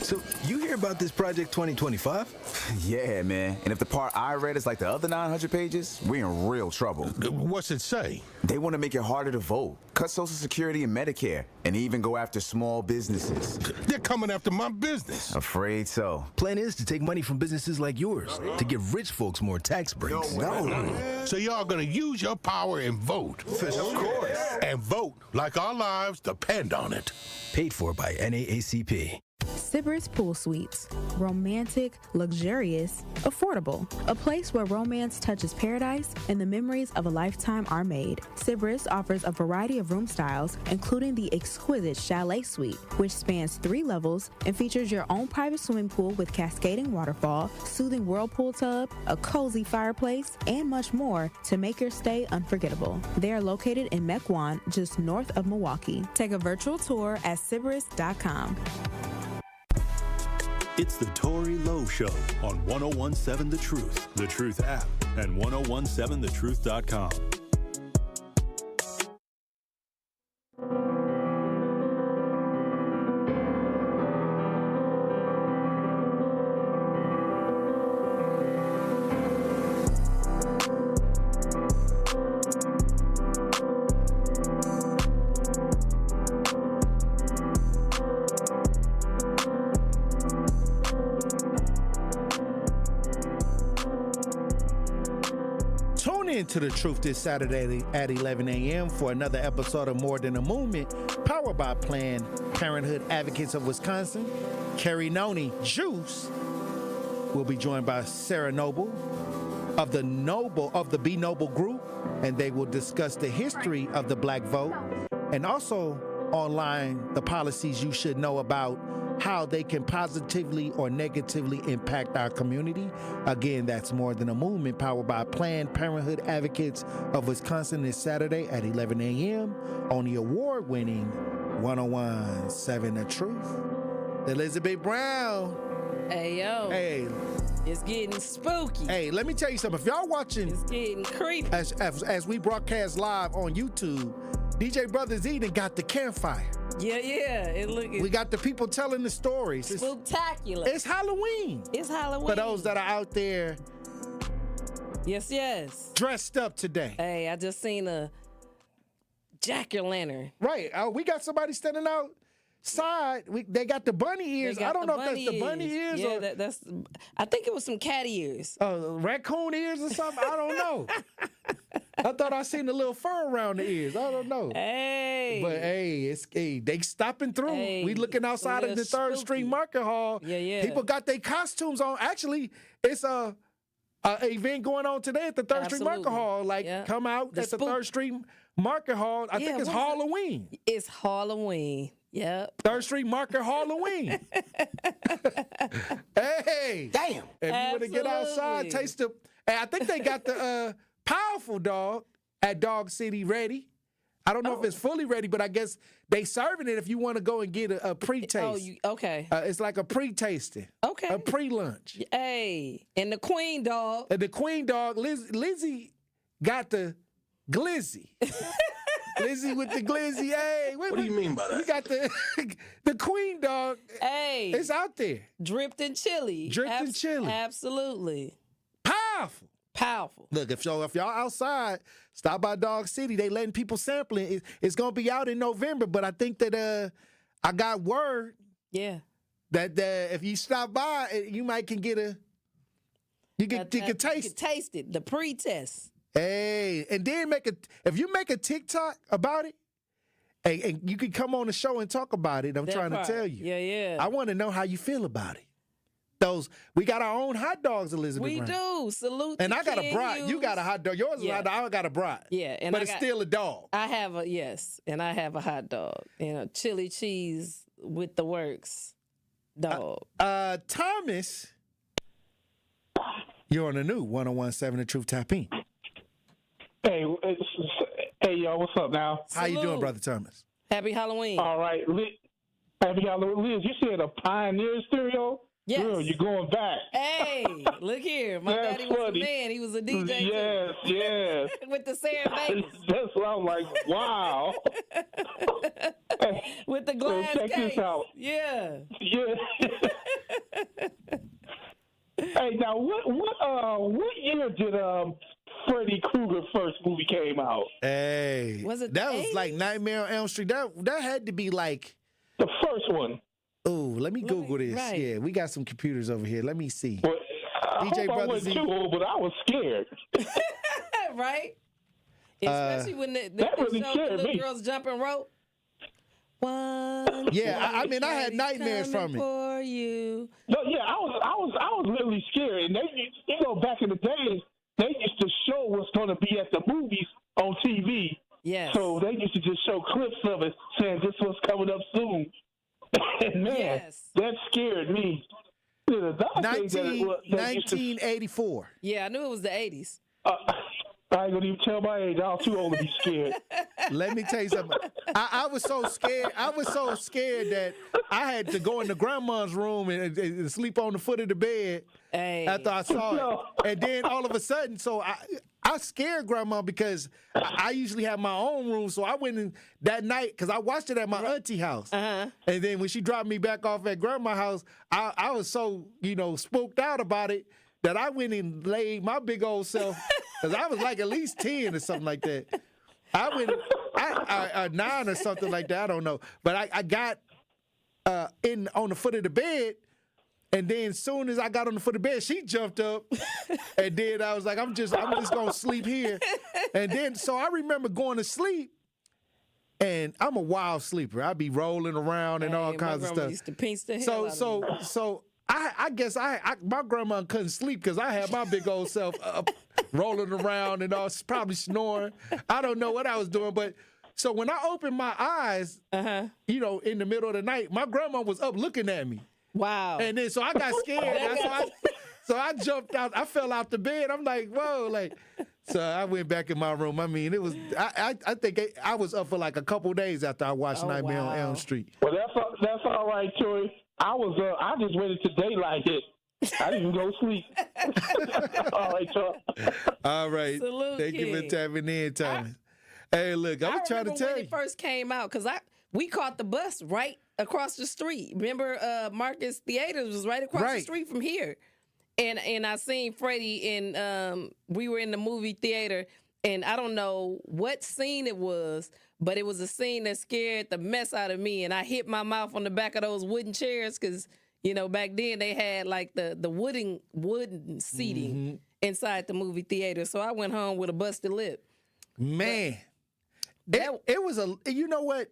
So, you hear about this Project 2025? Yeah, man. And if the part I read is like the other 900 pages, we're in real trouble. What's it say? They want to make it harder to vote, cut Social Security and Medicare, and even go after small businesses. They're coming after my business. Afraid so. Plan is to take money from businesses like yours to give rich folks more tax breaks. No. So y'all gonna use your power and vote. For sure. And vote like our lives depend on it. Paid for by NAACP. Sybaris Pool Suites. Romantic, luxurious, affordable. A place where romance touches paradise and the memories of a lifetime are made. Sybaris offers a variety of room styles, including the exquisite Chalet Suite, which spans 3 levels and features your own private swimming pool with cascading waterfall, soothing whirlpool tub, a cozy fireplace, and much more to make your stay unforgettable. They are located in Mequon, just north of Milwaukee. Take a virtual tour at Sybaris.com. It's the Tory Lowe Show on 1017 The Truth app and 1017thetruth.com. To the Truth this Saturday at 11 a.m. for another episode of More Than a Movement, powered by Planned Parenthood Advocates of Wisconsin. Carrie Noni Juice will be joined by Sarah Noble of the Be Noble Group, and they will discuss the history of the black vote and also online the policies you should know about how they can positively or negatively impact our community. Again, that's More Than a Movement, powered by Planned Parenthood Advocates of Wisconsin this Saturday at 11 a.m. on the award-winning 1017 The Truth. Elizabeth Brown. Hey, yo. Hey. It's getting spooky. Hey, let me tell you something. If y'all watching... It's getting creepy. As we broadcast live on YouTube, DJ Brothers Eden got the campfire. Yeah. We got the people telling the stories. Spooktacular. It's Halloween. It's Halloween. For those that are out there. Yes. Dressed up today. Hey, I just seen a jack-o'-lantern. Right. We got somebody standing outside. They got the bunny ears. I don't know if that's the bunny ears. Yeah, or that's. I think it was some cat ears. Raccoon ears or something. I don't know. I thought I seen a little fur around the ears. I don't know. Hey. But they stopping through. Hey, we looking outside of the 3rd Street Market Hall. Yeah. People got their costumes on. Actually, it's a event going on today at the 3rd Street Market Hall. Come out at the 3rd Street Market Hall. I think it's Halloween. It's Halloween. Yep. 3rd Street Market Halloween. Hey. Damn. If you want to get outside, taste the... And I think they got the Powerful Dog at Dog City ready. I don't know if it's fully ready, but I guess they serving it if you want to go and get a pre-taste. Okay. It's like a pre-tasting. Okay. A pre-lunch. Hey. And the Queen Dog. And the Queen Dog, Lizzie got the glizzy. Lizzie with the glizzy. Hey, what do you mean by that? We got the Queen Dog. Hey. It's out there. Dripped and chili. Chili. Absolutely. Powerful. Look, if y'all outside, stop by Dog City. They letting people sample it. It's gonna be out in November, but I think that I got word. Yeah. That if you stop by, you might can get you can taste. You can taste it. The pre-test. Hey, and then if you make a TikTok about it, and you can come on the show and talk about it. I'm trying to tell you. Yeah. I want to know how you feel about it. We got our own hot dogs, Elizabeth. We do. Salute. And I got a brat. You got a hot dog. Yours is a hot dog. I got a brat. Yeah, but it's still a dog. I have and I have a hot dog. Chili cheese with the works dog. Thomas, you're on the new 1017 The Truth Tap In. Hey, y'all, what's up now? How you doing, Brother Thomas? Happy Halloween. All right. Happy Halloween. Liz, you said a Pioneer stereo? Yes. Girl, you're going back. Hey, look here. My That's daddy was funny. a man. He was a DJ. Yes. With the Sarah Bankers. That's what I'm like, wow. With the glass check case. this out. Yeah. Hey, now what year did Freddy Krueger first movie came out? Hey, was it that the was like Nightmare on Elm Street? That had to be like the first one. Oh, let me Google this. right. Yeah, we got some computers over here. Let me see. Well, I DJ hope I Brother wasn't Z. too old, but I was scared. Right? Especially when they that really showed the scared little me. girls jumping rope. One. Yeah, I mean, I had nightmares from it. For you. No, yeah, I was literally scared. And they, back in the days, they used to show what's going to be at the movies on TV. Yes. So they used to just show clips of it, saying this was coming up soon. And man, that scared me. 1984. Yeah, I knew it was the 80s. I ain't gonna even tell my age. I was too old to be scared. Let me tell you something. I was so scared. I was so scared that I had to go into grandma's room and sleep on the foot of the bed after I saw it. And then all of a sudden, so I scared grandma because I usually have my own room. So I went in that night because I watched it at my auntie house. And then when she dropped me back off at grandma's house, I was so, spooked out about it that I went and laid my big old self, because I was like at least 10 or something like that. I went, 9 or something like that, I don't know. But I got on the foot of the bed, and then as soon as I got on the foot of the bed, she jumped up, and then I was like, I'm just gonna sleep here. And then, so I remember going to sleep, and I'm a wild sleeper. I'd be rolling around and all kinds of stuff. Used to pinch the hell out of me. So I guess my grandma couldn't sleep because I had my big old self up, rolling around and all, probably snoring. I don't know what I was doing, but so when I opened my eyes, in the middle of the night, my grandma was up looking at me. Wow. And then so I got scared. So I jumped out. I fell out the bed. I'm like, whoa, so I went back in my room. I mean, it was. I think I was up for like a couple days after I watched Nightmare on Elm Street. Well, that's all right, Tory. I just waited till daylight hit. I didn't even go to sleep. All right, y'all. All right. Salute, Thank you for King. tapping in, Thomas. Hey, look, I was trying to tell when you. it first came out, because we caught the bus right across the street. Remember, Marcus Theaters was right across the street from here. And I seen Freddie, and we were in the movie theater, and I don't know what scene it was, but it was a scene that scared the mess out of me, and I hit my mouth on the back of those wooden chairs because, back then they had like the wooden seating inside the movie theater, so I went home with a busted lip. Man, it was you know what?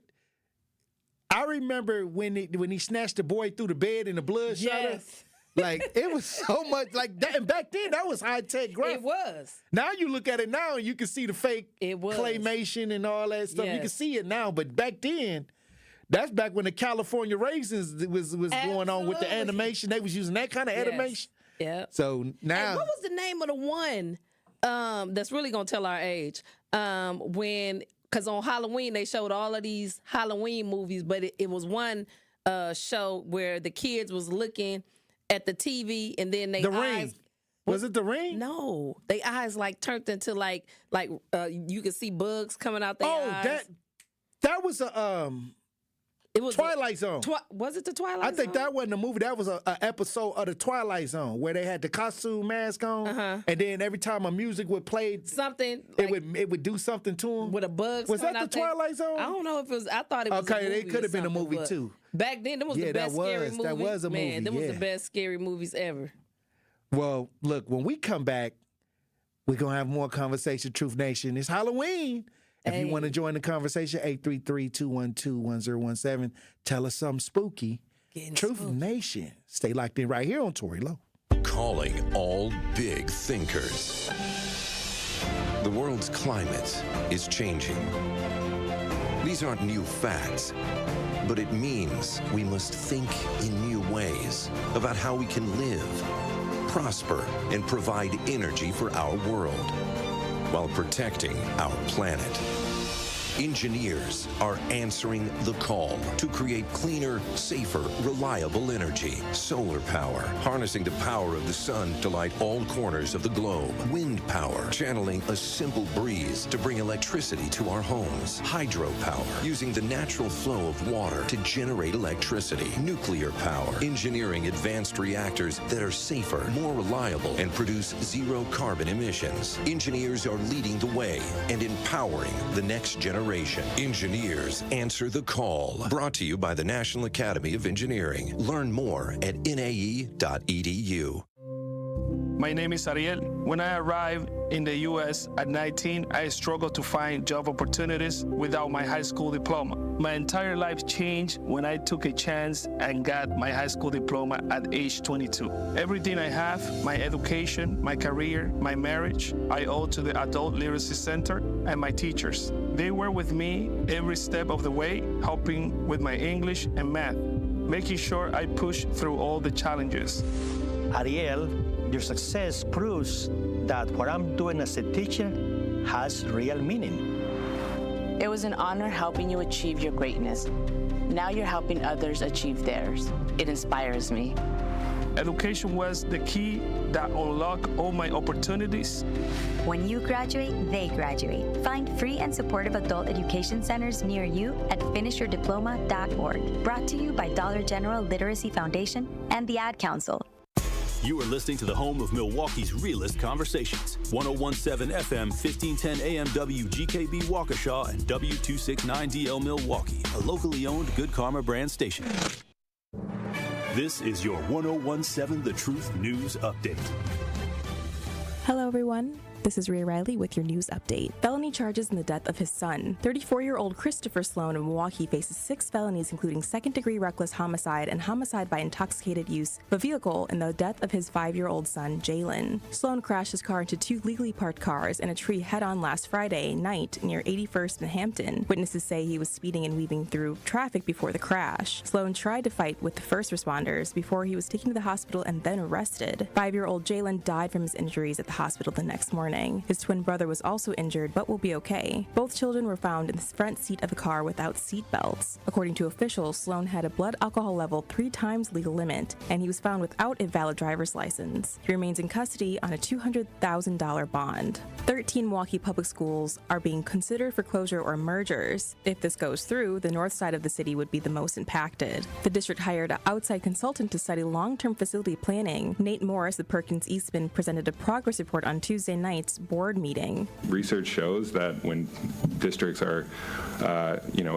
I remember when he snatched the boy through the bed and the blood shot her. Like, it was so much like that. And back then, that was high-tech graphics. It was. Now you look at it now and you can see the fake claymation and all that stuff. You can see it now. But back then, that's back when the California Raisins was going on with the animation. They was using that kind of animation. Yeah. So now. And what was the name of the one that's really going to tell our age? Because on Halloween, they showed all of these Halloween movies, but it was one show where the kids was looking at the TV, and then The Ring. Was it The Ring? No, their eyes turned into like you could see bugs coming out their eyes. That was it was Twilight Zone. Was it the Twilight Zone? I think that wasn't a movie. That was an episode of the Twilight Zone where they had the costume mask on, and then every time a music would play, it would do something to them with a bug. Was that the Twilight Zone? I don't know if it was. I thought it was. Okay, it could have been a movie too. Back then, it was the best scary movie. That was a movie. Man, them was the best scary movies ever. Well, look, when we come back, we're going to have more conversation, Truth Nation. It's Halloween. If you want to join the conversation, 833-212-1017. Tell us something spooky. Truth Nation. Stay locked in right here on Tory Lowe. Calling all big thinkers. The world's climate is changing. These aren't new facts, but it means we must think in new ways about how we can live, prosper, and provide energy for our world while protecting our planet. Engineers are answering the call to create cleaner, safer, reliable energy. Solar power, harnessing the power of the sun to light all corners of the globe. Wind power, channeling a simple breeze to bring electricity to our homes. Hydropower, using the natural flow of water to generate electricity. Nuclear power, engineering advanced reactors that are safer, more reliable, and produce zero carbon emissions. Engineers are leading the way and empowering the next generation. Engineers answer the call. Brought to you by the National Academy of Engineering. Learn more at nae.edu. My name is Ariel. When I arrived in the U.S. at 19, I struggled to find job opportunities without my high school diploma. My entire life changed when I took a chance and got my high school diploma at age 22. Everything I have, my education, my career, my marriage, I owe to the Adult Literacy Center and my teachers. They were with me every step of the way, helping with my English and math, making sure I push through all the challenges. Ariel, your success proves that what I'm doing as a teacher has real meaning. It was an honor helping you achieve your greatness. Now you're helping others achieve theirs. It inspires me. Education was the key that unlocked all my opportunities. When you graduate, they graduate. Find free and supportive adult education centers near you at finishyourdiploma.org. Brought to you by Dollar General Literacy Foundation and the Ad Council. You are listening to the home of Milwaukee's realest conversations. 1017 FM, 1510 AM WGKB Waukesha, and W269DL Milwaukee, a locally owned Good Karma brand station. This is your 1017 The Truth News Update. Hello, everyone. This is Ray Riley with your news update. Felony charges in the death of his son. 34-year-old Christopher Sloan of Milwaukee faces 6 felonies, including second-degree reckless homicide and homicide by intoxicated use of a vehicle in the death of his 5-year-old son, Jalen. Sloan crashed his car into 2 legally parked cars and a tree head-on last Friday night near 81st and Hampton. Witnesses say he was speeding and weaving through traffic before the crash. Sloan tried to fight with the first responders before he was taken to the hospital and then arrested. 5-year-old Jalen died from his injuries at the hospital the next morning. His twin brother was also injured but will be okay. Both children were found in the front seat of the car without seat belts. According to officials, Sloan had a blood alcohol level 3 times legal limit, and he was found without a valid driver's license. He remains in custody on a $200,000 bond. 13 Milwaukee public schools are being considered for closure or mergers. If this goes through, the north side of the city would be the most impacted. The district hired an outside consultant to study long-term facility planning. Nate Morris of Perkins Eastman presented a progress report on Tuesday night's board meeting. Research shows that when districts are,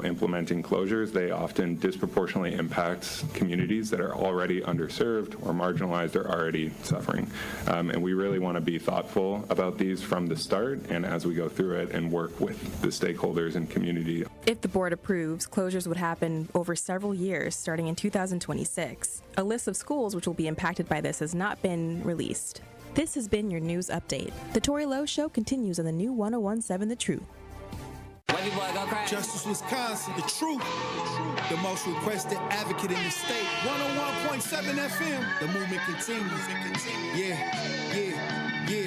implementing closures, they often disproportionately impact communities that are already underserved or marginalized or already suffering. And we really want to be thoughtful about these from the start and as we go through it and work with the stakeholders and community. If the board approves, closures would happen over several years, starting in 2026. A list of schools which will be impacted by this has not been released. This has been your news update. The Tory Lowe Show continues on the new 1017 The Truth. Justice, Wisconsin, the truth. The most requested advocate in the state. 101.7 FM. The movement continues. Yeah.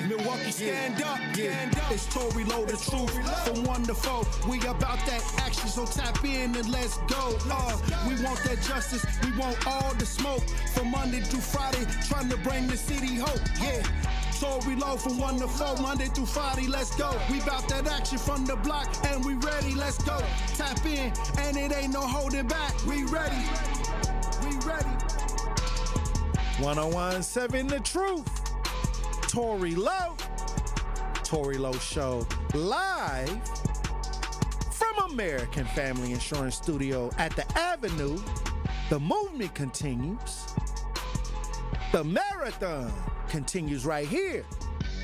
Milwaukee, stand up. Stand up. It's Tory Lowe, the truth. From 1 to 4. We about that action, so tap in and let's go. We want that justice. We want all the smoke. From Monday through Friday, trying to bring the city hope. Yeah. Tory Lowe from 1 to 4, Monday through Friday, let's go. We bout that action from the block, and we ready, let's go. Tap in, and it ain't no holding back. We ready. 1017 The Truth. Tory Lowe. Tory Lowe Show live from American Family Insurance Studio at the Avenue. The movement continues. The marathon continues right here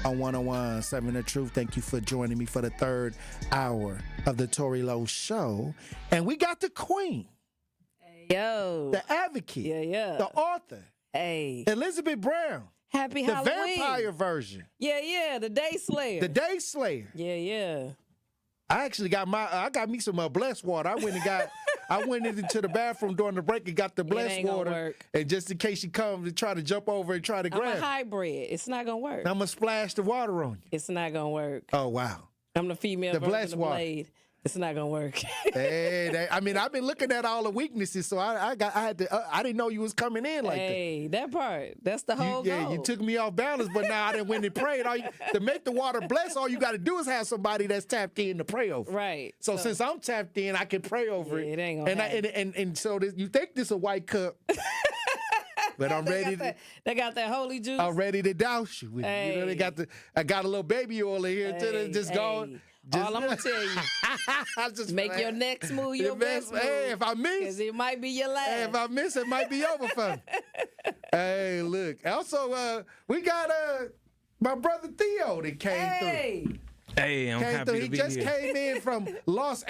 on 1017 The Truth. Thank you for joining me for the 3rd hour of the Tory Lowe Show. And we got the queen. Yo. The advocate. Yeah. The author. Hey. Elizabeth Brown. Happy the Halloween. The vampire version. Yeah. The Day Slayer. The Day Slayer. Yeah. I actually got me some blessed water. I went into the bathroom during the break and got the blessed water. And just in case she comes and try to jump over and try to grab. I'm a hybrid. It's not going to work. I'm going to splash the water on you. It's not going to work. Oh, wow. I'm the female the version blessed of water. Blade. It's not gonna work. I mean, I've been looking at all the weaknesses, so I didn't know you was coming in like that. Hey, that part. That's the whole goal. Yeah, you took me off balance, but now I done went and prayed. To make the water bless, all you got to do is have somebody that's tapped in to pray over. Right. So since I'm tapped in, I can pray over it. It ain't gonna happen. And so you think this a white cup. But I'm ready. They got that holy juice. I'm ready to douse you with it. You know, I got a little baby oil in here too. Just going. All I'm gonna tell you, make your next move your best move. Hey, if I miss, because it might be your last. Hey, if I miss, it might be over for me. Hey, look. Also, we got my brother Theo that came through. Hey, I'm happy to be here. He just came in from Las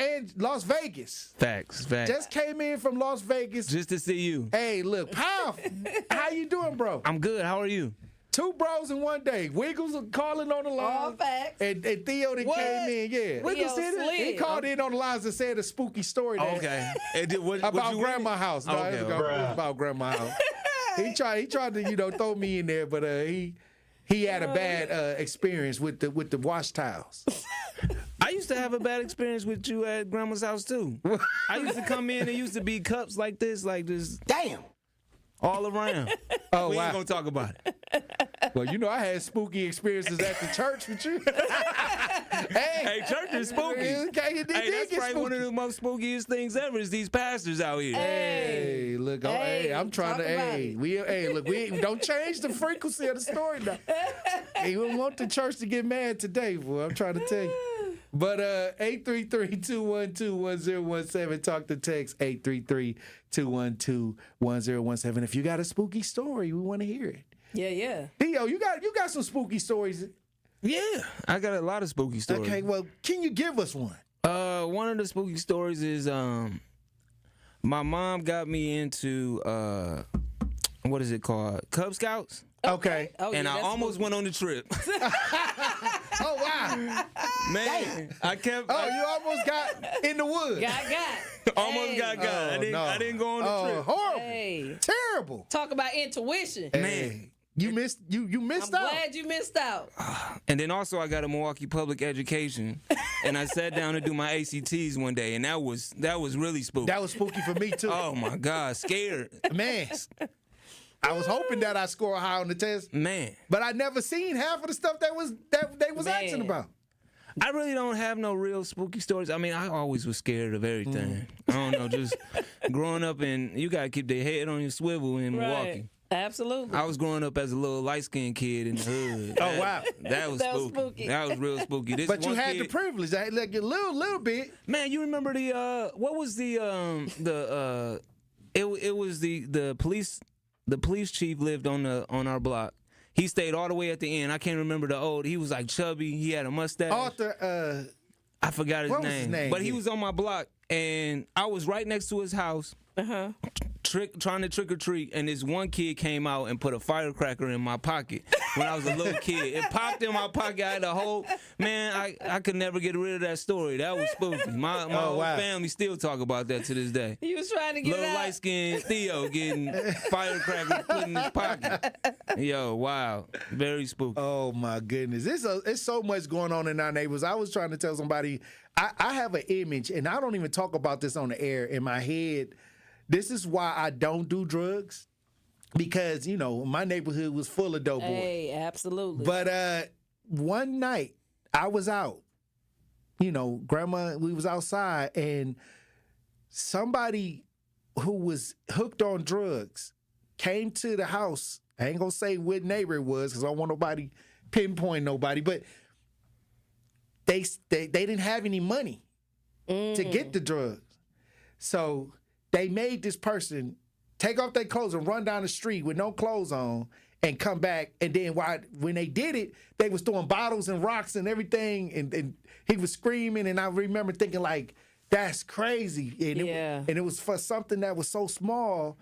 Vegas. Facts. Just came in from Las Vegas. Just to see you. Hey, look, powerful. How you doing, bro? I'm good. How are you? 2 bros in one day. Wiggles calling on the line. All facts. And Theo that came in, yeah. Wiggles did it? He called in on the lines and said a spooky story. Okay. About Grandma's house. No, it was about Grandma's house. He tried to, throw me in there, but he had a bad experience with the wash towels. I used to have a bad experience with you at Grandma's house too. I used to come in, and used to be cups like this. Damn. All around. Oh, we wow. ain't gonna talk about it. Well, I had spooky experiences at the church with you. Hey, church is spooky. That's probably one of the most spookiest things ever is these pastors out here. Hey, look, I'm trying to. Look, we don't change the frequency of the story now. We don't want the church to get mad today, boy. I'm trying to tell you. But 833-212-1017. Talk to text 833-212-1017. If you got a spooky story, we want to hear it. Yeah. Theo, you got some spooky stories. Yeah, I got a lot of spooky stories. Okay, well, can you give us one? One of the spooky stories is my mom got me into what is it called? Cub Scouts. Okay. And I almost went on the trip. Oh, wow. Man, I kept. Oh, you almost got in the woods. Almost got. I didn't go on the trip. Horrible. Hey. Terrible. Talk about intuition. Man. You missed out. I'm glad you missed out. And then also I got a Milwaukee public education, and I sat down to do my ACTs one day, and that was really spooky. That was spooky for me too. Oh my God, scared. Man. I was hoping that I score high on the test. Man. But I never seen half of the stuff that they was asking about. I really don't have no real spooky stories. I mean, I always was scared of everything. I don't know, just growing up, and you got to keep their head on your swivel in Milwaukee. Absolutely. I was growing up as a little light-skinned kid in the hood. Oh, wow. That was spooky. That was real spooky. But you had the privilege. Like a little bit. Man, you remember what was it was the police chief lived on our block. He stayed all the way at the end. I can't remember he was like chubby. He had a mustache. Arthur, I forgot his what name. was his name? But he was on my block, and I was right next to his house. Trying to trick or treat, and this one kid came out and put a firecracker in my pocket when I was a little kid. It popped in my pocket. I had a whole I could never get rid of that story. That was spooky. My whole family still talk about that to this day. He was trying to get little light skinned Theo getting firecrackers put in his pocket. Yo, wow, very spooky. Oh my goodness, it's so much going on in our neighborhoods. I was trying to tell somebody I have an image, and I don't even talk about this on the air in my head. This is why I don't do drugs, because, my neighborhood was full of dope boys. Hey, absolutely. But one night, I was out. Grandma, we was outside, and somebody who was hooked on drugs came to the house. I ain't going to say what neighbor it was, because I don't want nobody pinpoint nobody, but they didn't have any money to get the drugs. So they made this person take off their clothes and run down the street with no clothes on and come back. And then when they did it, they was throwing bottles and rocks and everything. And he was screaming. And I remember thinking, like, that's crazy. And it was for something that was so small.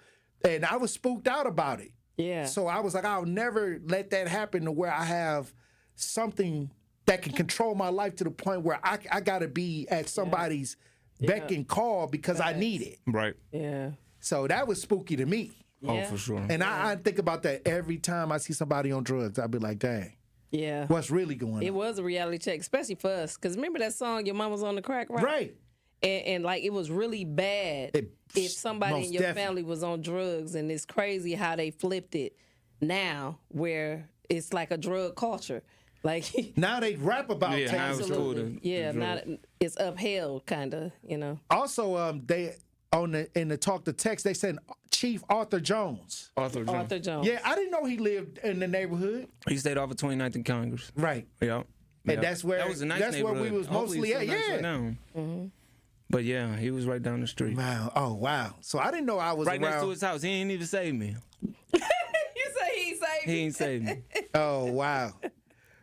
And I was spooked out about it. Yeah. So I was like, I'll never let that happen to where I have something that can control my life to the point where I got to be at somebody's beck and call because I need it. Right. Yeah. So that was spooky to me. Oh, for sure. And I think about that every time I see somebody on drugs. I'd be like, dang. Yeah. What's really going on? It was a reality check, especially for us. Because remember that song, Your Mama's on the Crack Rock? Right. and like it was really bad if somebody in your family was on drugs, and it's crazy how they flipped it now, where it's like a drug culture. Like now they rap about taking absolutely, yeah. Now it's upheld, kind of, you know. Also, they in the talk to text, they said Chief Arthur Jones. Arthur Jones. Yeah, I didn't know he lived in the neighborhood. He stayed off of 29th and Congress. Right. Yeah. And that's where that was a nice that's where we was Hopefully mostly at. nice Yeah. right now. But yeah, he was right down the street. Wow. Oh wow. So I didn't know I was right around. next to his house. He ain't even save me. You say he saved He ain't saved me. Oh wow.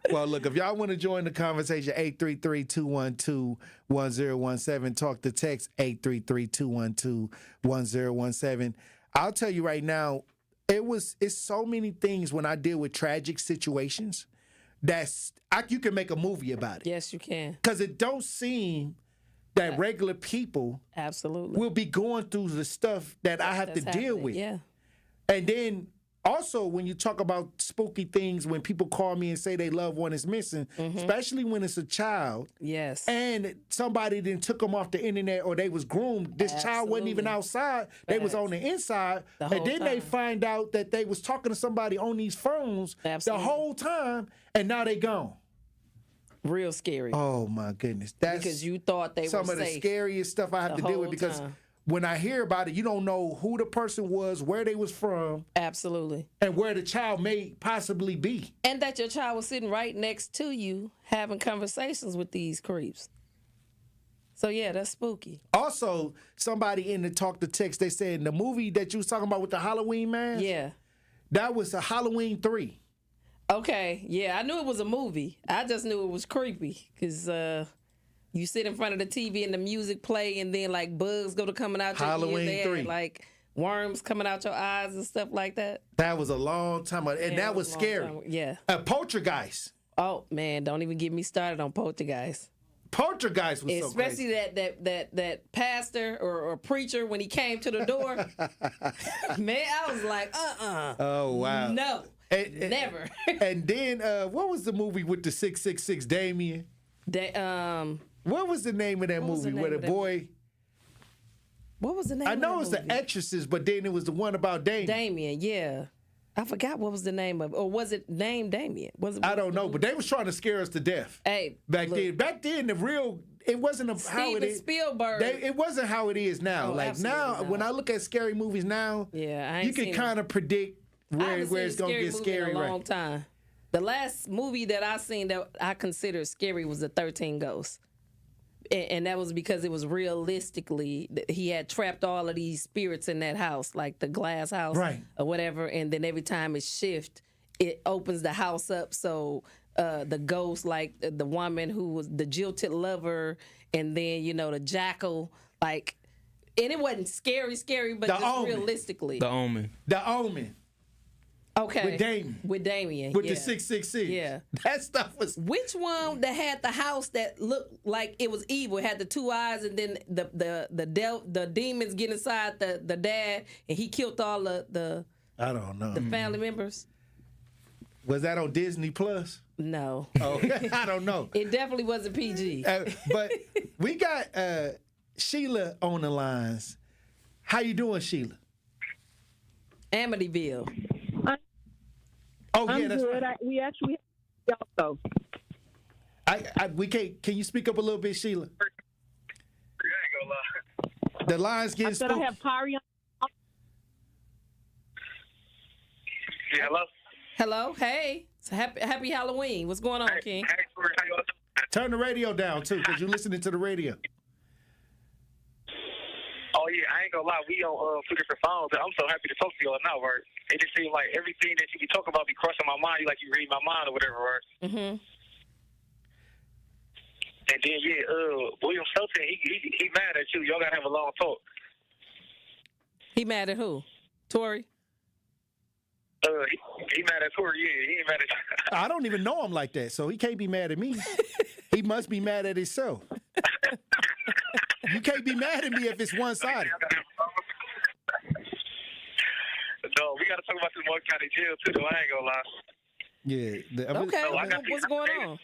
Well, look, if y'all want to join the conversation, 833-212-1017. Talk to text 833-212-1017. I'll tell you right now, it's so many things when I deal with tragic situations you can make a movie about it. Yes, you can. Because it don't seem that regular people absolutely will be going through the stuff that I have to deal with. Yeah. And then also, when you talk about spooky things, when people call me and say their loved one is missing, especially when it's a child, yes, and somebody then took them off the internet or they was groomed, this child wasn't even outside, they was on the inside, and then they find out that they was talking to somebody on these phones the whole time, and now they gone. Real scary. Oh my goodness, that's because you thought they were some of the scariest stuff I have to deal with because. When I hear about it, you don't know who the person was, where they was from. Absolutely. And where the child may possibly be. And that your child was sitting right next to you having conversations with these creeps. So, yeah, that's spooky. Also, somebody in the talk to text, they said the movie that you was talking about with the Halloween mask. Yeah. That was a Halloween 3. Okay. Yeah, I knew it was a movie. I just knew it was creepy because... you sit in front of the TV and the music play, and then like bugs go to coming out your Halloween ears, 3. like worms coming out your eyes and stuff like that. That was a long time ago, and that was scary. Yeah. Poltergeist. Oh man, don't even get me started on Poltergeist. Poltergeist was especially so crazy. that pastor or preacher when he came to the door. Man, I was like, Oh wow. No. Never. And then what was the movie with the 666 Damien? What was the name of that movie where the boy? What was the name? I know of it's that The Exorcist, but then it was the one about Damien. Damien, yeah. I forgot what was the name of, or was it named Damien? I don't know, but they was trying to scare us to death. Hey, back then, the real it wasn't how it is. Spielberg. It wasn't how it is now. Oh, like now, when I look at scary movies now, you can kind of predict where it's gonna get scary. In a long time. The last movie that I seen that I considered scary was The 13 Ghosts. And that was because it was realistically, he had trapped all of these spirits in that house, like the glass house or whatever. And then every time it shifts, it opens the house up. So the ghost, like the woman who was the jilted lover, and then, the jackal, like, and it wasn't scary, but just realistically. The Omen. The Omen. Okay. With Damien. With the 666. Yeah. That stuff was... Which one that had the house that looked like it was evil? It had the two eyes, and then the demons get inside the dad, and he killed all the I don't know. The family members. Was that on Disney Plus? No. Oh, I don't know. It definitely wasn't PG. But we got Sheila on the lines. How you doing, Sheila? Amityville. Oh, I'm yeah, that's good. right. We actually also. We can't. Can you speak up a little bit, Sheila? The line's getting spooky. I have Tory on. Yeah, hello. Hello. Hey. So happy Halloween. What's going on, King? Turn the radio down too, because you're listening to the radio. Oh yeah, I ain't gonna lie. We on 2 different phones. I'm so happy to talk to y'all now, right? It just seems like everything that you be talking about be crossing my mind. Like you read my mind or whatever, right? Mm-hmm. And then William Shelton, he mad at you. Y'all gotta have a long talk. He mad at who? Tory? He mad at Tory. Yeah, he ain't mad at. I don't even know him like that, so he can't be mad at me. He must be mad at himself. You can't be mad at me if it's one-sided. No, we got to talk about this Mark County jail, too, though. I ain't going to lie. Yeah. Okay, what's going on?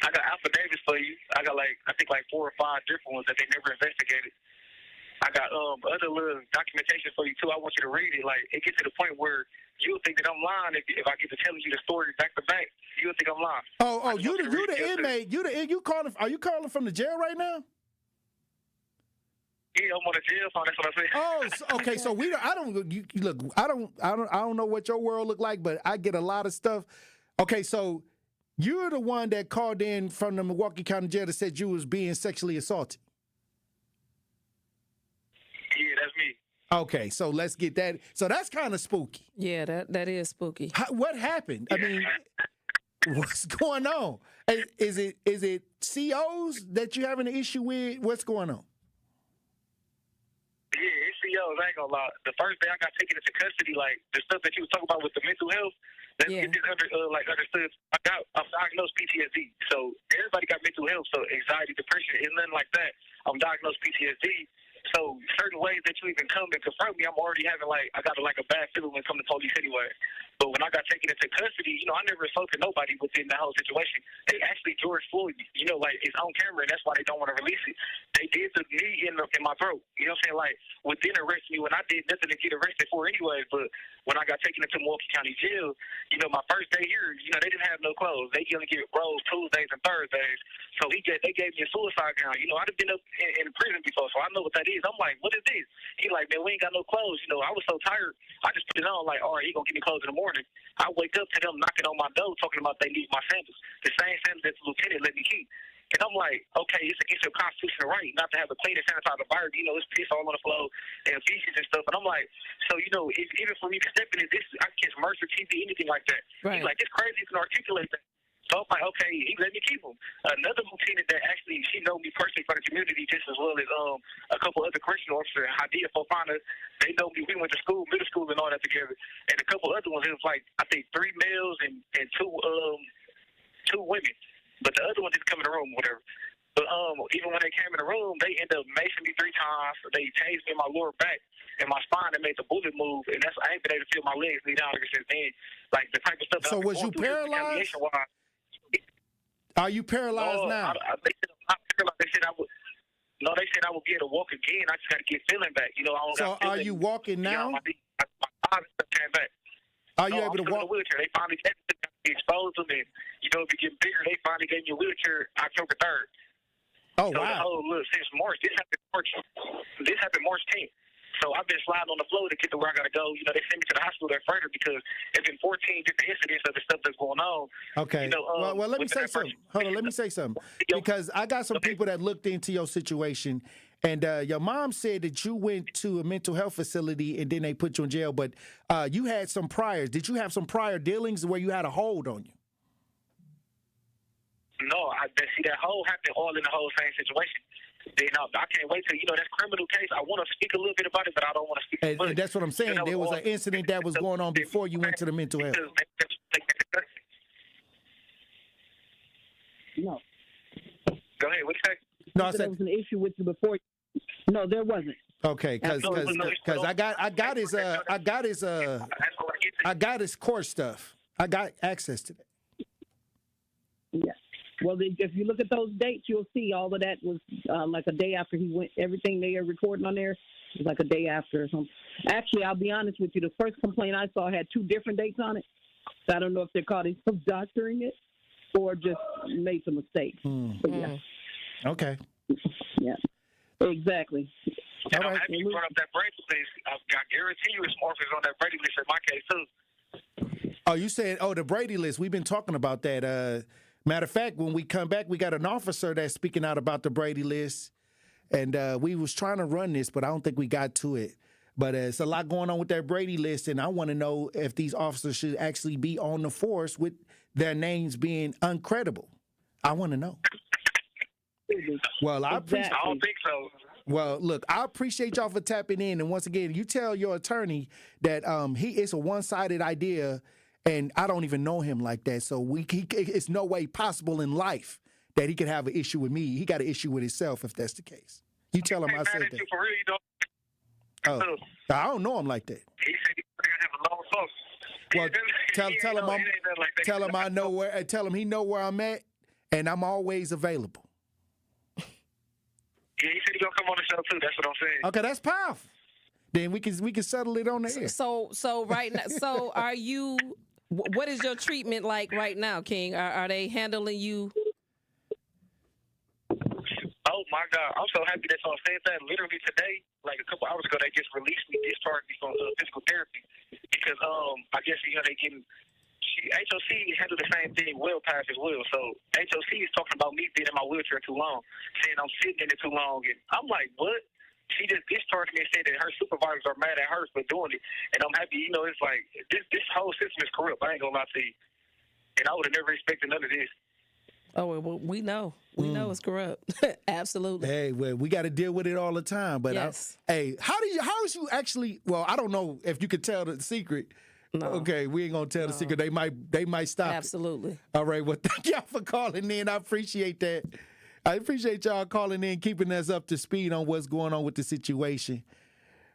I got affidavits for you. I got I think 4 or 5 different ones that they never investigated. I got other little documentation for you too. I want you to read it. It gets to the point where you'll think that I'm lying if I get to telling you the story back to back. You'll think I'm lying. You the inmate. You calling? Are you calling from the jail right now? Yeah, I'm on the jail phone. That's what I said. Okay. So I don't know what your world look like, but I get a lot of stuff. Okay, so you're the one that called in from the Milwaukee County Jail that said you was being sexually assaulted. Yeah, that's me. Okay, so let's get that. So that's kind of spooky. Yeah, that is spooky. What happened? I mean, what's going on? Is it COs that you having an issue with? What's going on? Yeah, it's COs. I ain't gonna lie. The first day I got taken into custody, the stuff that you was talking about with the mental health, let's get this understood. I'm diagnosed PTSD. So everybody got mental health, so anxiety, depression, and nothing like that. I'm diagnosed PTSD. So certain ways that you even come and confront me, I'm already having I got a bad feeling when it comes to police anyway. But when I got taken into custody, I never assaulted nobody within that whole situation. They actually George Floyd, it's on camera, and that's why they don't want to release it. They did the knee in my throat. You know what I'm saying? Within arrest me when I did nothing to get arrested for anyway. But when I got taken into Milwaukee County Jail, my first day here, they didn't have no clothes. They only get rolls Tuesdays and Thursdays. So they gave me a suicide gown. I'd have been up in prison before, so I know what that is. I'm like, what is this? He man, we ain't got no clothes. I was so tired. I just put it on all right, he gonna give me clothes in the morning. I wake up to them knocking on my door talking about they need my samples. The same samples that the lieutenant let me keep. And I'm like, okay, it's against your constitutional right not to have a clean and sanitized environment. It's piss all on the floor and feces and stuff. And I'm like, so, even for me to step in this, I can catch murder, TB, anything like that. Right. He's like, it's crazy you can articulate that. So I'm like, okay, he let me keep him. Another lieutenant that actually, she know me personally from the community just as well as a couple other correctional officers, Hadia Fofana, they know me. We went to school, middle school and all that together. And a couple other ones, it was I think 3 males and 2 women. But the other one didn't come in the room, whatever. But even when they came in the room, they ended up macing me 3 times. They tased me in my lower back and my spine and made the bullet move. And I ain't been able to feel my legs lean out since then. The type of stuff that so was you paralyzed? Are you paralyzed now? They said I'm not paralyzed. They said I would. No, they said I would be able to walk again. I just got to get feeling back. So are you walking now? My eyes came back. Are you able to walk? In a wheelchair. They finally exposed them, and if it get bigger, they finally gave me a wheelchair October 3rd. Oh, so wow. Since March, this happened March 10th. So I've been sliding on the floor to get to where I got to go. They sent me to the hospital there further because there's been 14 different incidents of the stuff that's going on. Okay. Well, let me say something. Hold on, let me say something. Because I got some people that looked into your situation, and your mom said that you went to a mental health facility and then they put you in jail, but you had some priors. Did you have some prior dealings where you had a hold on you? No, see, that hold happened all in the whole same situation. Then I can't wait till that criminal case. I want to speak a little bit about it, but I don't want to speak. And that's what I'm saying. There was an incident that was going on before you went to the mental health. No. Go ahead. What you say? No, I said there was an issue with you before. No, there wasn't. Okay, because I got his court stuff. I got access to that. Yeah. Well, if you look at those dates, you'll see all of that was a day after he went. Everything they are recording on there was a day after or something. Actually, I'll be honest with you. The first complaint I saw had 2 different dates on it. So I don't know if they're caught doctoring it or just made some mistakes. But yeah. Okay. Yeah. Exactly. And I'm happy you brought up that Brady list. I guarantee you it's more on that Brady list in my case too. Oh, you said the Brady list. We've been talking about that. Matter of fact, when we come back, we got an officer that's speaking out about the Brady list. And we was trying to run this, but I don't think we got to it. But it's a lot going on with that Brady list, and I want to know if these officers should actually be on the force with their names being uncredible. I want to know. Well, I appreciate. I don't think so. Well, look, I appreciate y'all for tapping in. And once again, you tell your attorney that it's a one-sided idea, and I don't even know him like that. So it's no way possible in life that he could have an issue with me. He got an issue with himself if that's the case. You tell him I said that. For real, you don't. Oh, I don't know him like that. He said he's gonna have a long talk. Well, tell him I know where. Tell him he know where I'm at, and I'm always available. Yeah, he said he's gonna come on the show too. That's what I'm saying. Okay, that's powerful. Then we can settle it on the air. So right now, so are you? What is your treatment like right now, King? Are they handling you? Oh my God, I'm so happy that y'all said that. Literally today, like a couple hours ago, they just released me, discharged me from physical therapy because I guess they getting. HOC handled the same thing well past as well. So HOC is talking about me being in my wheelchair too long, saying I'm sitting in it too long, and I'm like, what? She just discharged me and said that her supervisors are mad at her for doing it, and I'm happy. You know, it's like this whole system is corrupt. I ain't gonna lie to you, and I would have never expected none of this. Oh, well, we know. We know it's corrupt. Absolutely. Hey, well, we got to deal with it all the time. But yes. How is you actually? Well, I don't know if you could tell the secret. No. Okay, we ain't gonna tell the secret. They might stop. Absolutely. It. All right. Well, thank y'all for calling in. I appreciate that. I appreciate y'all calling in, keeping us up to speed on what's going on with the situation.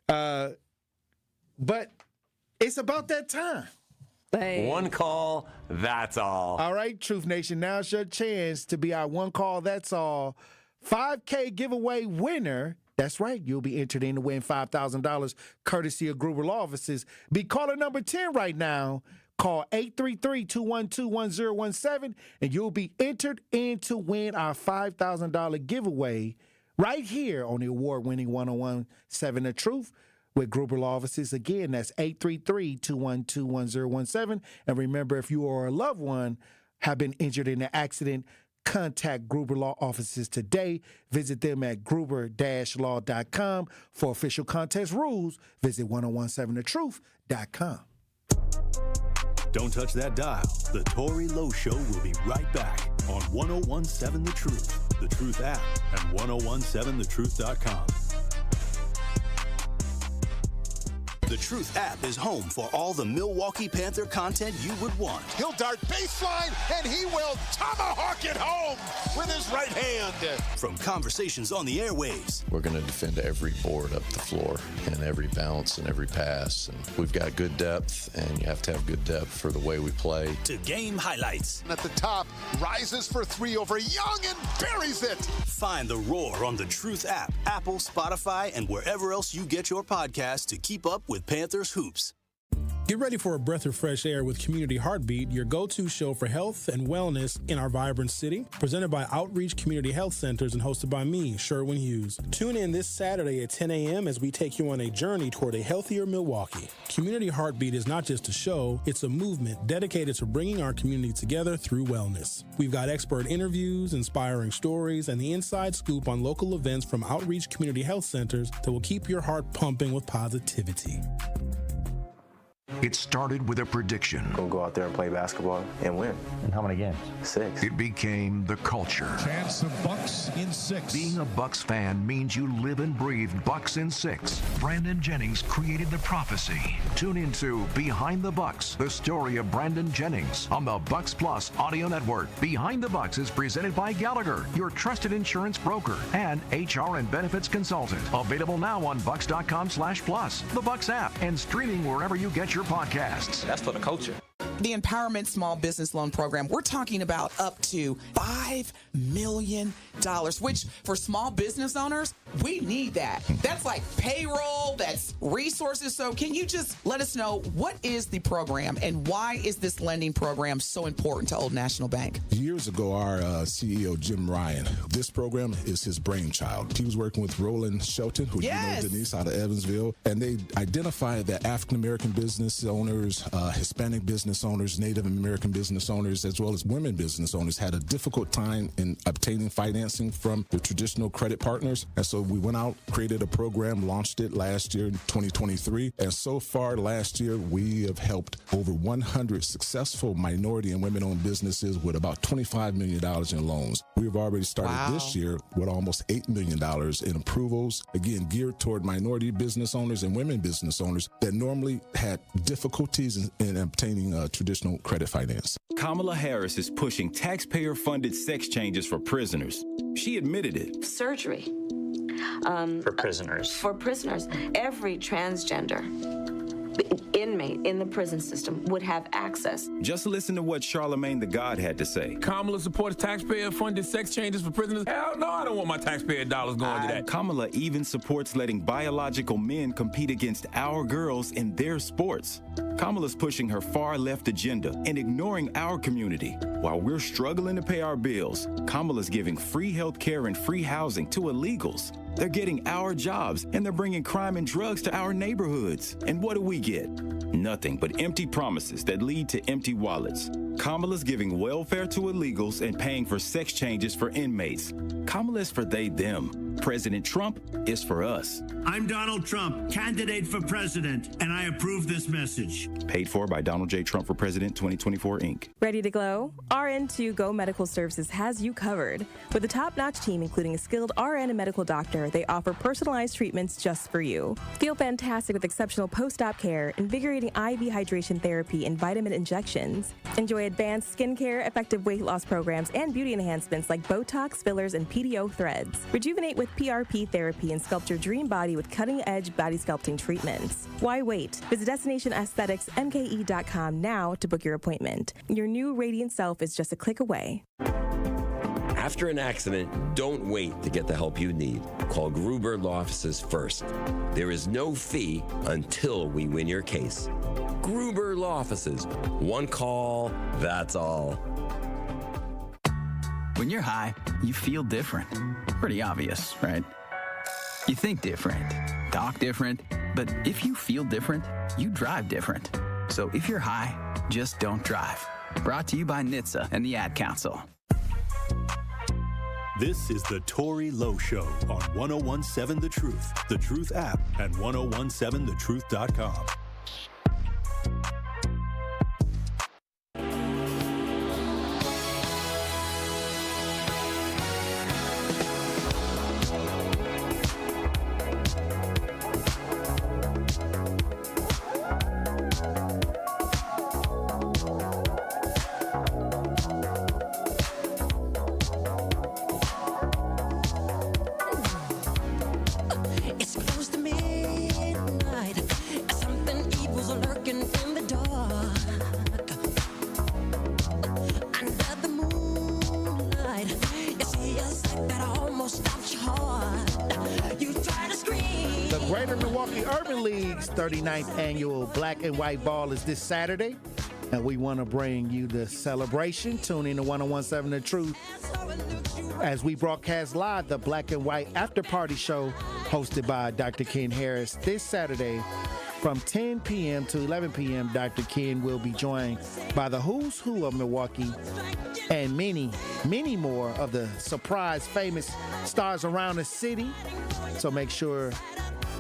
But it's about that time. Hey. One call, that's all. All right, Truth Nation, now's your chance to be our one call, that's all. 5K giveaway winner. That's right, you'll be entered in to win $5,000 courtesy of Gruber Law Offices. Be caller number 10 right now. Call 833-212-1017, and you'll be entered in to win our $5,000 giveaway right here on the award-winning 101.7 The Truth with Gruber Law Offices. Again, that's 833-212-1017. And remember, if you or a loved one have been injured in an accident, contact Gruber Law Offices today. Visit them at gruber-law.com. For official contest rules, visit 1017thetruth.com. Don't touch that dial. The Tory Lowe Show will be right back on 1017 The Truth, The Truth app, and 1017thetruth.com. The Truth app is home for all the Milwaukee Panther content you would want. He'll dart baseline, and he will tomahawk it home with his right hand. From conversations on the airwaves. We're going to defend every board up the floor and every bounce and every pass. And we've got good depth, and you have to have good depth for the way we play. To game highlights. At the top, rises for three over Young and buries it. Find The Roar on the Truth app, Apple, Spotify, and wherever else you get your podcasts to keep up with Panthers hoops. Get ready for a breath of fresh air with Community Heartbeat, your go-to show for health and wellness in our vibrant city. Presented by Outreach Community Health Centers and hosted by me, Sherwin Hughes. Tune in this Saturday at 10 a.m. as we take you on a journey toward a healthier Milwaukee. Community Heartbeat is not just a show, it's a movement dedicated to bringing our community together through wellness. We've got expert interviews, inspiring stories, and the inside scoop on local events from Outreach Community Health Centers that will keep your heart pumping with positivity. It started with a prediction. Go out there and play basketball and win. And how many games? 6. It became the culture. Chance of Bucks in 6. Being a Bucks fan means you live and breathe Bucks in 6. Brandon Jennings created the prophecy. Tune into Behind the Bucks, the story of Brandon Jennings on the Bucks Plus audio network. Behind the Bucks is presented by Gallagher, your trusted insurance broker and HR and benefits consultant. Available now on bucks.com/plus, the Bucks app, and streaming wherever you get your podcasts. That's for the culture. The Empowerment Small Business Loan Program, we're talking about up to $5 million, which for small business owners, we need that. That's like payroll, that's resources. So can you just let us know what is the program and why is this lending program so important to Old National Bank? Years ago, our CEO, Jim Ryan, this program is his brainchild. He was working with Roland Shelton, who you know, Denise, out of Evansville, and they identified that African-American business owners, Hispanic business owners, Native American business owners, as well as women business owners had a difficult time in obtaining financing from the traditional credit partners. And so we went out, created a program, launched it last year in 2023. And so far last year, we have helped over 100 successful minority and women-owned businesses with about $25 million in loans. We've already started this year with almost $8 million in approvals, again, geared toward minority business owners and women business owners that normally had difficulties in obtaining traditional credit finance. Kamala Harris is pushing taxpayer-funded sex changes for prisoners. She admitted it. Surgery. For prisoners. For prisoners. Every transgender inmate in the prison system would have access. Just listen to what Charlemagne the God had to say. Kamala supports taxpayer-funded sex changes for prisoners. Hell no, I don't want my taxpayer dollars going to that. Kamala even supports letting biological men compete against our girls in their sports. Kamala's pushing her far-left agenda and ignoring our community. While we're struggling to pay our bills, Kamala's giving free health care and free housing to illegals. They're getting our jobs, and they're bringing crime and drugs to our neighborhoods. And what do we get? Nothing but empty promises that lead to empty wallets. Kamala's giving welfare to illegals and paying for sex changes for inmates. Kamala is for they, them. President Trump is for us. I'm Donald Trump, candidate for president, and I approve this message. Paid for by Donald J. Trump for President 2024, Inc. Ready to glow? RN2 Go Medical Services has you covered. With a top-notch team, including a skilled RN and medical doctor, they offer personalized treatments just for you. Feel fantastic with exceptional post-op care, invigorating IV hydration therapy, and vitamin injections. Enjoy advanced skincare, effective weight loss programs, and beauty enhancements like Botox, fillers, and PDO threads. Rejuvenate with PRP therapy and sculpt your dream body with cutting-edge body sculpting treatments. Why wait? Visit DestinationAestheticsNKE.com now to book your appointment. Your new radiant self is just a click away. After an accident, don't wait to get the help you need. Call Gruber Law Offices first. There is no fee until we win your case. Gruber Law Offices. One call, that's all. When you're high, you feel different. Pretty obvious, right? You think different, talk different, but if you feel different, you drive different. So if you're high, just don't drive. Brought to you by NHTSA and the Ad Council. This is the Tory Lowe Show on 1017 The Truth app, and 1017thetruth.com. The Greater Milwaukee Urban League's 39th annual Black and White Ball is this Saturday, and we want to bring you the celebration. Tune in to 1017 The Truth as we broadcast live the Black and White After Party Show hosted by Dr. Ken Harris this Saturday from 10 p.m. to 11 p.m. Dr. Ken will be joined by the who's who of Milwaukee and many, many more of the surprise famous stars around the city. So make sure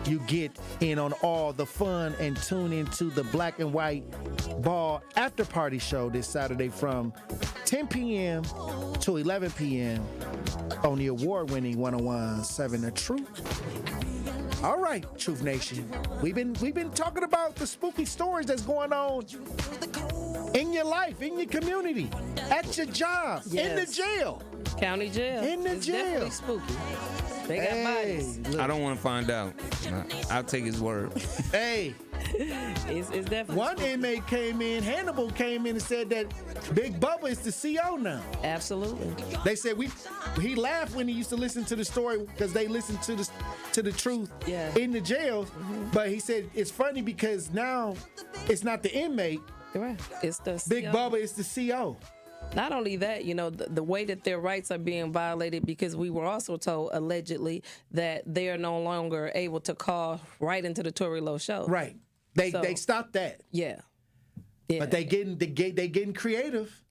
you get in on all the fun and tune into the Black and White Ball After Party Show this Saturday from 10 p.m. to 11 p.m. on the award-winning 1017 The Truth. All right, Truth Nation. We've been talking about the spooky stories that's going on in your life, in your community, at your job, in the jail. County jail. In the it's jail. Definitely spooky. They got bodies. I don't want to find out. I'll take his word. Hey. It's definitely one spooky. inmate came in, Hannibal came in and said that Big Bubba is the CO now. Absolutely. They said he laughed when he used to listen to the story because they listened to the truth in the jail. But he said it's funny because now it's not the inmate. Right. It's the Big CO. Bubba is the CO. Not only that, the way that their rights are being violated, because we were also told allegedly that they are no longer able to call right into the Tory Lowe show. Right. They stopped that. Yeah. But they getting creative.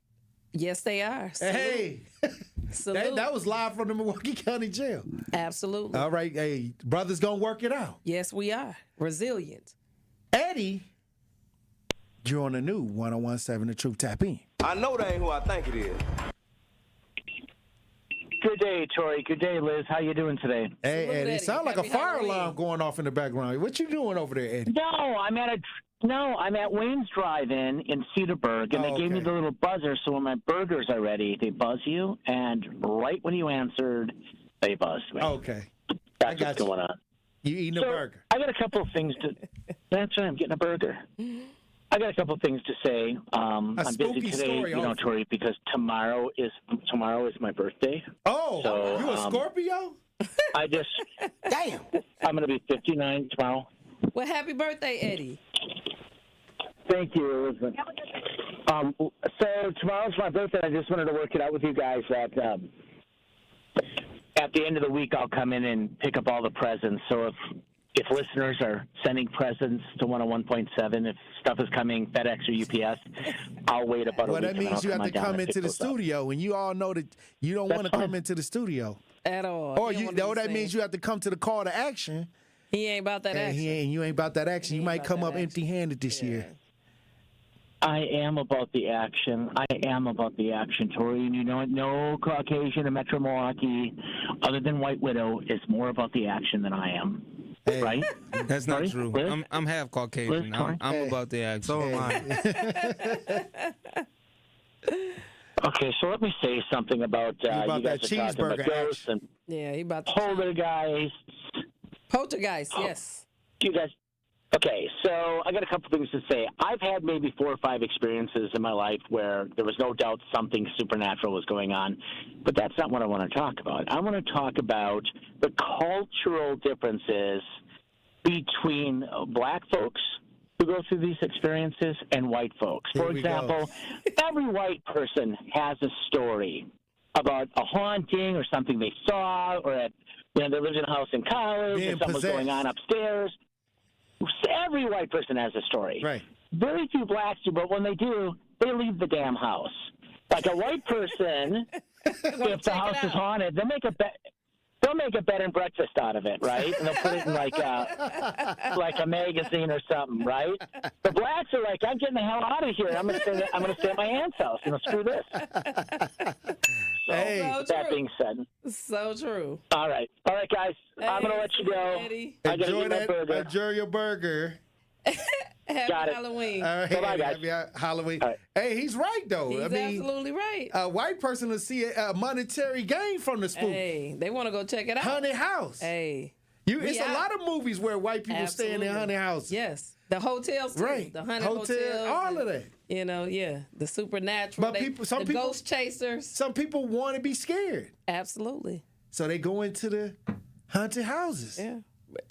Yes, they are. Hey. That was live from the Milwaukee County Jail. Absolutely. All right. Hey, brothers gonna work it out. Yes, we are. Resilient. Eddie, you're on the new 1017 The Truth. Tap in. I know that ain't who I think it is. Good day, Tory. Good day, Liz. How you doing today? Hey, Eddie. It sounds like a fire alarm going off in the background. What you doing over there, Eddie? No, I'm at Wayne's Drive-In in Cedarburg, and they gave me the little buzzer, so when my burgers are ready, they buzz you, and right when you answered, they buzzed me. Okay. That's what's going on. You eating a burger? I got a couple of things to That's right. I'm getting a burger. I got a couple of things to say. I'm busy today, story, Tori, because tomorrow is my birthday. Oh, so, you a Scorpio? Damn. I'm going to be 59 tomorrow. Well, happy birthday, Eddie. Thank you, Elizabeth. So tomorrow's my birthday. I just wanted to work it out with you guys that at the end of the week I'll come in and pick up all the presents. So if listeners are sending presents to 101.7, if stuff is coming FedEx or UPS, I'll wait about a week. Well, that means you have to come into the studio, and you all know that you don't want to come into the studio at all. Or that means you have to come to the call to action. He ain't about that action. You ain't about that action. You might come up empty-handed this year. I am about the action. Tori. And you know what? No Caucasian in Metro Milwaukee, other than White Widow, is more about the action than I am. Hey, right? That's not true. I'm half Caucasian. I'm about the action. So am I. Okay, so let me say something about you guys are talking about ghosts and he about the poltergeist. Poltergeist, yes. You guys. Okay, so I got a couple things to say. I've had maybe 4 or 5 experiences in my life where there was no doubt something supernatural was going on, but that's not what I want to talk about. I want to talk about the cultural differences between black folks who go through these experiences and white folks. For example, every white person has a story about a haunting or something they saw, or they lived in a house in college and something was going on upstairs. Every white person has a story. Right. Very few blacks do, but when they do, they leave the damn house. Like a white person, if the house is haunted, they'll make a bed and breakfast out of it, right? And they'll put it in like a magazine or something, right? The blacks are like, I'm getting the hell out of here. I'm gonna stay at my aunt's house. Screw this. So, that being said, so true. All right, guys. I'm gonna let you go. I gotta get my burger. Enjoy your burger. Happy Halloween. All right, bye, guys. Happy Halloween. Right. Hey, he's right though. He's absolutely right. A white person will see a monetary gain from the spook. Hey, they want to go check it out. Haunted house. Hey, it's a lot of movies where white people stay in their haunted houses. Yes, the hotels too. Right. The haunted hotels. All of that. The supernatural. But some people, ghost chasers. Some people want to be scared. Absolutely. So they go into the haunted houses. Yeah.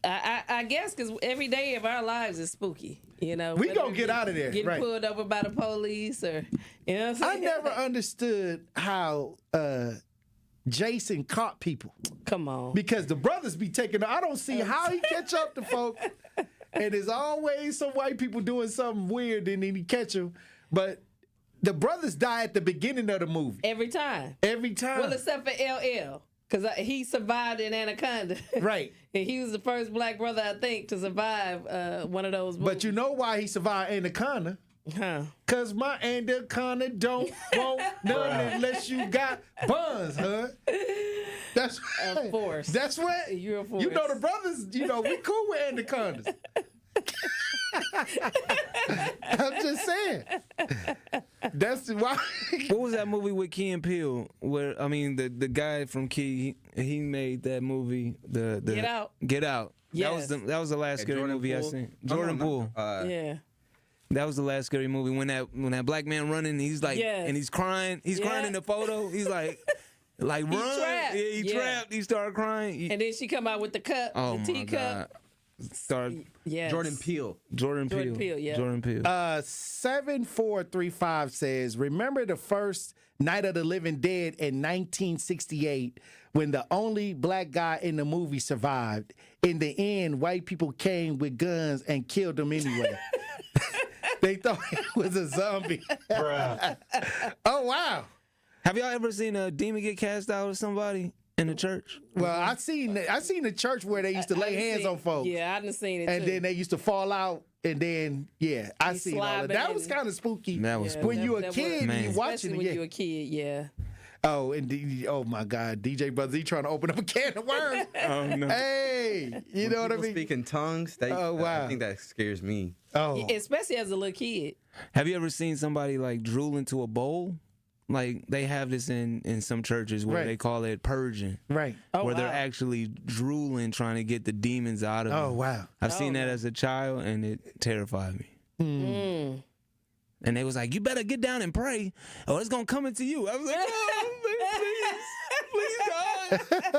I guess because every day of our lives is spooky. We gonna get out of there. Getting pulled over by the police, or what I'm saying? I never understood how Jason caught people. Come on, because the brothers be taking. I don't see how he catch up to folk, and there's always some white people doing something weird, and then he catch them. But the brothers die at the beginning of the movie every time. Well, except for LL. Because he survived in Anaconda. Right. And he was the first black brother, I think, to survive one of those movies. But you know why he survived Anaconda? Huh. Because my Anaconda don't want none unless you got buns, huh? That's of course. That's what? You're a force. You know the brothers, we cool with Anacondas. I'm just saying. That's why. What was that movie with Key and Peele? Where the guy from Key, he made that movie. The Get Out. Get Out. Yes. That was the last scary movie I seen. Jordan Poole. Yeah. That was the last scary movie when that black man running. He's like, and he's crying. He's crying in the photo. He's like run. Trapped. Yeah, he trapped. He started crying. And then she come out with the cup, the teacup. Yes. Jordan Peele. Jordan Peele, yeah. Jordan Peele. 7435 says, remember the first Night of the Living Dead in 1968 when the only black guy in the movie survived. In the end, white people came with guns and killed him anyway. They thought he was a zombie. Oh, wow. Have y'all ever seen a demon get cast out of somebody? In the church? Well, I seen the church where they used to lay hands on folks. Yeah, I done seen it and too. then they used to fall out, and then I seen all of that. That was kind of spooky. That was spooky. When you a kid and you watching it. When you a kid, yeah. Oh, and oh my God, DJ Brothers, he trying to open up a can of worms. Oh no. Hey, you know what I mean? Speak in tongues. Oh wow. I think that scares me. Oh, especially as a little kid. Have you ever seen somebody like drool into a bowl? like they have this in some churches where they call it purging. Right. Where they're actually drooling, trying to get the demons out of them. Oh, wow. I've seen that as a child, and it terrified me. And they was like, you better get down and pray, or it's going to come into you. I was like, oh, please, God.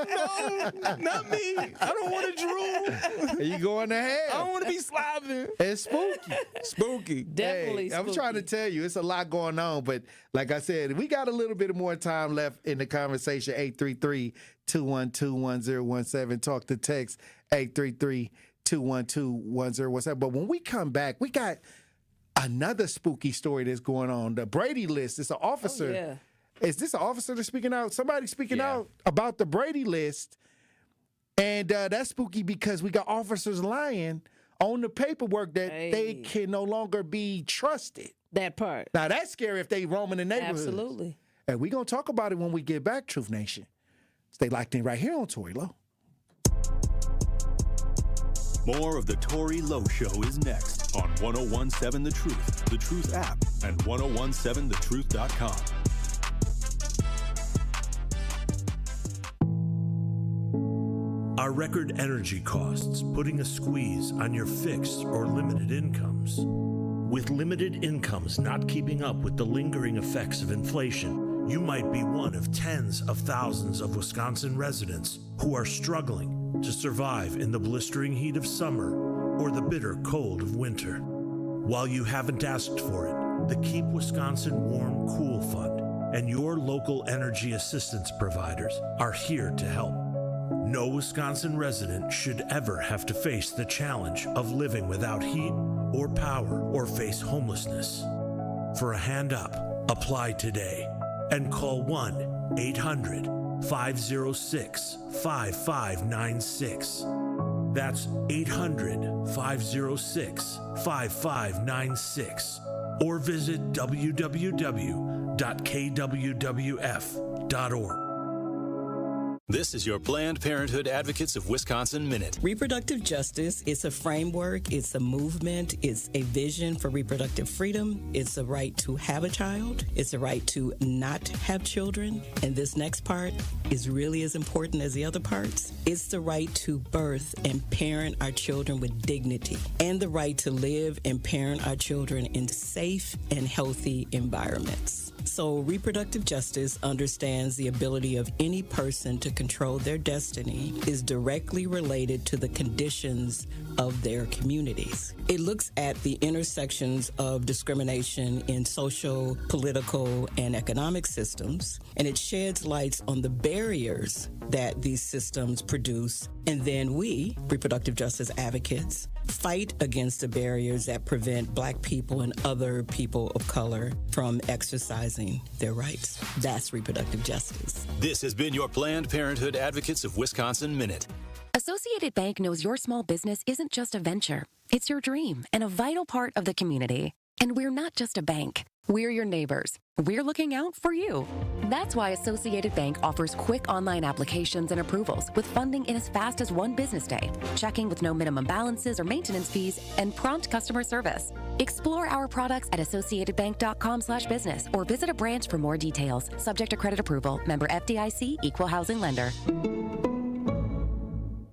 No, not me. I don't want to drool. Are you going to hell? I don't want to be slobbing. It's spooky. Spooky. Definitely I'm trying to tell you, it's a lot going on. But like I said, we got a little bit more time left in the conversation. 833-212-1017. Talk to text 833-212-1017. But when we come back, we got another spooky story that's going on. The Brady list. It's an officer. Oh, yeah. Is this an officer that's speaking out? Somebody speaking out about the Brady list. And that's spooky because we got officers lying on the paperwork that they can no longer be trusted. That part. Now, that's scary if they roam in the neighborhoods. Absolutely. And we're going to talk about it when we get back, Truth Nation. Stay locked in right here on Tory Lowe. More of the Tory Lowe Show is next on 1017 The Truth app, and 1017thetruth.com. Are record energy costs putting a squeeze on your fixed or limited incomes? With limited incomes not keeping up with the lingering effects of inflation, you might be one of tens of thousands of Wisconsin residents who are struggling to survive in the blistering heat of summer or the bitter cold of winter. While you haven't asked for it, the Keep Wisconsin Warm Cool Fund and your local energy assistance providers are here to help. No Wisconsin resident should ever have to face the challenge of living without heat or power or face homelessness. For a hand up, apply today and call 1-800-506-5596. That's 800-506-5596. Or visit www.kwwf.org. This is your Planned Parenthood Advocates of Wisconsin Minute. Reproductive justice, it's a framework, it's a movement, it's a vision for reproductive freedom. It's a right to have a child. It's a right to not have children. And this next part is really as important as the other parts. It's the right to birth and parent our children with dignity, and the right to live and parent our children in safe and healthy environments. So reproductive justice understands the ability of any person to control their destiny is directly related to the conditions of their communities. It looks at the intersections of discrimination in social, political, and economic systems, and it sheds light on the barriers that these systems produce. And then we, reproductive justice advocates, fight against the barriers that prevent Black people and other people of color from exercising their rights. That's reproductive justice. This has been your Planned Parenthood Advocates of Wisconsin Minute. Associated Bank knows your small business isn't just a venture. It's your dream and a vital part of the community. And we're not just a bank. We're your neighbors. We're looking out for you. That's why Associated Bank offers quick online applications and approvals with funding in as fast as one business day, checking with no minimum balances or maintenance fees, and prompt customer service. Explore our products at associatedbank.com/business or visit a branch for more details. Subject to credit approval. Member FDIC, Equal Housing Lender.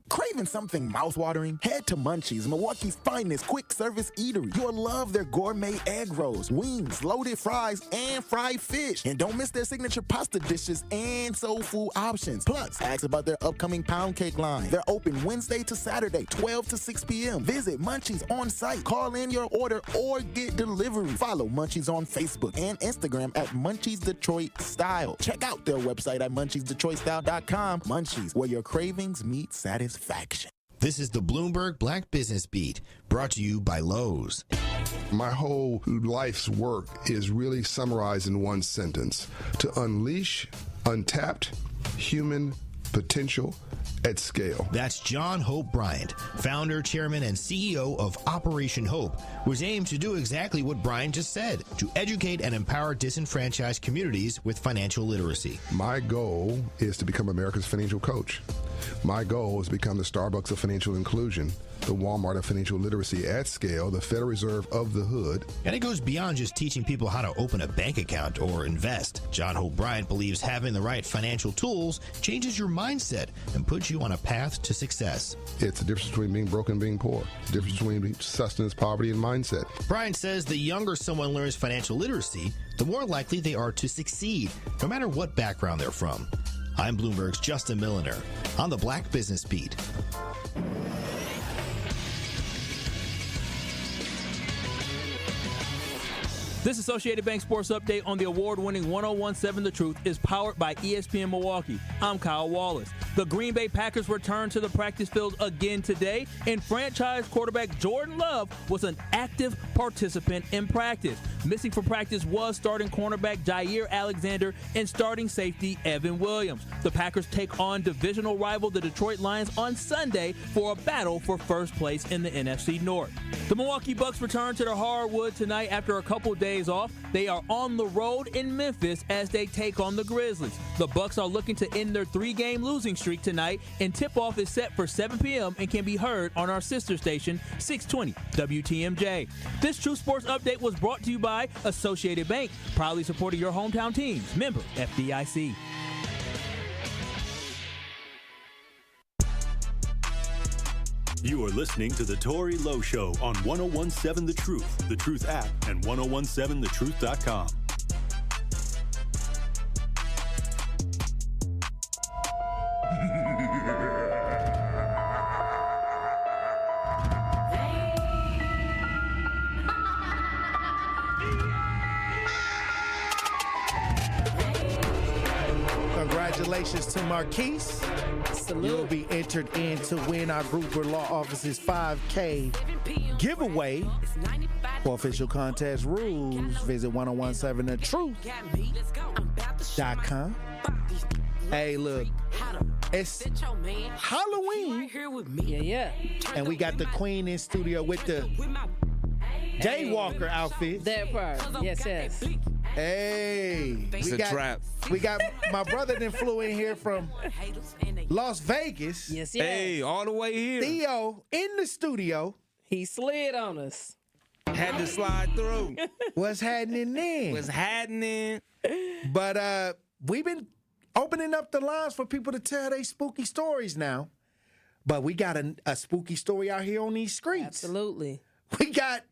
Craving something mouthwatering? Head to Munchies, Milwaukee's finest quick service eatery. You'll love their gourmet egg rolls, wings, loaded fries, and fried fish. And don't miss their signature pasta dishes and soul food options. Plus, ask about their upcoming pound cake line. They're open Wednesday to Saturday, 12 to 6 p.m. Visit Munchies on site. Call in your order or get delivery. Follow Munchies on Facebook and Instagram at Munchies Detroit Style. Check out their website at munchiesdetroitstyle.com. Munchies, where your cravings meet satisfaction. This is the Bloomberg Black Business Beat, brought to you by Lowe's. My whole life's work is really summarized in one sentence: to unleash untapped human potential at scale. That's John Hope Bryant, founder, chairman, and CEO of Operation Hope, which aims to do exactly what Brian just said, to educate and empower disenfranchised communities with financial literacy. My goal is to become America's financial coach. My goal is to become the Starbucks of financial inclusion, the Walmart of financial literacy at scale, the Federal Reserve of the hood. And it goes beyond just teaching people how to open a bank account or invest. John Hope Bryant believes having the right financial tools changes your mindset and puts you on a path to success. It's the difference between being broke and being poor, the difference between sustenance, poverty, and mindset. Bryant says the younger someone learns financial literacy, the more likely they are to succeed, no matter what background they're from. I'm Bloomberg's Justin Milliner on the Black Business Beat. This Associated Bank Sports Update on the award-winning 101.7 The Truth is powered by ESPN Milwaukee. I'm Kyle Wallace. The Green Bay Packers return to the practice field again today, and franchise quarterback Jordan Love was an active participant in practice. Missing from practice was starting cornerback Jair Alexander and starting safety Evan Williams. The Packers take on divisional rival the Detroit Lions on Sunday for a battle for first place in the NFC North. The Milwaukee Bucks return to the hardwood tonight after a couple days off. They are on the road in Memphis as they take on the Grizzlies. The Bucks are looking to end their 3-game losing streak tonight, and tip-off is set for 7 p.m. and can be heard on our sister station, 620 WTMJ. This True Sports Update was brought to you by Associated Bank, proudly supporting your hometown teams. Member FDIC. You are listening to The Tory Lowe Show on 101.7 The Truth, The Truth app, and 1017thetruth.com. Congratulations to Marquise. Salute. You'll be entered in to win our Gruber Law Office's 5K giveaway. For official contest rules, visit 1017thetruth.com. Hey, look, it's Halloween. Yeah. And we got the Queen in studio with the Daywalker outfit. That part. Yes. Hey, It's a trap. We got my brother that flew in here from Las Vegas. Yes. Hey, all the way here. Theo in the studio. He slid on us. Had to slide through. What's happening then? What's happening? But we've been opening up the lines for people to tell their spooky stories now. But we got a spooky story out here on these streets. Absolutely. We got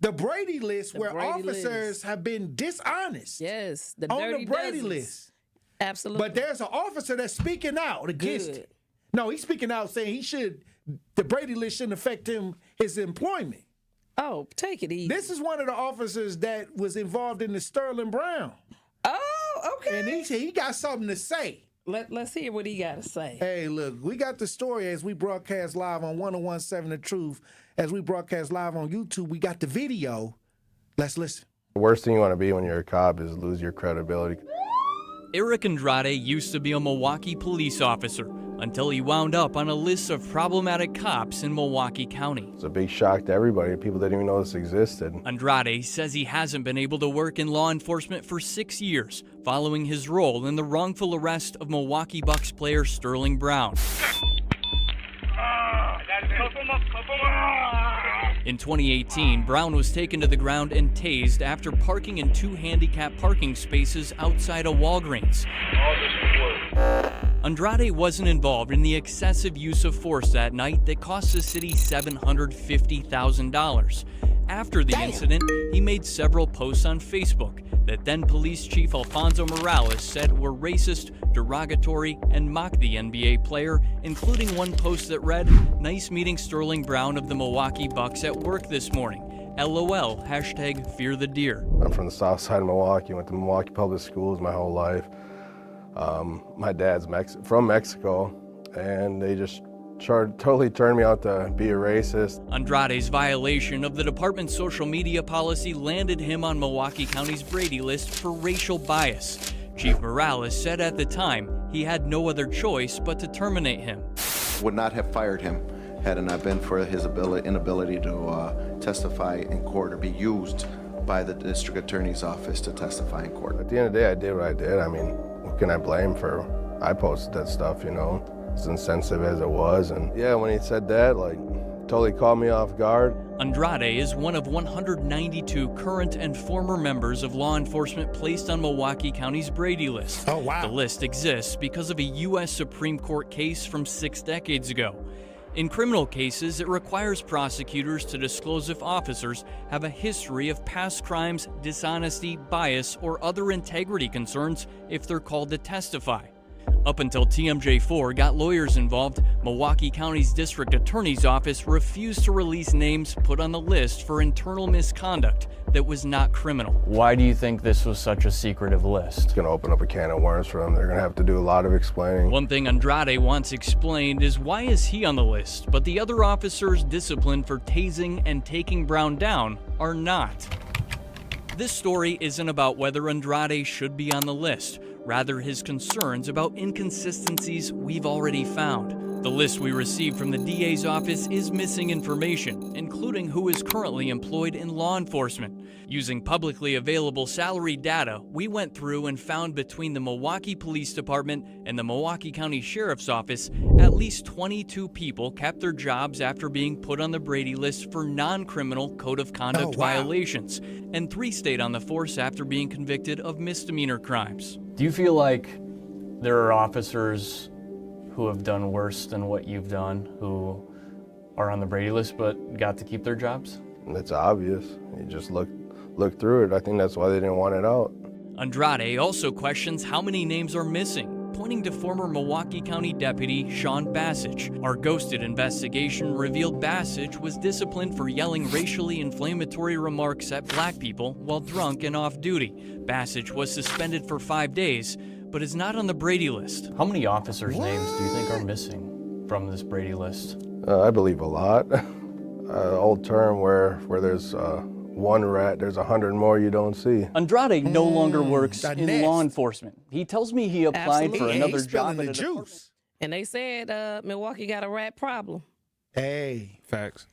the Brady list where officers have been dishonest. Yes, the on dirty the Brady dozens. list. Absolutely. But there's an officer that's speaking out against it. No, he's speaking out saying the Brady list shouldn't affect his employment. Oh, take it easy. This is one of the officers that was involved in the Sterling Brown. Oh, okay. And he got something to say. Let's hear what he got to say. Hey, look, we got the story as we broadcast live on 1017 The Truth. As we broadcast live on YouTube, we got the video. Let's listen. The worst thing you want to be when you're a cop is lose your credibility. Eric Andrade used to be a Milwaukee police officer until he wound up on a list of problematic cops in Milwaukee County. It's a big shock to everybody. People didn't even know this existed. Andrade says he hasn't been able to work in law enforcement for 6 years following his role in the wrongful arrest of Milwaukee Bucks player Sterling Brown. In 2018, Brown was taken to the ground and tased after parking in 2 handicapped parking spaces outside a Walgreens. Andrade wasn't involved in the excessive use of force that night that cost the city $750,000. After the incident, he made several posts on Facebook that then Police Chief Alfonso Morales said were racist, derogatory, and mocked the NBA player, including one post that read, "Nice meeting Sterling Brown of the Milwaukee Bucks at work this morning. LOL, hashtag fear the deer." I'm from the south side of Milwaukee. Went to Milwaukee Public Schools my whole life. My dad's from Mexico, and they just totally turned me out to be a racist. Andrade's violation of the department's social media policy landed him on Milwaukee County's Brady list for racial bias. Chief Morales said at the time he had no other choice but to terminate him. Would not have fired him had it not been for his inability to testify in court or be used by the district attorney's office to testify in court. At the end of the day, I did what I did. I mean, what can I blame for? I posted that stuff, you know. as insensitive as it was. And yeah, when he said that, like, totally caught me off guard. Andrade is one of 192 current and former members of law enforcement placed on Milwaukee County's Brady list. Oh, wow. The list exists because of a U.S. Supreme Court case from 6 decades ago. In criminal cases, it requires prosecutors to disclose if officers have a history of past crimes, dishonesty, bias, or other integrity concerns if they're called to testify. Up until TMJ4 got lawyers involved, Milwaukee County's District Attorney's Office refused to release names put on the list for internal misconduct that was not criminal. Why do you think this was such a secretive list? It's going to open up a can of worms for them. They're going to have to do a lot of explaining. One thing Andrade once explained is why is he on the list, but the other officers disciplined for tasing and taking Brown down are not. This story isn't about whether Andrade should be on the list, rather his concerns about inconsistencies we've already found. The list we received from the DA's office is missing information, including who is currently employed in law enforcement. Using publicly available salary data, we went through and found between the Milwaukee Police Department and the Milwaukee County Sheriff's Office, at least 22 people kept their jobs after being put on the Brady list for non-criminal code of conduct violations, and 3 stayed on the force after being convicted of misdemeanor crimes. Do you feel like there are officers who have done worse than what you've done, who are on the Brady list but got to keep their jobs? It's obvious. You just look through it. I think that's why they didn't want it out. Andrade also questions how many names are missing, pointing to former Milwaukee County Deputy Sean Bassage. Our ghosted investigation revealed Bassage was disciplined for yelling racially inflammatory remarks at black people while drunk and off duty. Bassage was suspended for 5 days, but is not on the Brady list. How many officers' names do you think are missing from this Brady list? I believe a lot. Old term where there's one rat, there's 100 more you don't see. Andrade no longer works in law enforcement. He tells me he applied for another job at a department. And they said Milwaukee got a rat problem. Hey. Facts.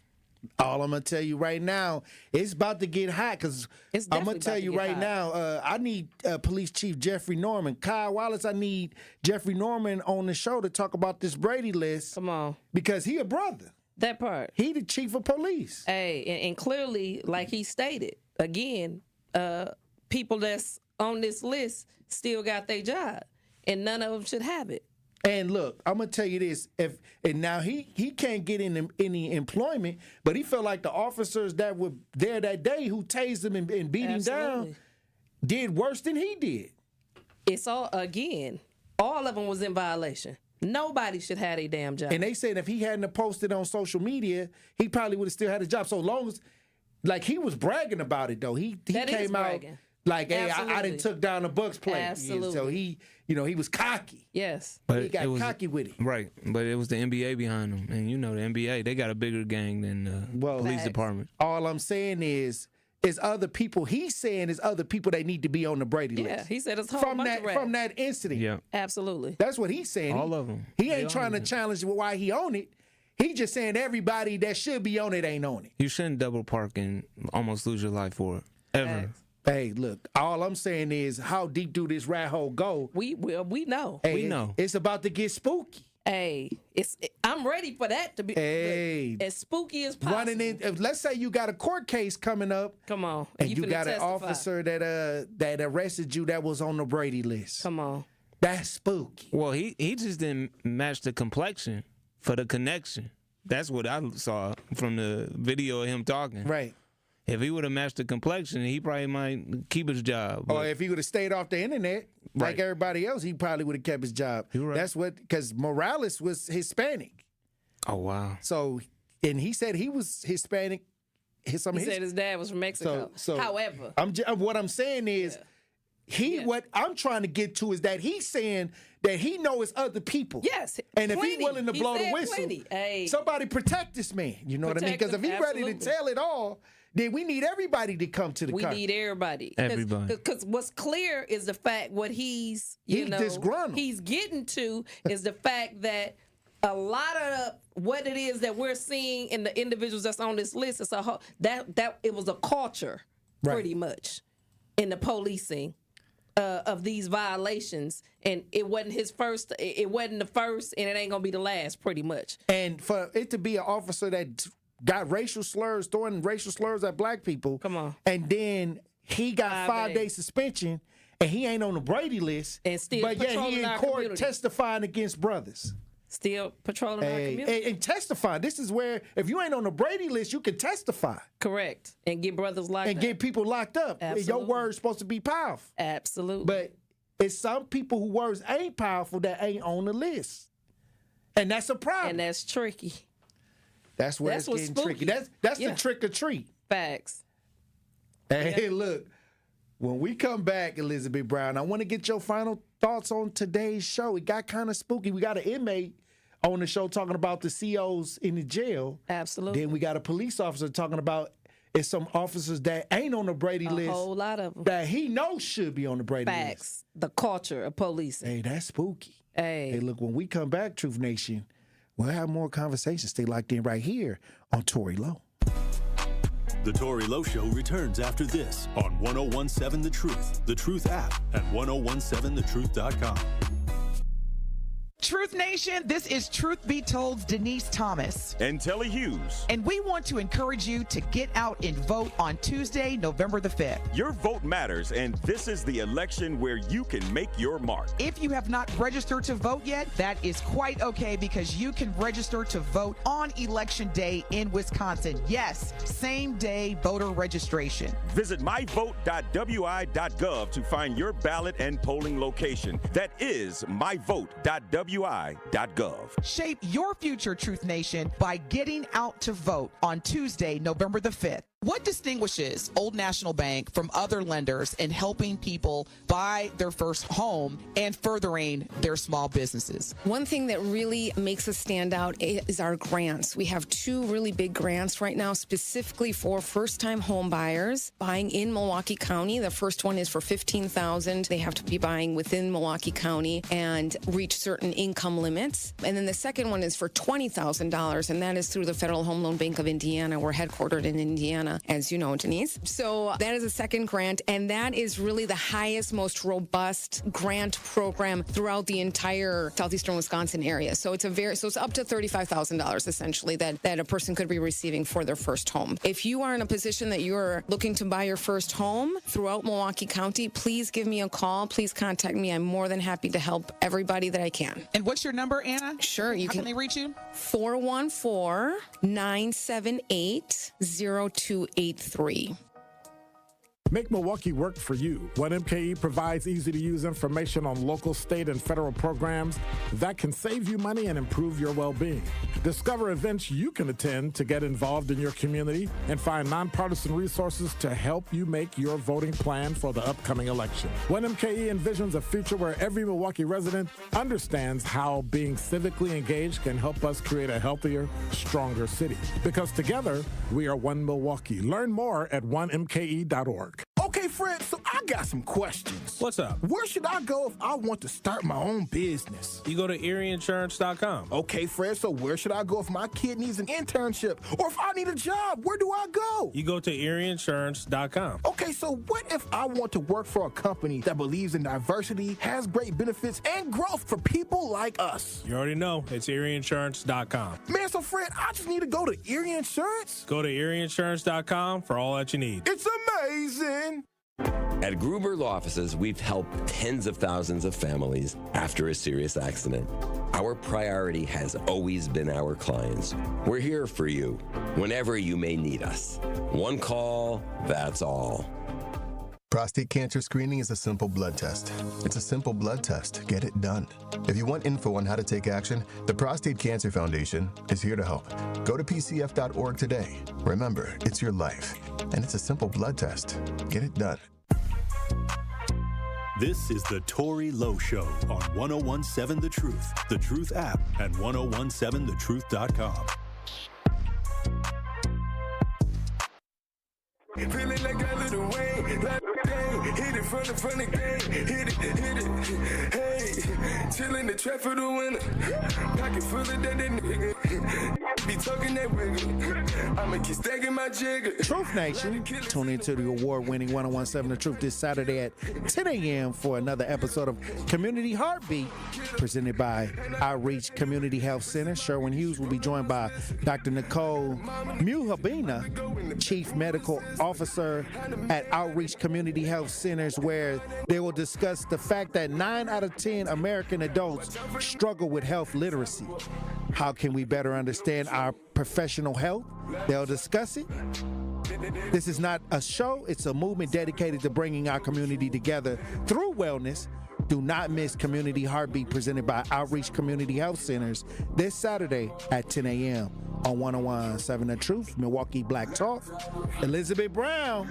All I'm going to tell you right now, it's about to get hot because I'm going to tell you right now, I need Police Chief Jeffrey Norman. Kyle Wallace, I need Jeffrey Norman on the show to talk about this Brady list. Come on. Because he a brother. That part. He the chief of police. Hey, and clearly, like he stated, again, people that's on this list still got their job, and none of them should have it. And look, I'm gonna tell you this: now he can't get in any employment, but he felt like the officers that were there that day who tased him and beat him down did worse than he did. It's all all of them was in violation. Nobody should have a damn job. And they said if he hadn't posted on social media, he probably would have still had a job. So long as, like, he was bragging about it though. He came out like, hey, I done took down the Bucks play. Absolutely. So he was cocky. Yes. But he got cocky with it. Right. But it was the NBA behind him. And you know the NBA, they got a bigger gang than the police department. All I'm saying is other people. He's saying is other people that need to be on the Brady list. Yeah, he said it's a whole bunch of rats. From that incident. Yeah. Absolutely. That's what he's saying. All of them. He ain't trying to challenge why he on it. He just saying everybody that should be on it ain't on it. You shouldn't double park and almost lose your life for it. Ever. Hey, look, all I'm saying is how deep do this rat hole go? We know. Hey, we know. It's about to get spooky. Hey, I'm ready for that to be as spooky as possible. Running in, let's say you got a court case coming up. Come on. And you got an officer that arrested you that was on the Brady list. Come on. That's spooky. Well, he just didn't match the complexion for the connection. That's what I saw from the video of him talking. Right. If he would have matched the complexion, he probably might keep his job. Or if he would have stayed off the internet like everybody else, he probably would have kept his job. You're right. That's what, because Morales was Hispanic. Oh, wow. So, and he said he was Hispanic. He said his dad was from Mexico. However, what I'm saying is, what I'm trying to get to is that he's saying that he knows other people. Yes. And if he's willing to blow the whistle, somebody protect this man. You know what I mean? Because if he's ready to tell it all, then we need everybody to come to the We need everybody. Because what's clear is the fact what he's disgruntled. He's getting to is the fact that a lot of what it is that we're seeing in the individuals that's on this list is that it was a culture pretty much in the policing of these violations, and it wasn't his first. It wasn't the first, and it ain't gonna be the last, pretty much. And for it to be an officer that got racial slurs, throwing racial slurs at black people, come on, and then he got 5-day suspension, and he ain't on the Brady list, and still but yet he in court community. Testifying against brothers. Still patrolling our community. And testify. This is where, if you ain't on the Brady list, you can testify. Correct. And get brothers locked up. And get people locked up. Absolutely. Your word's supposed to be powerful. Absolutely. But it's some people whose words ain't powerful that ain't on the list. And that's a problem. And that's tricky. That's where it's getting spooky. tricky. That's the trick or treat. Facts. Hey, look, when we come back, Elizabeth Brown, I want to get your final thoughts on today's show. It got kind of spooky. We got an inmate on the show talking about the COs in the jail. Absolutely. Then we got a police officer talking about it's some officers that ain't on the Brady list. A whole lot of them. That he knows should be on the Brady list. Facts. The culture of policing. Hey, that's spooky. Hey, look, when we come back, Truth Nation, we'll have more conversations. Stay locked in right here on Tory Lowe. The Tory Lowe Show returns after this on 1017 The Truth app and 1017thetruth.com. Truth Nation, this is Truth Be Told's Denise Thomas. And Telly Hughes. And we want to encourage you to get out and vote on Tuesday, November the 5th. Your vote matters, and this is the election where you can make your mark. If you have not registered to vote yet, that is quite okay because you can register to vote on Election Day in Wisconsin. Yes, same day voter registration. Visit myvote.wi.gov to find your ballot and polling location. That is myvote.wi.gov. Shape your future, Truth Nation, by getting out to vote on Tuesday, November the 5th. What distinguishes Old National Bank from other lenders in helping people buy their first home and furthering their small businesses? One thing that really makes us stand out is our grants. We have 2 really big grants right now specifically for first-time home buyers buying in Milwaukee County. The first one is for $15,000. They have to be buying within Milwaukee County and reach certain income limits. And then the second one is for $20,000, and that is through the Federal Home Loan Bank of Indiana. We're headquartered in Indiana, as you know, Denise. So that is a second grant, and that is really the highest, most robust grant program throughout the entire southeastern Wisconsin area. So it's it's up to $35,000 essentially that a person could be receiving for their first home. If you are in a position that you're looking to buy your first home throughout Milwaukee County, please give me a call. Please contact me. I'm more than happy to help everybody that I can. And what's your number, Anna? Sure. How can they reach you? 414-978-0283. Make Milwaukee work for you. 1MKE provides easy-to-use information on local, state, and federal programs that can save you money and improve your well-being. Discover events you can attend to get involved in your community and find nonpartisan resources to help you make your voting plan for the upcoming election. 1MKE envisions a future where every Milwaukee resident understands how being civically engaged can help us create a healthier, stronger city. Because together, we are one Milwaukee. Learn more at 1mke.org. Okay, Fred, so I got some questions. What's up? Where should I go if I want to start my own business? You go to EerieInsurance.com. Okay, Fred, so where should I go if my kid needs an internship? Or if I need a job, where do I go? You go to EerieInsurance.com. Okay, so what if I want to work for a company that believes in diversity, has great benefits, and growth for people like us? You already know. It's EerieInsurance.com. Man, so Fred, I just need to go to Erie Insurance? Go to EerieInsurance.com for all that you need. It's amazing. At Gruber Law Offices, we've helped tens of thousands of families after a serious accident. Our priority has always been our clients. We're here for you whenever you may need us. One call, that's all. Prostate cancer screening is a simple blood test. It's a simple blood test. Get it done. If you want info on how to take action, the Prostate Cancer Foundation is here to help. Go to pcf.org today. Remember, it's your life, and it's a simple blood test. Get it done. This is the Tory Lowe Show on 1017 The Truth app, and 1017thetruth.com. Feeling like a little Wayne, like hit it from the front again, hit it, hey, chillin' the trap for the winter, pocket full of that nigga. be talking that wiggle. I'ma keep stacking my jigger. Truth Nation, tune into the award-winning 1017 The Truth this Saturday at 10 a.m. for another episode of Community Heartbeat, presented by Outreach Community Health Center. Sherwin Hughes will be joined by Dr. Nicole Muhabina, Chief Medical Officer at Outreach Community Health Centers, where they will discuss the fact that 9 out of 10 American adults struggle with health literacy. How can we better understand our professional health? They'll discuss it. This is not a show, it's a movement dedicated to bringing our community together through wellness. Do not miss Community Heartbeat, presented by Outreach Community Health Centers, this Saturday at 10 a.m. on 1017 The Truth, Milwaukee Black Talk. Elizabeth Brown.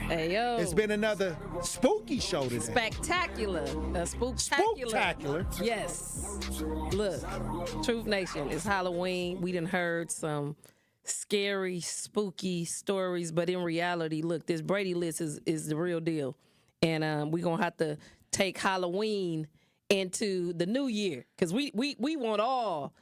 Hey, yo. It's been another spooky show today. Spectacular. Spooktacular. Yes. Look, Truth Nation, it's Halloween. We done heard some scary, spooky stories, but in reality, look, this Brady list is the real deal. And we're going to have to take Halloween into the new year, because we want all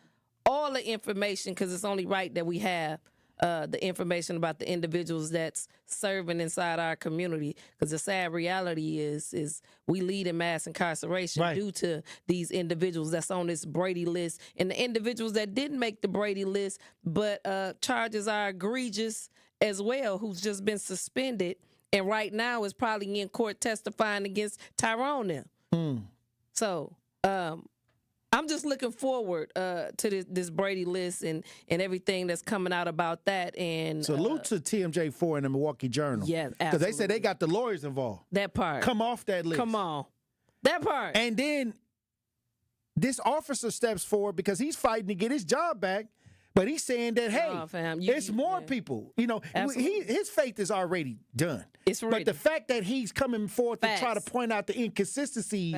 the information, because it's only right that we have the information about the individuals that's serving inside our community, because the sad reality is we lead in mass incarceration due to these individuals that's on this Brady list, and the individuals that didn't make the Brady list, but charges are egregious as well, who's just been suspended and right now is probably in court testifying against Tyrone now. So I'm just looking forward to this Brady list and everything that's coming out about that. And salute to TMJ4 and the Milwaukee Journal. Yeah, absolutely. Because they said they got the lawyers involved. That part. Come off that list. Come on. That part. And then this officer steps forward because he's fighting to get his job back. But he's saying that, hey, it's more people. You know, his faith is already done. It's ready. But the fact that he's coming forth to try to point out the inconsistencies,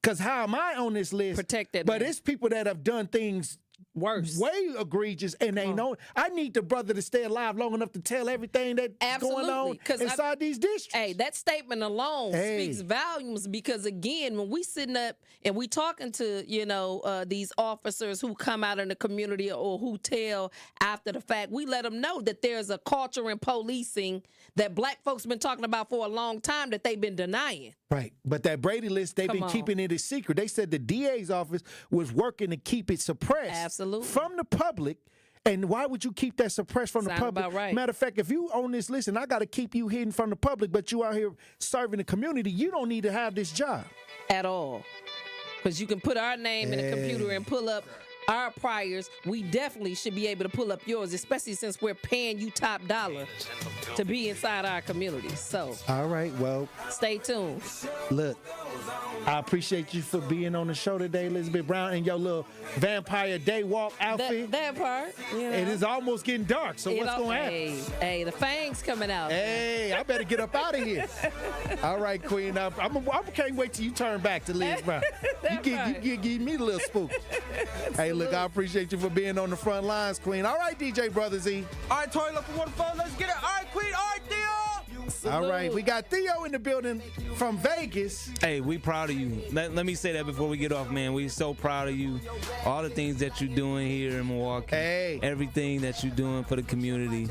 because how am I on this list? Protected. But it's people that have done things worse, way egregious, and they know. I need the brother to stay alive long enough to tell everything that's going on inside these districts. Hey, that statement alone speaks volumes, because again, when we sitting up and we talking to these officers who come out in the community or who tell after the fact, we let them know that there's a culture in policing that black folks been talking about for a long time that they've been denying. Right. But that Brady list, they've been keeping it a secret. They said the DA's office was working to keep it suppressed from the public. And why would you keep that suppressed from the public? Matter of fact, if you own this list and I got to keep you hidden from the public, but you out here serving the community, you don't need to have this job. At all. Because you can put our name in a computer and pull up our priors. We definitely should be able to pull up yours, especially since we're paying you top dollar to be inside our community. So, all right, well, stay tuned. Look, I appreciate you for being on the show today, Elizabeth Brown, in your little Vampire Day Walk outfit. That part. It is almost getting dark, so what's going to happen? Hey, the fangs coming out. Hey, I better get up out of here. All right, Queen. I can't wait till you turn back to Liz Brown. You give me a little spook. Hey, look, I appreciate you for being on the front lines, Queen. All right, DJ Brother Z. All right, Tory, look for one phone. Let's get it. All right, Queen. All right, Theo. All right, we got Theo in the building from Vegas. Hey, we proud of you. Let me say that before we get off, man. We so proud of you. All the things that you're doing here in Milwaukee. Hey. Everything that you're doing for the community.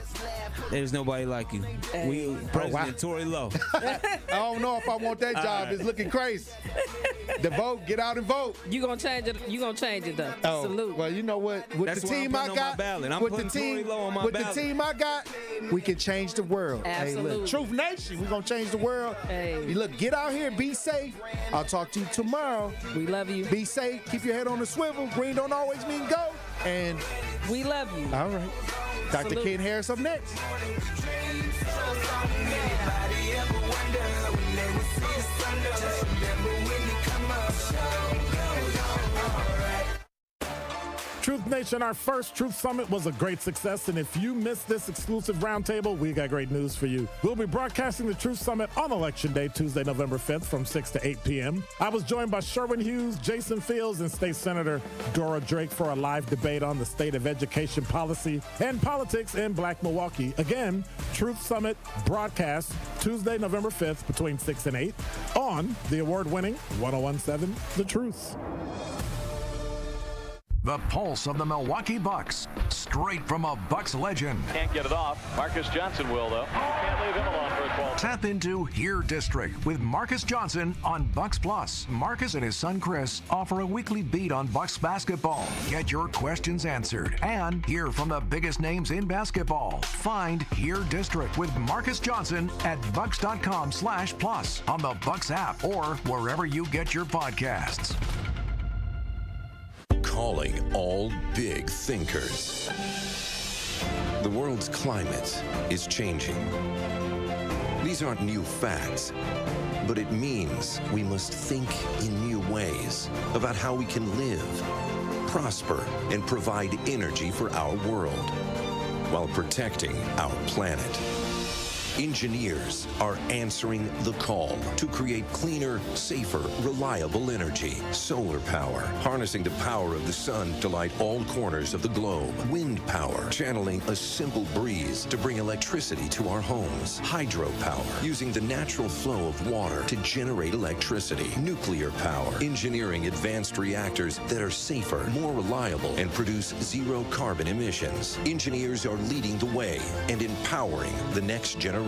There's nobody like you. Hey. President Tory Lowe. I don't know if I want that job. It's looking crazy. The vote, get out and vote. You gonna change it? You gonna change it though? Oh, salute. Well, you know what? With That's the what team I'm I putting on got, my ballot. I'm with putting the team, Tory Lowe on my with ballot. the team I got, we can change the world. Absolutely. Hey, look, Truth Nation, we gonna change the world. Hey. Look, get out here, be safe. I'll talk to you tomorrow. We love you. Be safe. Keep your head on the swivel. Green don't always mean go. And we love you. All right. Dr. Salute. Ken Harris up next. Truth Nation, our first Truth Summit was a great success, and if you missed this exclusive roundtable, we got great news for you. We'll be broadcasting the Truth Summit on Election Day, Tuesday, November 5th from 6 to 8 p.m. I was joined by Sherwin Hughes, Jason Fields, and State Senator Dora Drake for a live debate on the state of education policy and politics in Black Milwaukee. Again, Truth Summit broadcast Tuesday, November 5th between 6 and 8 on the award-winning 1017 The Truth. The pulse of the Milwaukee Bucks, straight from a Bucks legend. Can't get it off. Marcus Johnson will, though. Can't leave him alone for a 12. Tap into Here District with Marcus Johnson on Bucks Plus. Marcus and his son Chris offer a weekly beat on Bucks basketball. Get your questions answered and hear from the biggest names in basketball. Find Here District with Marcus Johnson at bucks.com/plus on the Bucks app or wherever you get your podcasts. Calling all big thinkers. The world's climate is changing. These aren't new facts, but it means we must think in new ways about how we can live, prosper, and provide energy for our world while protecting our planet. Engineers are answering the call to create cleaner, safer, reliable energy. Solar power, harnessing the power of the sun to light all corners of the globe. Wind power, channeling a simple breeze to bring electricity to our homes. Hydropower, using the natural flow of water to generate electricity. Nuclear power, engineering advanced reactors that are safer, more reliable, and produce zero carbon emissions. Engineers are leading the way and empowering the next generation.